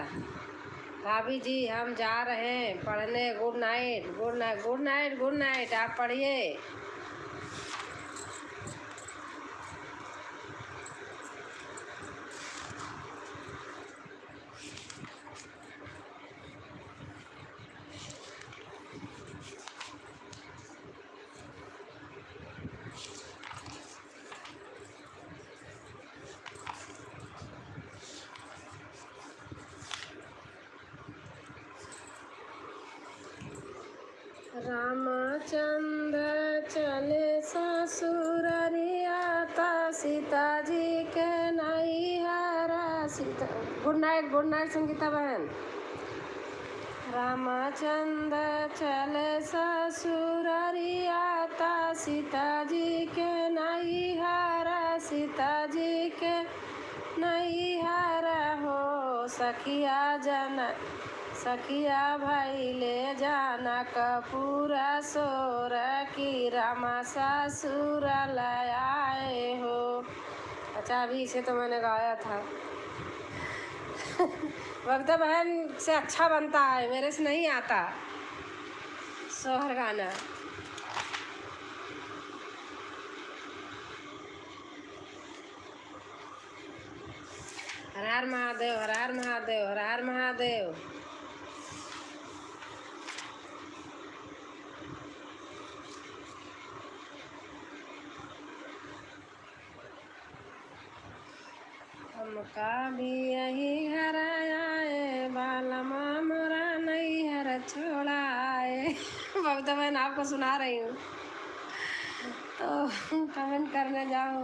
A: भाभी जी हम जा रहे हैं पढ़ने। Good night good night good night good night. आप पढ़िए। रामचंद्र चले ससुररिया ता सीता जी के नैहरा सीता। गुड नाइट संगीता बहन। रामचंद्र चले ससुररिया ता सीता जी के नैहरा सीता जी के नैहरा हो सखिया भाई ले जाना कपूरा सोर की रामा ससुर लाए हो। अच्छा अभी इसे तो मैंने गाया था। बबीता बहन से अच्छा बनता है, मेरे से नहीं आता सोहर गाना। हर हर महादेव, हर हर महादेव, हर हर महादेव। हमका भी यही घर आए बालमा मोरा नहीं हर छोड़ाए। बबीता बहन आपको सुना रही हूँ तो कमेंट करने जाओ।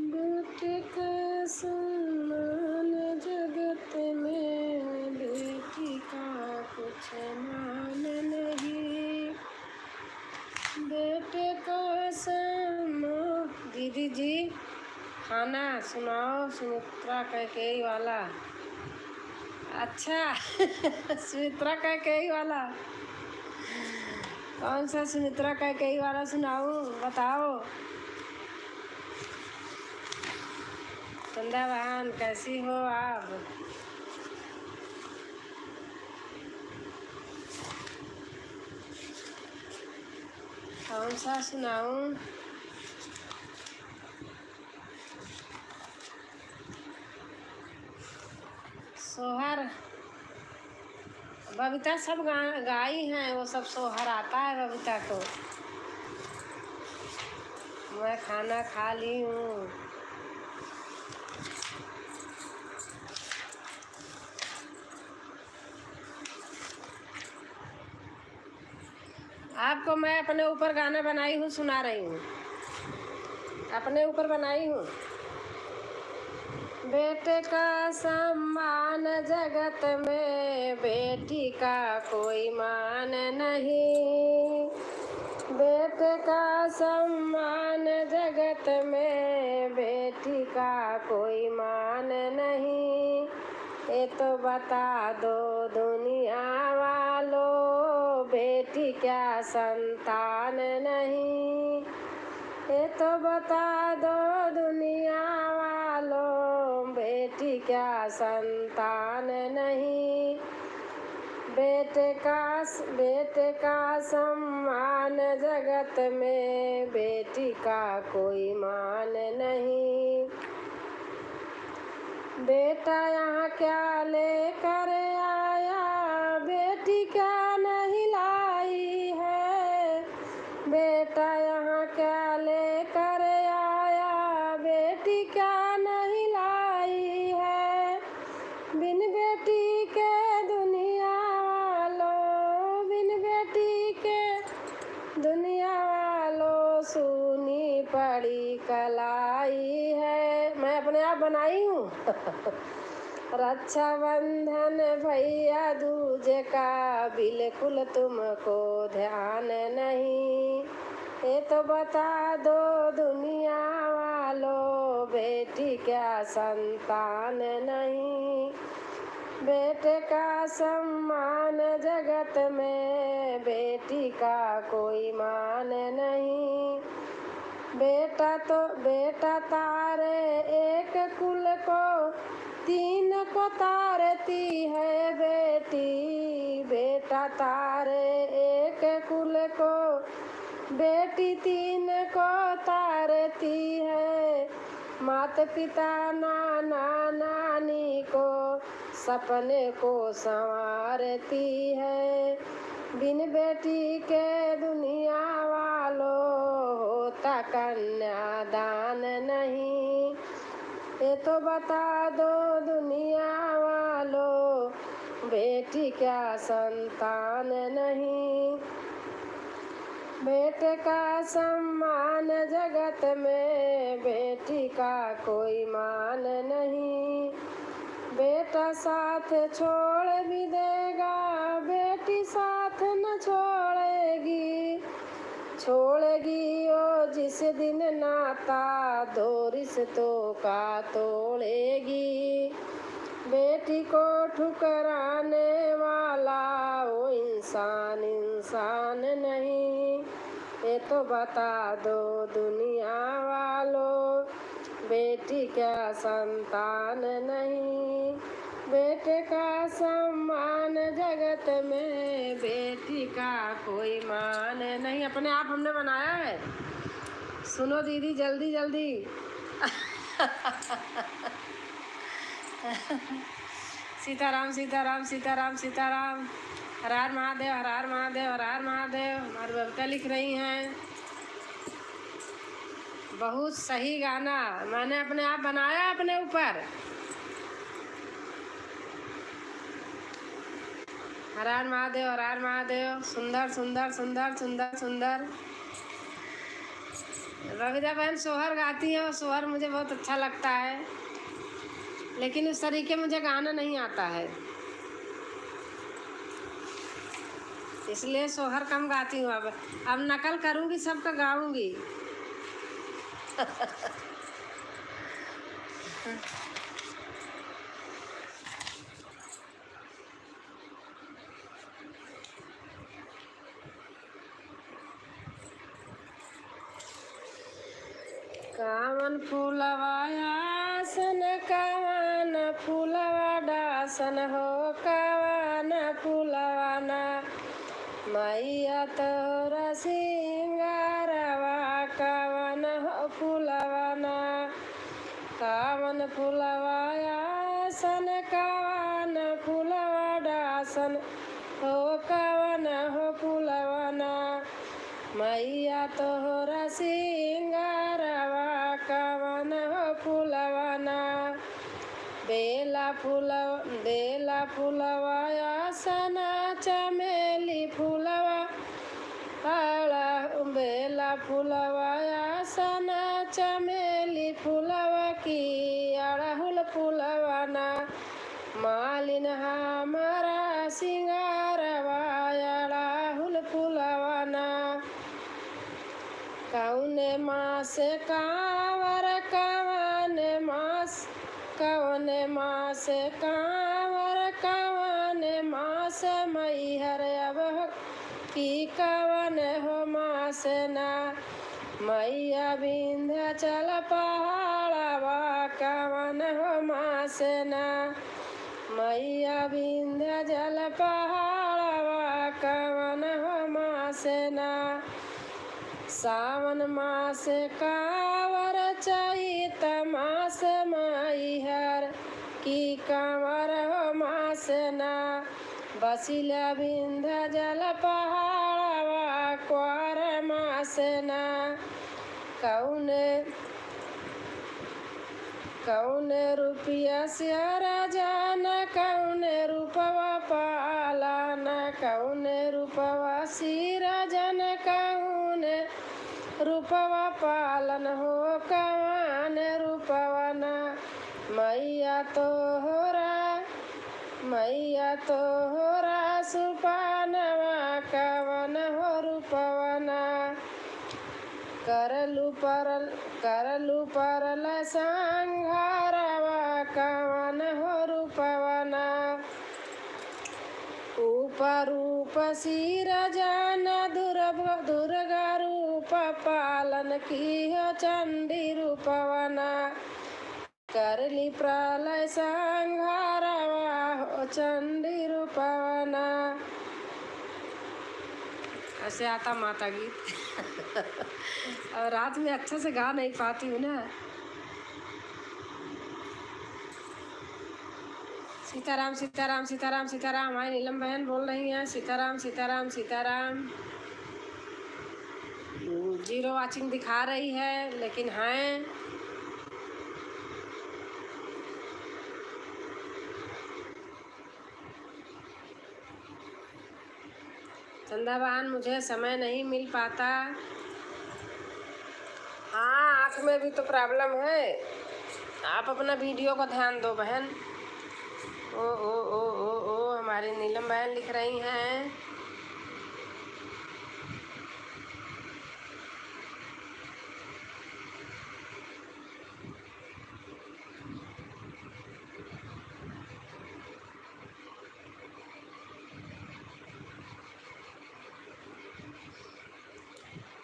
A: बेटे का सम्मान जगत में बेटी का कुछ मान नहीं। बेटे का सम्मान। दीदी जी खाना सुनाओ सुमित्रा कैकेयी वाला। अच्छा सुमित्रा कैकेयी वाला कौन सा सुमित्रा कैकेयी वाला सुनाऊं बताओ। संध्या बहन कैसी हो आप? कौन सा सुनाऊं? सोहर बबीता सब गाई हैं, वो सब सोहर आता है बबीता को। मैं खाना खा ली हूँ। आपको मैं अपने ऊपर गाना बनाई हूँ सुना रही हूँ, अपने ऊपर बनाई हूँ। बेटे का सम्मान जगत में बेटी का कोई मान नहीं। बेटे का सम्मान जगत में बेटी का कोई मान नहीं। ये तो बता दो दुनिया वालों बेटी क्या संतान नहीं। ये तो बता दो दुनिया वालों बेटी क्या संतान नहीं। बेटे का सम्मान जगत में बेटी का कोई मान नहीं। बेटा यहाँ क्या लेकर आया बेटी क्या नहीं लाई है। बेटा यहाँ क्या लेकर आया बेटी क्या नहीं लाई है। बिन बेटी के दुनिया वालों, बिन बेटी के दुनिया वालों सुनी पड़ी कलाई है। मैं अपने आप बनाई हूँ। रक्षाबंधन भैया दूज का बिल्कुल तुमको ध्यान नहीं। ये तो बता दो दुनिया वालों बेटी क्या संतान नहीं। बेटे का सम्मान जगत में, बेटी का कोई मान नहीं। बेटा तारे एक कुल को, तीन को तारती है बेटी। बेटा तारे एक कुल को, बेटी तीन को तारती है। माता पिता नाना नानी को, सपने को संवारती है। बिन बेटी के दुनिया वालों, होता कन्यादान नहीं। ये तो बता दो दुनिया वालों, बेटी क्या संतान नहीं। बेटे का सम्मान जगत में, बेटी का कोई मान नहीं। बेटा साथ छोड़ भी देगा, बेटी साथ न छोड़ेगी। छोड़ेगी ओ जिस दिन नाता, दो रिश्तों का तोड़ेगी। बेटी को ठुकराने वाला वो इंसान इंसान नहीं। ये तो बता दो दुनिया वालों, बेटी क्या संतान नहीं। बेटे का सम्मान जगत में, बेटी का कोई मान नहीं। अपने आप हमने बनाया है। सुनो दीदी जल्दी जल्दी। सीताराम सीताराम सीताराम सीताराम। हर हर महादेव हर हर महादेव हर हर महादेव। हमारी बबीता लिख रही हैं बहुत सही गाना मैंने अपने आप बनाया अपने ऊपर। हर हर महादेव हर हर महादेव। सुंदर सुंदर सुंदर सुंदर सुंदर। बबीता बहन सोहर गाती हैं और सोहर मुझे बहुत अच्छा लगता है, लेकिन उस तरीके मुझे गाना नहीं आता है, इसलिए सोहर कम गाती हूँ। अब नकल करूँगी, सबका गाऊँगी। कामन फूलवा आसन, कावन फूलवा डासन हो, कावन फूलवा ना मैया तोरा सिंगारवा, कावन हो फूलवा ना। कावन फूलवा आसन, कावन फूलवा डासन हो, कावन हो फूलवा ना मैया तोरा सिंगारवा, कावन हो फूलवा ना। बेला फूलवा आसना, चमेली फूलवा आला। बेला फूलवा आसना, चमेली फूलवा की अड़हुल फूलवा ना मालिन हमारा सिंगारवा, अड़हुल फूलवा ना। कौने मास कांवर, कौने मास कांवर, कौने मास मैहर अब की, कवन हो मास ना मैया विंध्याचल पहाड़वा, कवन हो मास ना मैया विंध्याचल पहाड़वा, कवन हो मास ना। सावन मास कांवर, चैत मास मैहर की, कांवर हो मास ना बसिला विंध्याचल पहाड़वा, क्वार मास ना। कौने रुपया से राजन, कौने रूपवा पालन, कौने रूपवा सिरजन, कौने रूपवा पालन हो, कवन रूपवा ना मैया तोहरा सुपानवा, कवन हो रूपवा ना। करलू परल संघारवा, कवन हो रूपवा ना। रूप सिर जान दुर्गा रूप पालन की हो चंडी रूपवना करली प्रलय संहारवा हो चंडी रूपवना। ऐसे आता माता गीत। और रात में अच्छे से गा नहीं पाती हूँ ना। सीताराम सीताराम सीताराम सीताराम। हमारी नीलम बहन बोल रही हैं सीताराम सीताराम सीताराम। 0 वाचिंग दिखा रही है लेकिन हैं। चंदा बहन मुझे समय नहीं मिल पाता। हाँ आँख में भी तो प्रॉब्लम है। आप अपना वीडियो को ध्यान दो बहन। ओ ओ ओ ओ ओ हमारी नीलम बहन लिख रही हैं।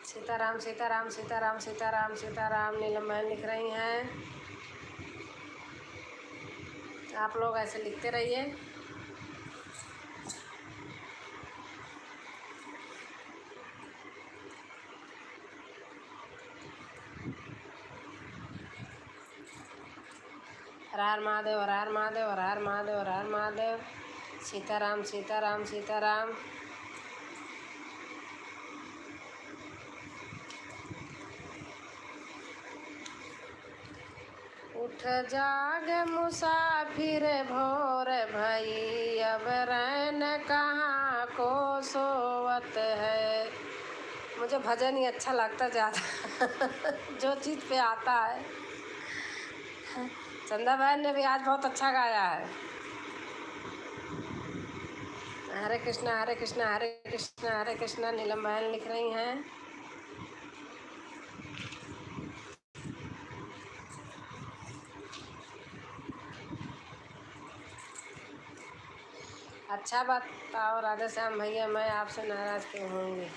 A: सीताराम सीताराम सीताराम सीताराम सीताराम नीलम बहन लिख रही हैं। आप लोग ऐसे लिखते रहिए। हर हर महादेव हर हर महादेव हर हर महादेव हर हर महादेव। सीताराम सीताराम सीताराम। उठ जाग मुसाफिर भोर भई अब रैन कहाँ को सोवत है। मुझे भजन ही अच्छा लगता ज़्यादा। जो चीज़ पे आता है। चंदा बहन ने भी आज बहुत अच्छा गाया है। हरे कृष्णा हरे कृष्णा हरे कृष्णा हरे कृष्णा नीलम बहन लिख रही हैं। अच्छा बताओ राधे श्याम भैया मैं आपसे नाराज़ क्यों होंगी।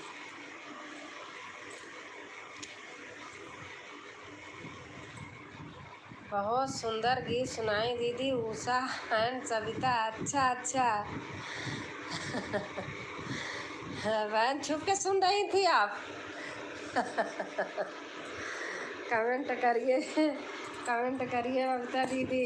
A: बहुत सुंदर गीत सुनाई दीदी उषा एंड सविता। अच्छा अच्छा। बहन छुप के सुन रही थी आप। कमेंट करिए कमेंट करिए बबीता दीदी।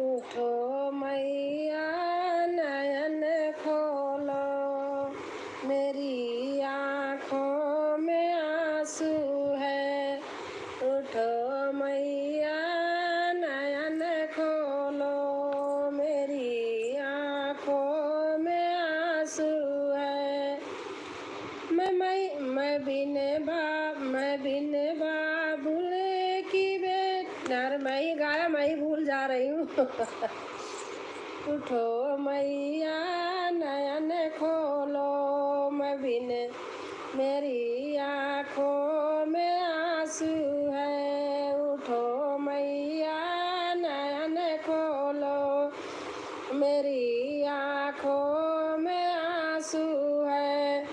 A: उठो मैया नयन खोलो मेरी आँखों में आंसू है। उठो मैया नयन खोलो मेरी आँखों में आंसू है। मैं बिन बाबुल की बेटर मैं ही गाया मैं ही भूल जा रही हूँ। उठो मैया नयन खोलो मैं बिन मेरी आँखों में आंसू है। उठो मैया नयन खोलो मेरी आँखों में आंसू है।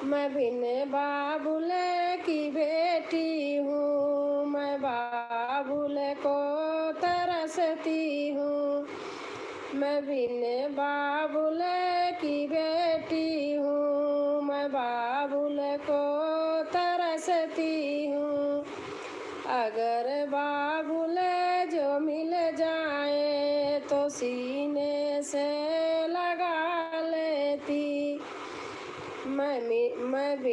A: मैं बिन बाबुल की बेटी हूँ मैं बाबुल को तरसती हूँ। मैं बिन बाबुल की बेटी हूँ मैं बाबुल को तरसती हूँ। अगर बाबुल जो मिल जाए तो सीने से लगा लेती।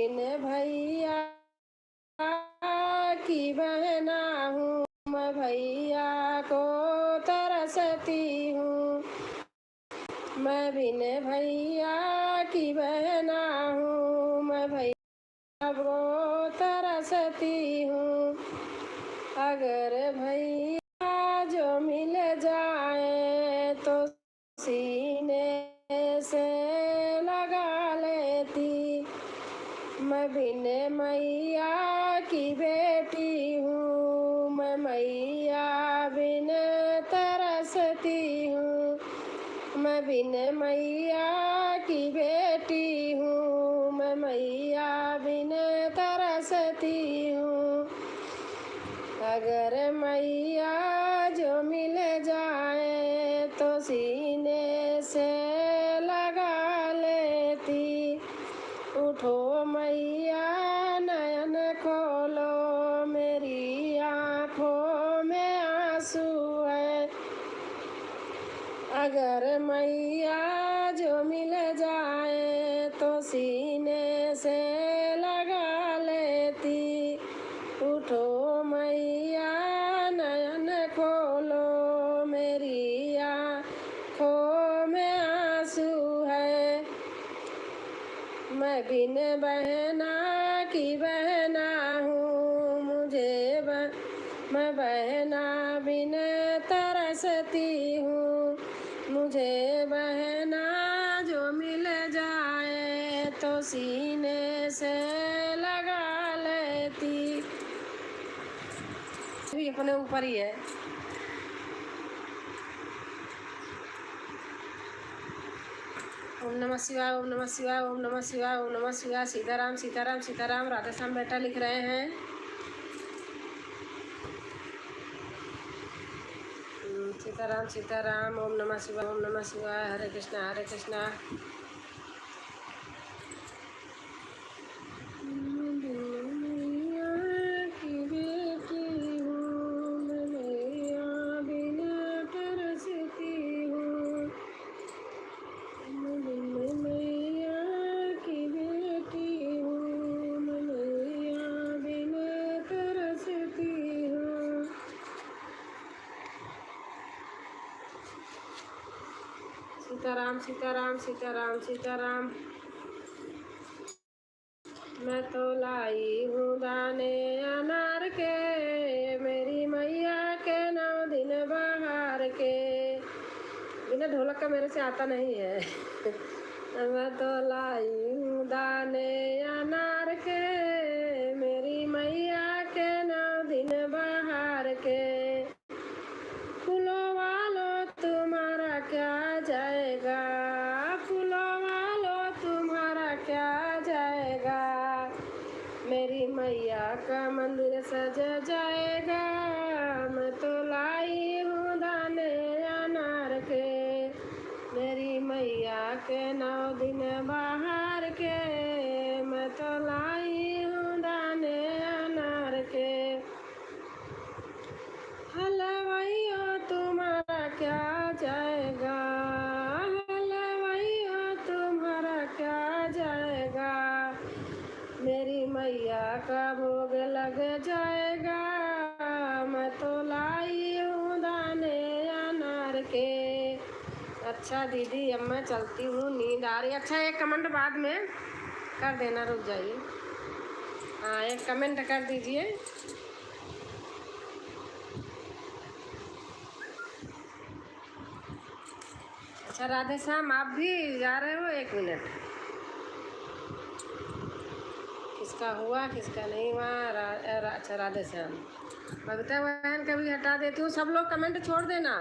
A: बिन भैया की बहना हूँ, मैं भैया को तरसती हूँ। मैं बिन भैया की बहना हूँ, मैं भैया को तरसती हूँ। अगर भैया जो मिल जाए तो सीने से लगा लेती। मैं बिन मैया की बेटी हूँ, मैं मैया बिन तरसती हूँ। मैं बिन मैया की बेटी हूँ, मैं मैया बिन तरसती हूँ। अगर मैया जो मिल जाए तो सीने से लगा लेती। उठो मैया नयन खोलो, मेरी आँखों में आंसू है। अगर मैया जो मिल जाए तो सीने से लगा लेती। उठो मैया नयन खोलो, मेरी आँखों में आंसू है। मैं बिन बहना की बहना हूँ, मैं बहना बिन तरसती हूँ। मुझे बहना जो मिल जाए तो सीने से लगा लेती। भी अपने ऊपर ही है। ओम नमः शिवाय, ओम नमः शिवाय, ओम नमः शिवाय, ओम नमः शिवाय। सीताराम सीताराम सीताराम। राधेश्याम बेटा लिख रहे हैं। सीताराम सीताराम। ओम नमः शिवाय, ओम नमः शिवाय। हरे कृष्णा हरे कृष्णा। सीताराम सीताराम सीताराम सीताराम। मैं तो लाई हूँ दाने अनार के, मेरी मैया के 9 दिन बहार के। बिना ढोलक का मेरे से आता नहीं है। मैं तो लाई हूँ दाने अनार के, मेरी मैया के 9 दिन बहार के। फूलों वालों तुम्हारा क्या जाएगा, फूलों वालों तुम्हारा क्या जाएगा। मेरी मैया का मंदिर सज जाएगा। मैं तो लाई हूँ दाने अनार के, मेरी मैया के 9 दिन बहार के। मैं तो लाई हूँ दाने अनार के। हलवाइयों तुम्हारा क्या जाएगा, हलवाइयों तुम्हारा क्या जाएगा। मेरी मैया का भोग लग जाएगा। मैं तो लाई हूँ दाने अनार के। अच्छा दीदी अब मैं चलती हूँ, नींद आ रही। अच्छा एक कमेंट बाद में कर देना, रुक जाइए। हाँ एक कमेंट कर दीजिए। अच्छा राधे श्याम आप भी जा रहे हो? 1 मिनट। किसका हुआ किसका नहीं हुआ? अच्छा राधे श्याम। बबीता बहन का भी हटा देती हूँ। सब लोग कमेंट छोड़ देना।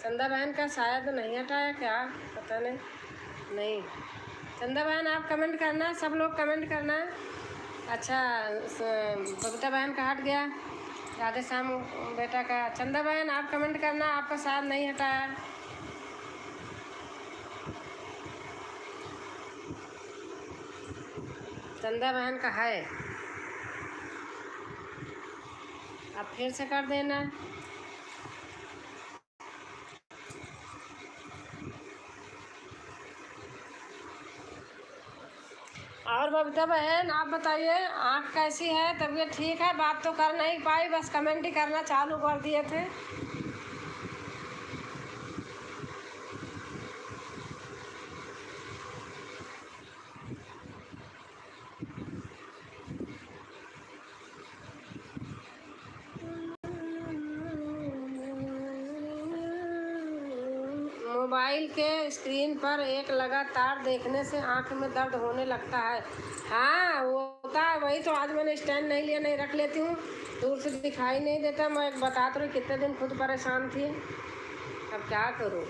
A: चंदा बहन का शायद नहीं हटाया क्या, पता नहीं। चंदा बहन आप कमेंट करना, सब लोग कमेंट करना। अच्छा बबीता बहन का हट गया, राधे श्याम बेटा का। चंदा बहन आप कमेंट करना, आपका शायद नहीं हटाया। चंदा बहन का है। अब फिर से कर देना। और बबीता बहन आप बताइए, आँख कैसी है, तबीयत ठीक है? बात तो कर नहीं पाई, बस कमेंट ही करना चालू कर दिए थे। मोबाइल के स्क्रीन पर एक लगातार देखने से आँख में दर्द होने लगता है। हाँ वो होता है, वही तो आज मैंने स्टैंड नहीं लिया, नहीं रख लेती हूँ, दूर से दिखाई नहीं देता। मैं एक बता तो रही, कितने दिन खुद परेशान थी, अब क्या करूँ।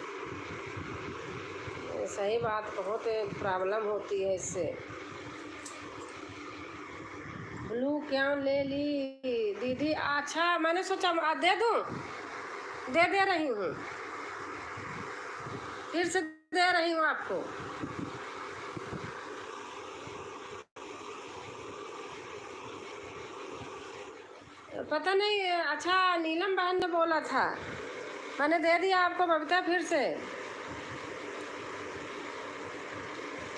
A: सही बात, बहुत प्रॉब्लम होती है इससे। ब्लू क्यों ले ली दीदी? अच्छा मैंने सोचा दे दूँ, दे रही हूँ, फिर से दे रही हूँ आपको। पता नहीं, अच्छा नीलम बहन ने बोला था, मैंने दे दिया आपको बबीता फिर से।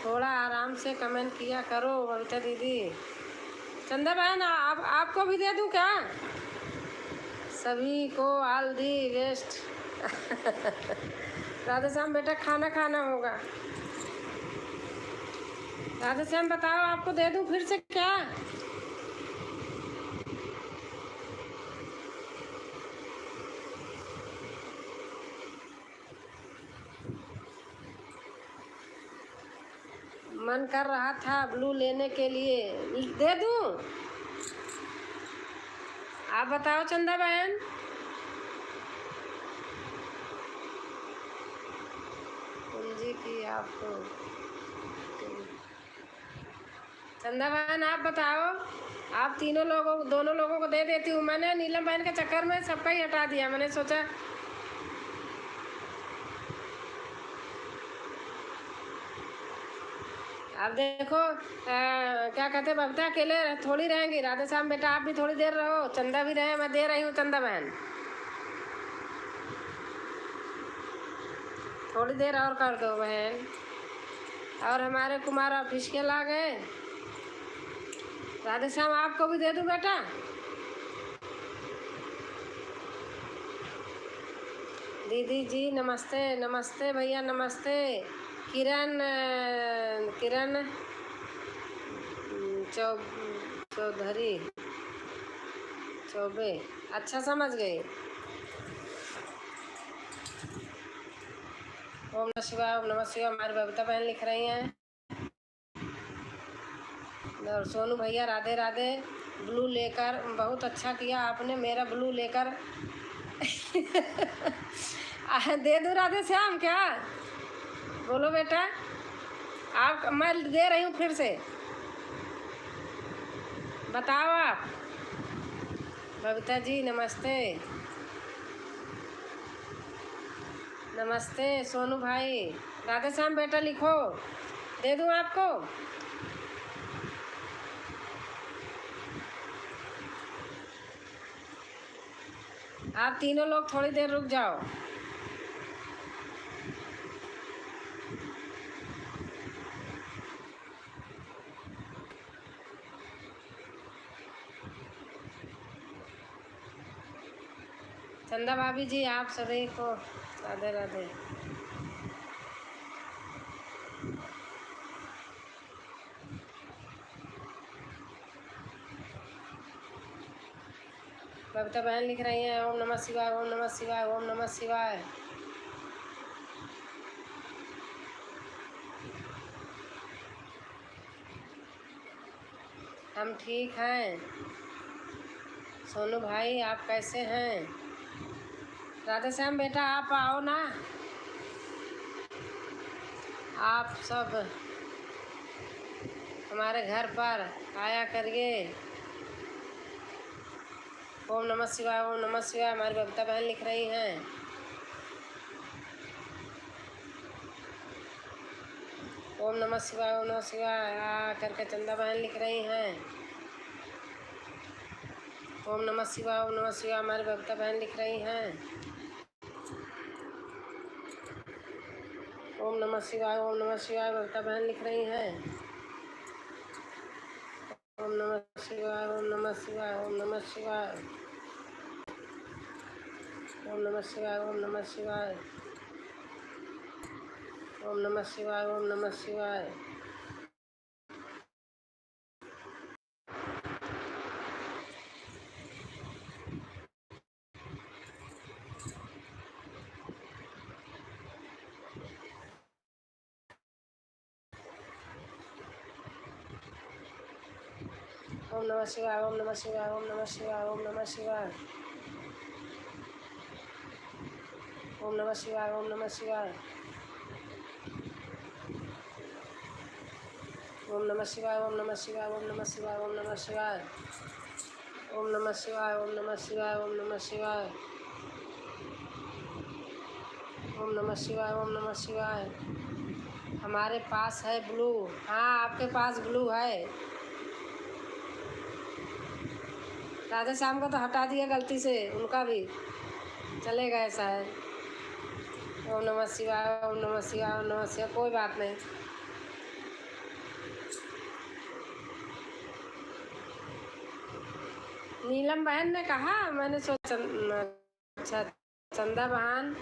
A: थोड़ा आराम से कमेंट किया करो बबीता दीदी। चंदा बहन आपको भी दे दूं क्या? सभी को all the best. Radhe Shyam बेटा खाना खाना होगा। राधे श्याम बताओ, आपको दे दूं फिर से क्या? मन कर रहा था ब्लू लेने के लिए, दे दूं? आप बताओ चंदा बहन। जी की आपको चंदा बहन आप बताओ, आप दोनों लोगों को दे देती हूँ। मैंने नीलम बहन के चक्कर में सबका ही हटा दिया, मैंने सोचा अब देखो क्या कहते बबीता अकेले थोड़ी रहेंगी, राधे श्याम बेटा आप भी थोड़ी देर रहो, चंदा भी रहे, मैं दे रही हूँ चंदा बहन, थोड़ी देर और कर दो बहन। और हमारे कुमार ऑफिशियल आ गए। राधे श्याम आपको भी दे दूँ बेटा? दीदी जी नमस्ते। नमस्ते भैया नमस्ते। किरण चौधरी चौबे, अच्छा समझ गई। ओम नमः शिवाय, ओम नमः शिवाय। हमारी बबीता बहन लिख रही हैं। और सोनू भैया राधे राधे। ब्लू लेकर, बहुत अच्छा किया आपने, मेरा ब्लू लेकर दे दूँ राधे श्याम क्या? बोलो बेटा, आप मैं दे रही हूँ फिर से, बताओ आप। बबीता जी नमस्ते। नमस्ते सोनू भाई। राधे श्याम बेटा लिखो, दे दूँ आपको? आप तीनों लोग थोड़ी देर रुक जाओ। चंदा भाभी जी आप सभी को राधे राधे। बबीता बहन लिख रही हैं ओम नमः शिवाय, ओम नमः शिवाय, ओम नमः शिवाय। हम ठीक हैं। सोनू भाई आप कैसे हैं? राधे श्याम बेटा आप आओ ना, आप सब हमारे घर पर आया करिए। ओम नमः शिवाय, ओम नमः शिवाय। हमारी बबीता बहन लिख रही हैं। ओम नमः शिवाय, ओम नमः शिवाय। आ करके चंदा बहन लिख रही हैं। ओम नमः शिवाय, ओम नमः शिवाय। हमारी भक्ता बहन लिख रही हैं। ओम नमः शिवाय, ओम नमः शिवाय। भक्ता बहन लिख रही हैं। ओम नमः शिवाय, ओम नमः शिवाय, ओम नमः शिवाय। ओम नमः शिवाय, ओम नमः शिवाय। ओम नमः शिवाय, ओम नमः शिवाय। ओम नमः शिवाय, ओम नमः शिवाय, ओम नमः शिवाय, ओम नमः शिवाय। ओम नमः शिवाय, ओम नमः शिवाय। ओम नमः शिवाय, ओम नमः शिवाय, ओम नमः शिवाय, ओम नमः शिवाय। ओम नमः शिवाय, ओम नमः शिवाय, ओम नमः शिवाय। ओम नमः शिवाय, ओम नमः शिवाय। हमारे पास है ब्लू। हाँ, आपके पास ब्लू है। राधे श्याम को तो हटा दिया गलती से, उनका भी चलेगा ऐसा है। ओम नमः शिवाय, ओम नमः शिवाय, ओम नमः शिवाय। कोई बात नहीं। नीलम बहन ने कहा, मैंने सोचा अच्छा, चंदा बहन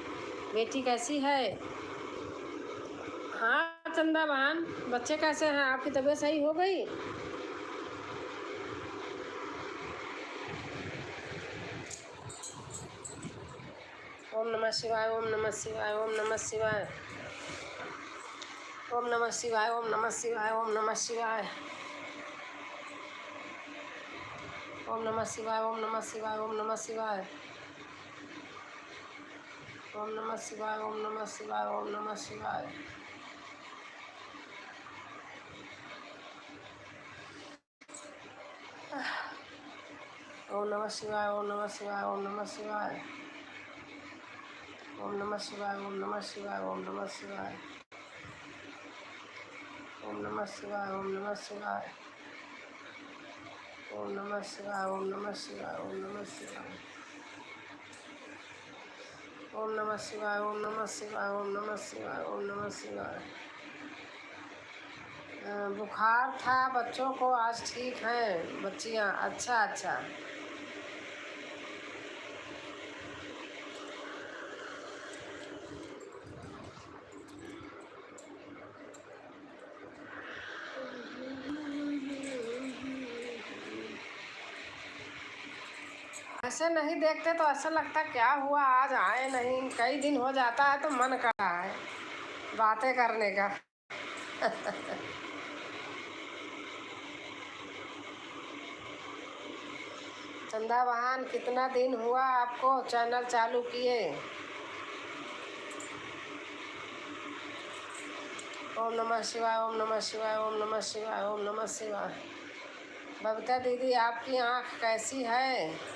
A: बेटी कैसी है? हाँ चंदा बहन, बच्चे कैसे हैं? आपकी तबीयत सही हो गई? ओम नमः शिवाय, ओम नमः शिवाय, ओम नमः शिवाय। ओम नमः शिवाय, ओम नमः शिवाय, ओम नमः शिवाय। ओम नमः शिवाय, ओम नमः शिवाय, ओम नमः शिवाय। ओम नमः शिवाय, ओम नमः शिवाय, ओम नमः शिवाय। ओम नमः शिवाय, ओम नमः शिवाय, ओम नमः शिवाय। ओम नमः शिवाय, ओम नमः शिवाय, ओम नमः शिवाय। ओम नमः शिवाय, ओम नमः शिवाय। ओम नमः शिवाय, ओम नमः शिवाय, ओम नमः शिवाय। ओम नमः शिवाय, ओम नमः शिवाय, ओम नमः शिवाय, ओम नमः शिवाय। बुखार था बच्चों को, आज ठीक हैं बच्चियाँ। अच्छा अच्छा। ऐसे नहीं देखते तो ऐसा लगता क्या हुआ आज आए नहीं, कई दिन हो जाता है तो मन कर रहा है बातें करने का। चंदा बहन, कितना दिन हुआ आपको चैनल चालू किए? ओम नमः शिवाय, ओम नमः शिवाय, ओम नमः शिवाय, ओम नमः शिवाय। बबीता दीदी, आपकी आँख कैसी है?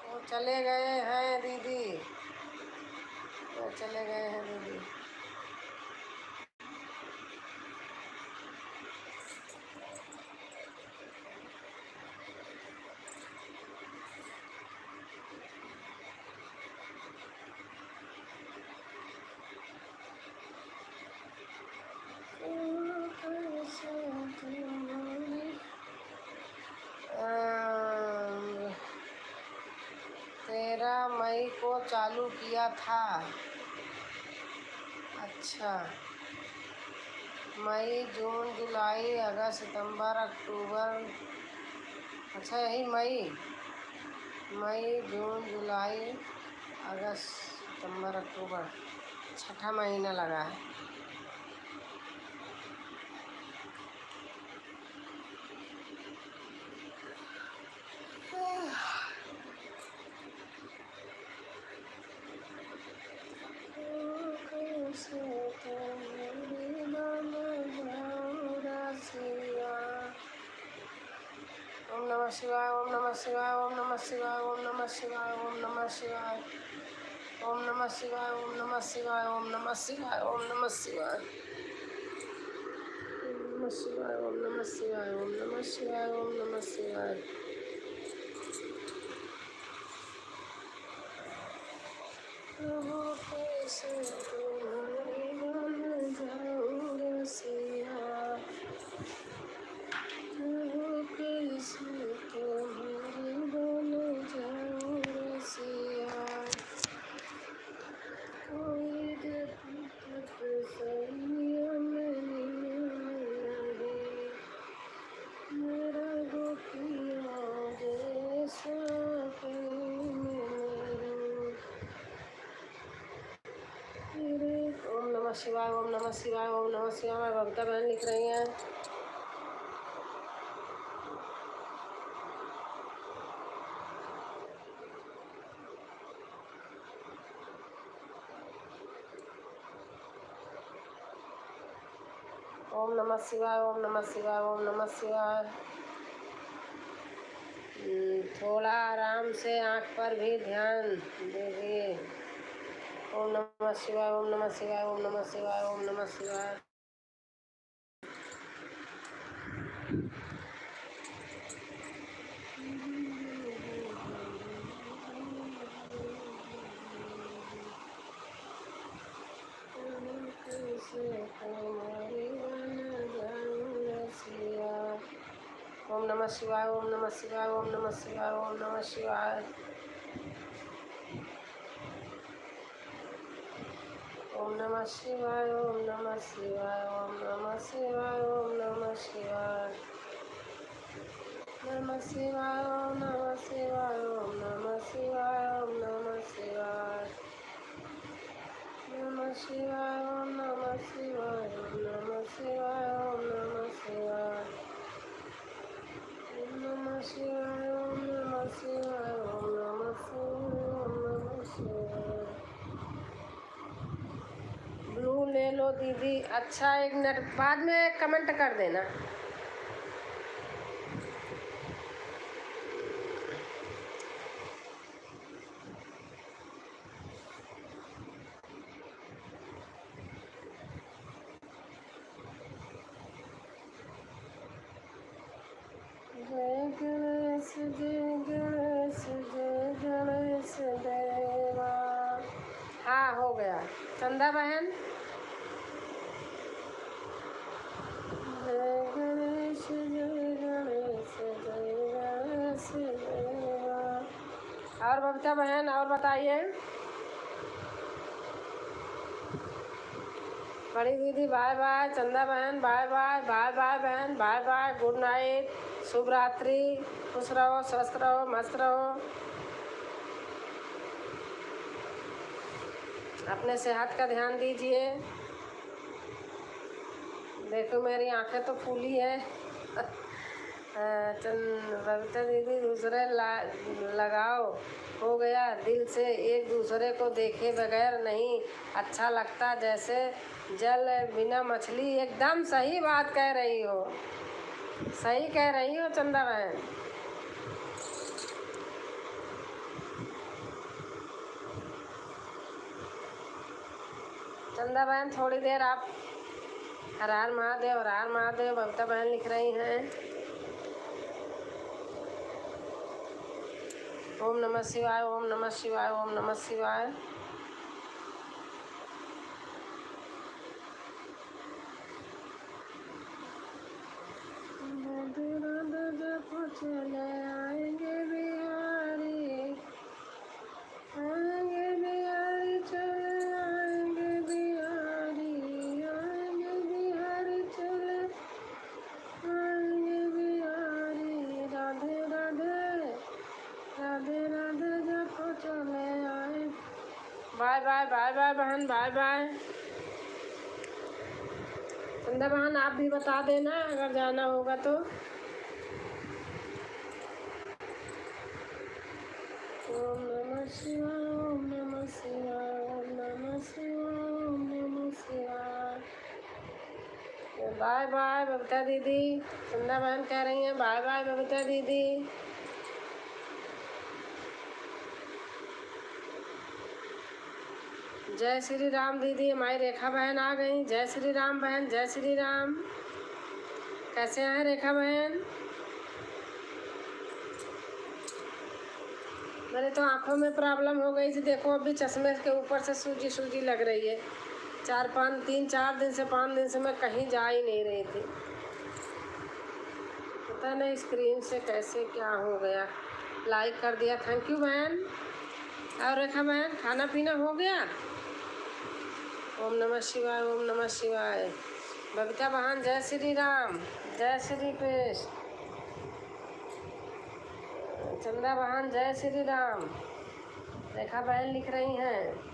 A: वो चले गए हैं दीदी, वो चले गए हैं दीदी। अम, 13 मई को चालू किया था। अच्छा, मई, जून, जुलाई, अगस्त, सितंबर, अक्टूबर। अच्छा, यही मई, जून, जुलाई, अगस्त, सितंबर, अक्टूबर, छठा महीना लगा है। नमः शिवाय ओम नमः शिवाय ओम नमः शिवाय ओम नमः शिवाय ओम नमः शिवाय ओम नमः शिवाय ओम नमः शिवाय ओम नमः शिवाय ओम नमः शिवाय ओम नमः शिवाय ओम नमः शिवाय ओम नमः शिवाय प्रभु कैसे तुम्हारी बन जाऊं रसिया प्रभु कैसे तुम्हारी बन जाऊं रसिया कोई जब संयम नहीं मेरा गोपिया जैसा प्रेम मेरे ओम नमः शिवाय ओम नमः शिवाय ओम नमः शिवाय। भक्ता बहन लिख रही हैं ओम नमः शिवाय ओम नमः शिवाय ओम नमः शिवाय। थोड़ा आराम से आँख पर भी ध्यान दीजिए। ओम नमः शिवाय ओम नमः शिवाय ओम नमः शिवाय ओम नमः शिवाय। ओम नमः शिवाय ओम नमः शिवाय ओम नमः शिवाय ओम नमः शिवाय। ओम नमः शिवाय ओम नमः शिवाय ओम नमः शिवाय ओम नमः शिवाय। नमः शिवाय ओम नमः शिवाय ओम नमः शिवाय ओम नमः शिवाय। नमः शिवाय ओम नमः शिवाय ओम नमः शिवाय ओम नमः शिवाय। ओम नमः शिवाय ओम नमः शिवाय ओम नमः शिवाय ओम नमः शिवाय। ब्लू ले लो दीदी। अच्छा, 1 मिनट बाद में कमेंट कर देना। जय गणेश जय गणेश जय गणेश देवा। हाँ, हो गया। चंदा बहन, जय गणेश जय गणेश जय गणेश देवा। और बबीता बहन, और बताइए। बड़ी दीदी बाय बाय। चंदा बहन बाय बाय। बाय बाय बहन, बाय बाय। गुड नाइट, शुभ रात्रि। खुश रहो, स्वस्थ रहो, मस्त रहो। अपने सेहत का ध्यान दीजिए। देखो मेरी आंखें तो फूली है। बबीता दीदी, दूसरे लगाओ। हो गया दिल से, एक दूसरे को देखे बगैर नहीं अच्छा लगता, जैसे जल बिना मछली। एकदम सही बात कह रही हो, सही कह रही हो चंदा बहन। चंदा बहन, थोड़ी देर आप हर हर महादेव, हर हर महादेव। बबीता बहन लिख रही हैं ओम नमः शिवाय ओम नमः शिवाय ओम नमः शिवाय। चले आएंगे बिहारी, आएंगे बिहारी, चले आएंगे बिहारी, आएंगे बिहारी, चले आएंगे बिहारी। राधे राधे राधे राधे जपो चले आए। बाय बाय बाय बाय बहन, बाय बाय। चंदा बहन, आप भी बता देना अगर जाना होगा तो। ओम नमः शिवाय ओम नमः शिवाय ओम नमः शिवाय ओम नमः शिवाय। बाय बाय बबीता दीदी। चंदा बहन कह रही हैं बाय बाय बबीता दीदी। जय श्री राम दीदी। हमारी रेखा बहन आ गई। जय श्री राम बहन, जय श्री राम। कैसे हैं रेखा बहन? मेरे तो आंखों में प्रॉब्लम हो गई थी, देखो अभी चश्मे के ऊपर से सूजी सूजी लग रही है। 3-4 दिन से 5 दिन से मैं कहीं जा ही नहीं रही थी। पता नहीं स्क्रीन से कैसे क्या हो गया। लाइक कर दिया, थैंक यू बहन। और रेखा बहन खाना पीना हो गया? ओम नमः शिवाय, ओम नमः शिवाय। बबीता बहन जय श्री राम, जय श्री कृष्ण। चंदा बहन जय श्री राम। रेखा बहन लिख रही हैं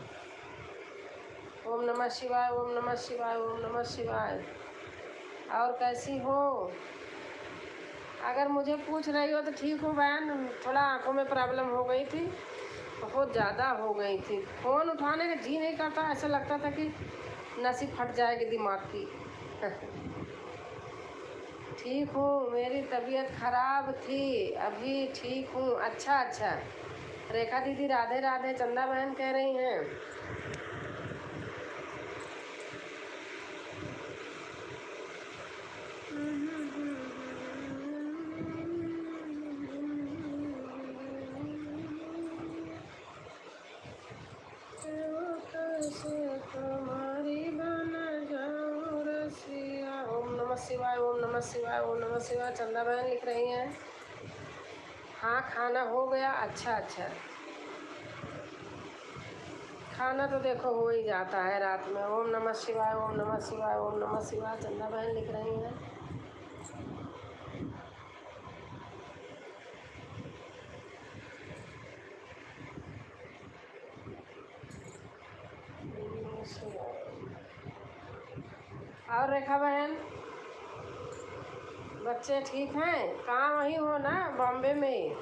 A: ओम नमः शिवाय, ओम नमः शिवाय, ओम नमः शिवाय। और कैसी हो? अगर मुझे पूछ रही हो तो ठीक हूँ बहन, थोड़ा आंखों में प्रॉब्लम हो गई थी, बहुत ज़्यादा हो गई थी। फ़ोन उठाने का जी नहीं करता, ऐसा लगता था कि नसी फट जाएगी दिमाग की। ठीक हूँ, मेरी तबीयत खराब थी, अभी ठीक हूँ। अच्छा अच्छा। रेखा दीदी राधे राधे। चंदा बहन कह रही हैं तुम्हारी बन जाऊं रसिया। ओम नमः शिवाय, ओम नमः शिवाय, ओम नमः शिवाय। चंदा बहन लिख रही हैं हाँ खाना हो गया। अच्छा अच्छा। खाना तो देखो हो ही जाता है रात में। ओम नमः शिवाय, ओम नमः शिवाय, ओम नमः शिवाय। चंदा बहन लिख रही हैं और रेखा बहन बच्चे ठीक हैं? कहाँ वहीं हो ना, बॉम्बे में?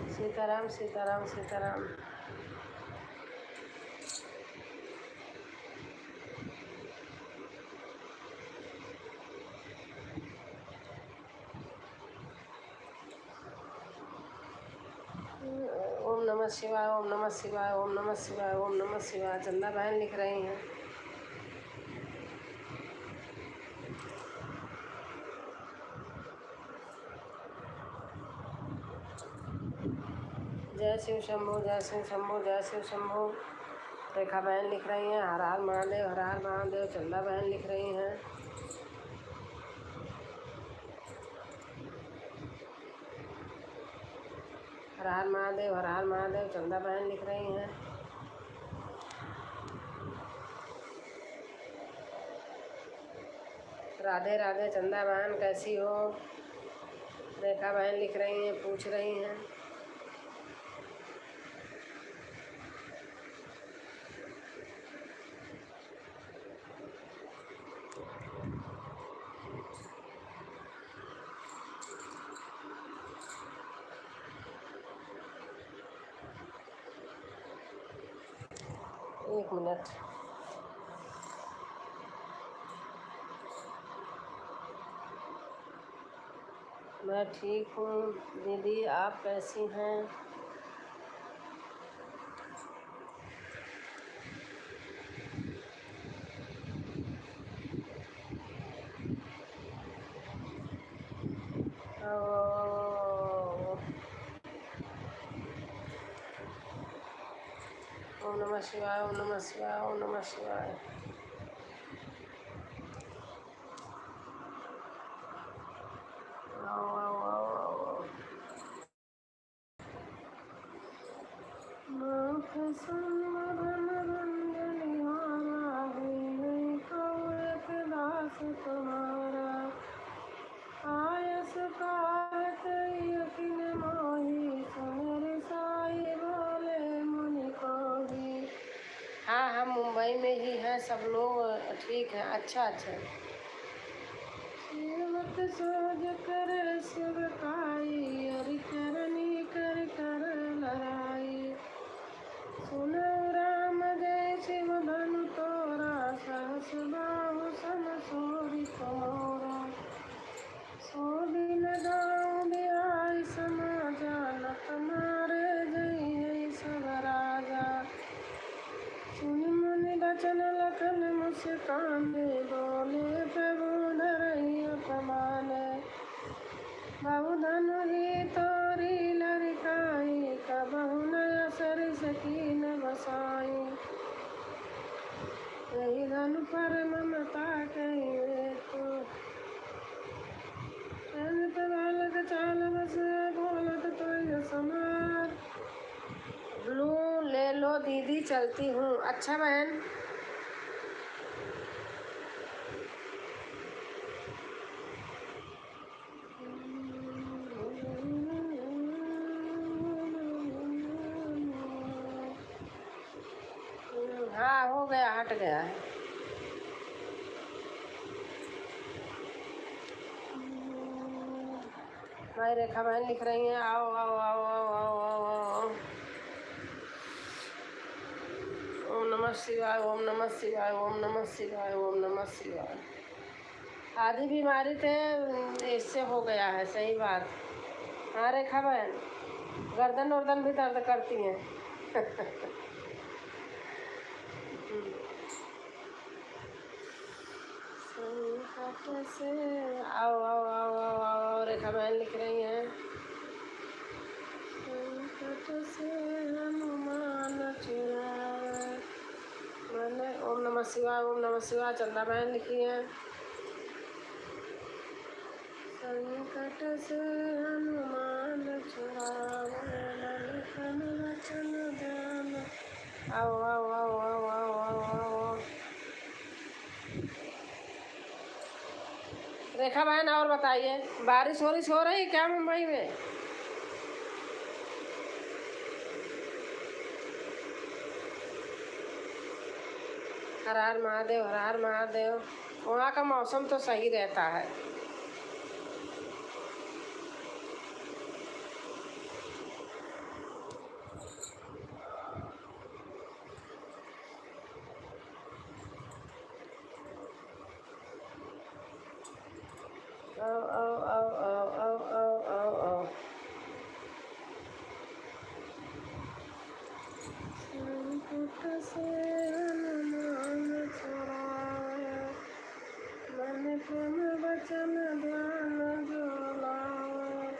A: सीताराम सीताराम सीताराम। ओम नमः शिवाय, ओम नमः शिवाय, ओम नमः शिवाय, ओम नमः शिवाय। चंदा बहन लिख रही हैं जय शिव शंभो, जय शिव शंभो, जय शिव शंभो। रेखा बहन लिख रही हैं हर हर महादेव, हर हर महादेव। चंदा बहन लिख रही हैं हर हर महादेव, हर हर महादेव। चंदा बहन लिख रही हैं राधे राधे। चंदा बहन कैसी हो? रेखा बहन लिख रही हैं, पूछ रही हैं एक मिनट। मैं ठीक हूँ दीदी, आप कैसी हैं? ओम नमः शिवाय, ओम नमः शिवाय, ओम नमः शिवाय। तुम्हारा आयस कारत यकिन मोही, सुमिर साई बोले मुनि कोही। हाँ हम मुंबई में ही हैं, सब लोग ठीक हैं। अच्छा अच्छा। सेवक सोज कर सेवकाई, अरि चरनी कर कर लड़ाई। की न बसाई, यही धन पर ममता कही तो बालक चाल बस बोलत तो ये समार। ब्लू ले लो दीदी, चलती हूँ। अच्छा बहन, हाँ हो गया, हट गया है। भाई रेखा बहन लिख रही हैं, आओ आओ आओ आओ आओ आओ आओ। ओम नमः शिवाय, ओम नमः शिवाय, ओम नमः शिवाय, ओम नमः शिवाय। आधी बीमारी थे इससे हो गया है, सही बात। हाँ रेखा बहन, गर्दन वर्दन भी दर्द करती हैं। से आओ आओ आओ आओ आओ, रेखा बहन लिख रही हैं। से हनुमान चुराए, मैंने ओम नमः शिवाय, ओम नमः शिवाय। चंदा बहन लिखी है। संकट से हनुमान छुड़ावे, ललितन वचन ध्यान। आओ आओ आओ आओ आओ आओ आओ। रेखा बहन और बताइए, बारिश वारिश हो रही क्या मुंबई में? हर हर महादेव, हर हर महादेव। वहाँ का मौसम तो सही रहता है। आओ आओ आओ आओ आओ आओ आओ आओ। संकट से हनुमान छुड़ावे, मन प्रेम वचन ध्यान जो लावे।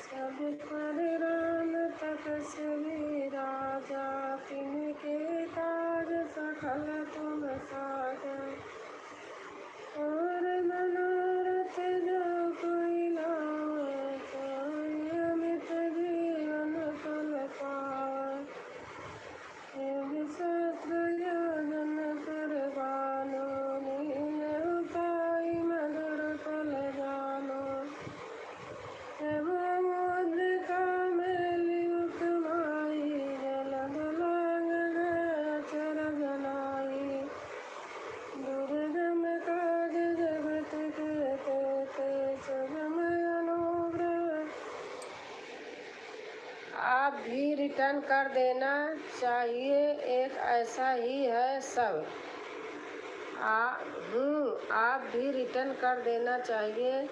A: सब पर राम तपस्वी राजा, तिनके काज सफल तुम साजा। और मनोरथ जो कोई लावे, सोई अमित जीवन फल पावे। हे सहस्र योजन कुर्बानो, लीन उपाय मधुर फल जानो। मुद्रिका मेली उपमाई, जलद लांग अचर जनाई। दुर्गम काज जगत के तेते, सुगम अनुग्रह। आप भी रिटर्न कर देना चाहिए, एक ऐसा ही है सब। आप भी रिटर्न कर देना चाहिए,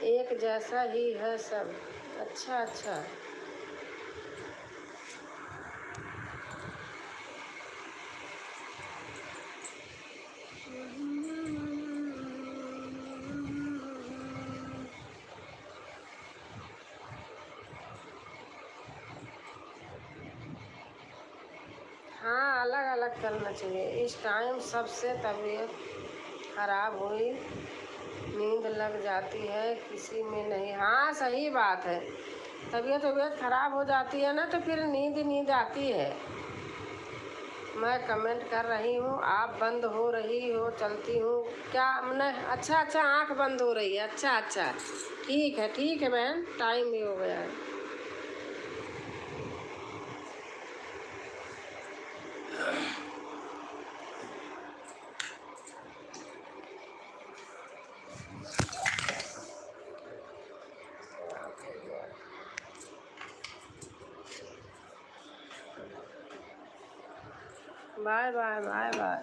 A: एक जैसा ही है सब। अच्छा अच्छा। हाँ अलग अलग करना चाहिए। इस टाइम सबसे तबीयत खराब हुई, नींद लग जाती है, किसी में नहीं। हाँ सही बात है, तबीयत खराब हो जाती है ना तो फिर नींद आती है। मैं कमेंट कर रही हूँ, आप बंद हो रही हो, चलती हूँ क्या? मैं अच्छा अच्छा, आँख बंद हो रही है। अच्छा अच्छा, ठीक है बहन, टाइम भी हो गया है। Bye bye bye bye.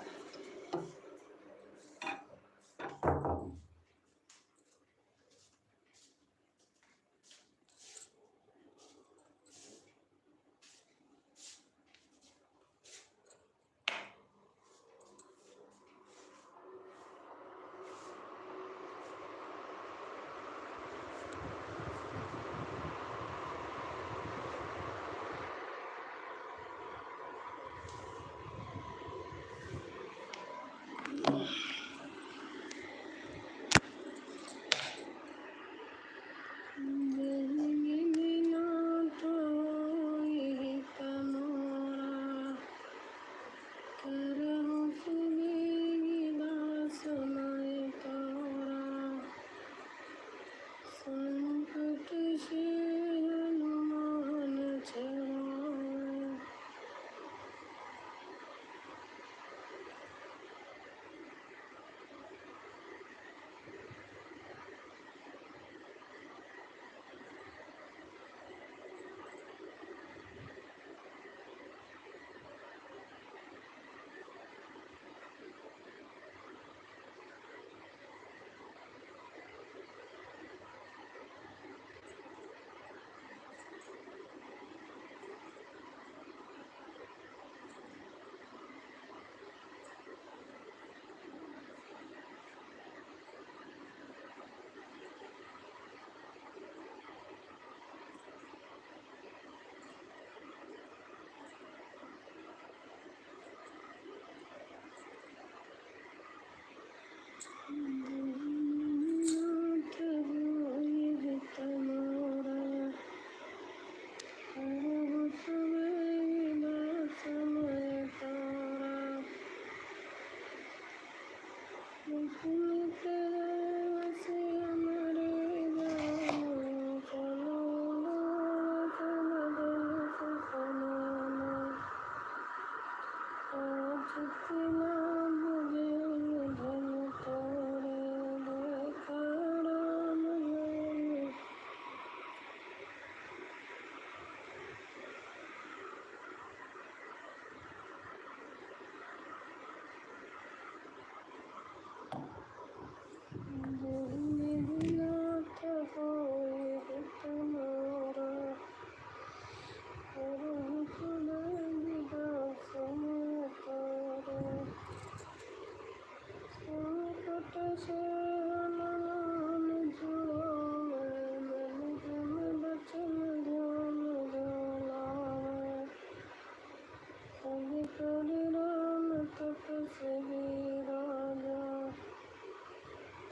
A: करे राम तपस्वी राजा,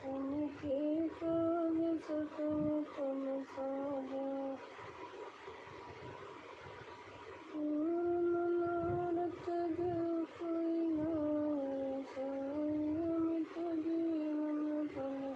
A: तनिके काज सकल तुम साजा। मनोरथ जो कोई लाए, साई अमित जीवन फल।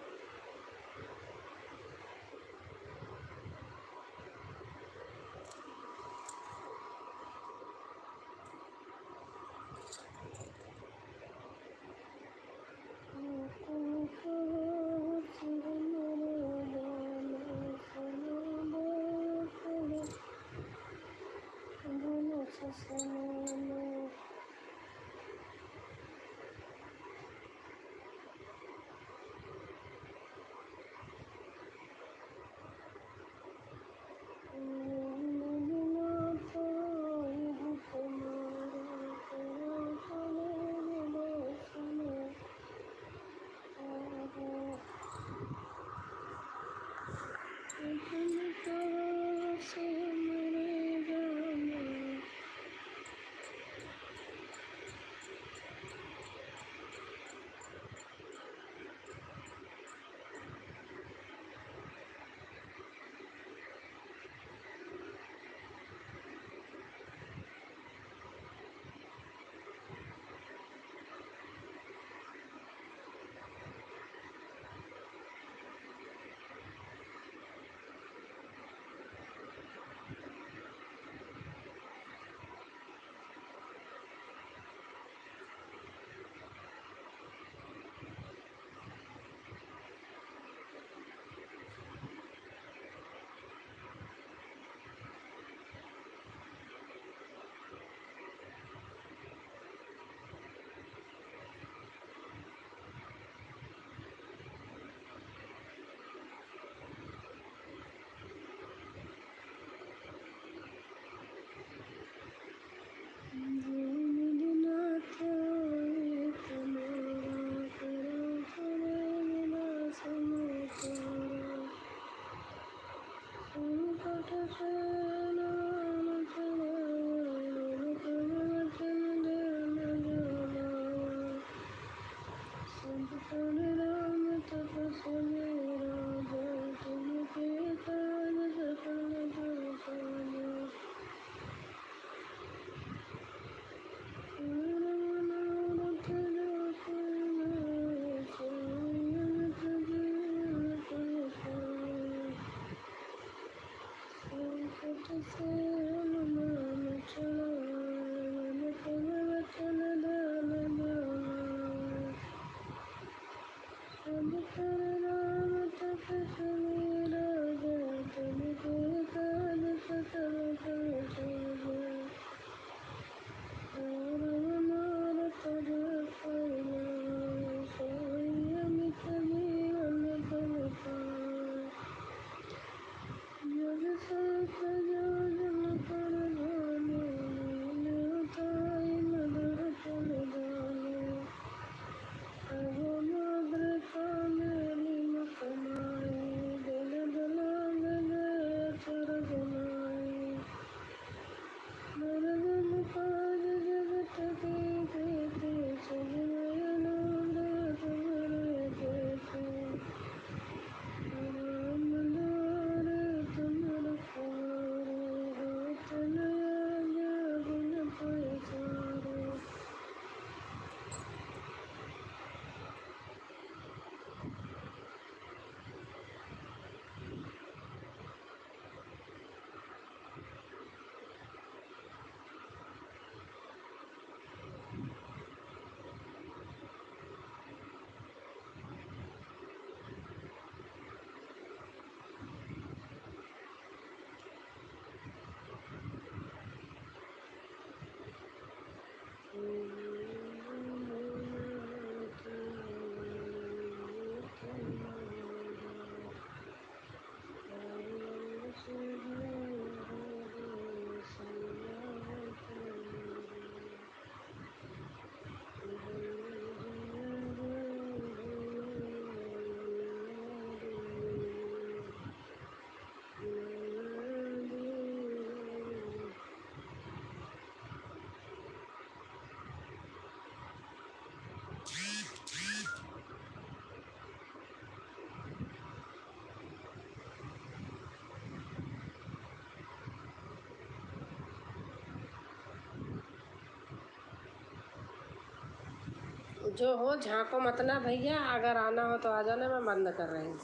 A: जो हो झाँको मत ना भैया, अगर आना हो तो आ जाना, मैं बंद कर रही हूँ।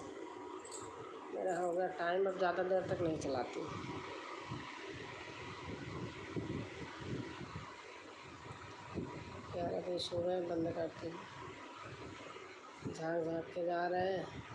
A: मेरा हो गया टाइम, अब ज़्यादा देर तक नहीं चलाती। क्या रहे सुबह बंद करती हूँ। झाँक झाँक के जा रहे हैं।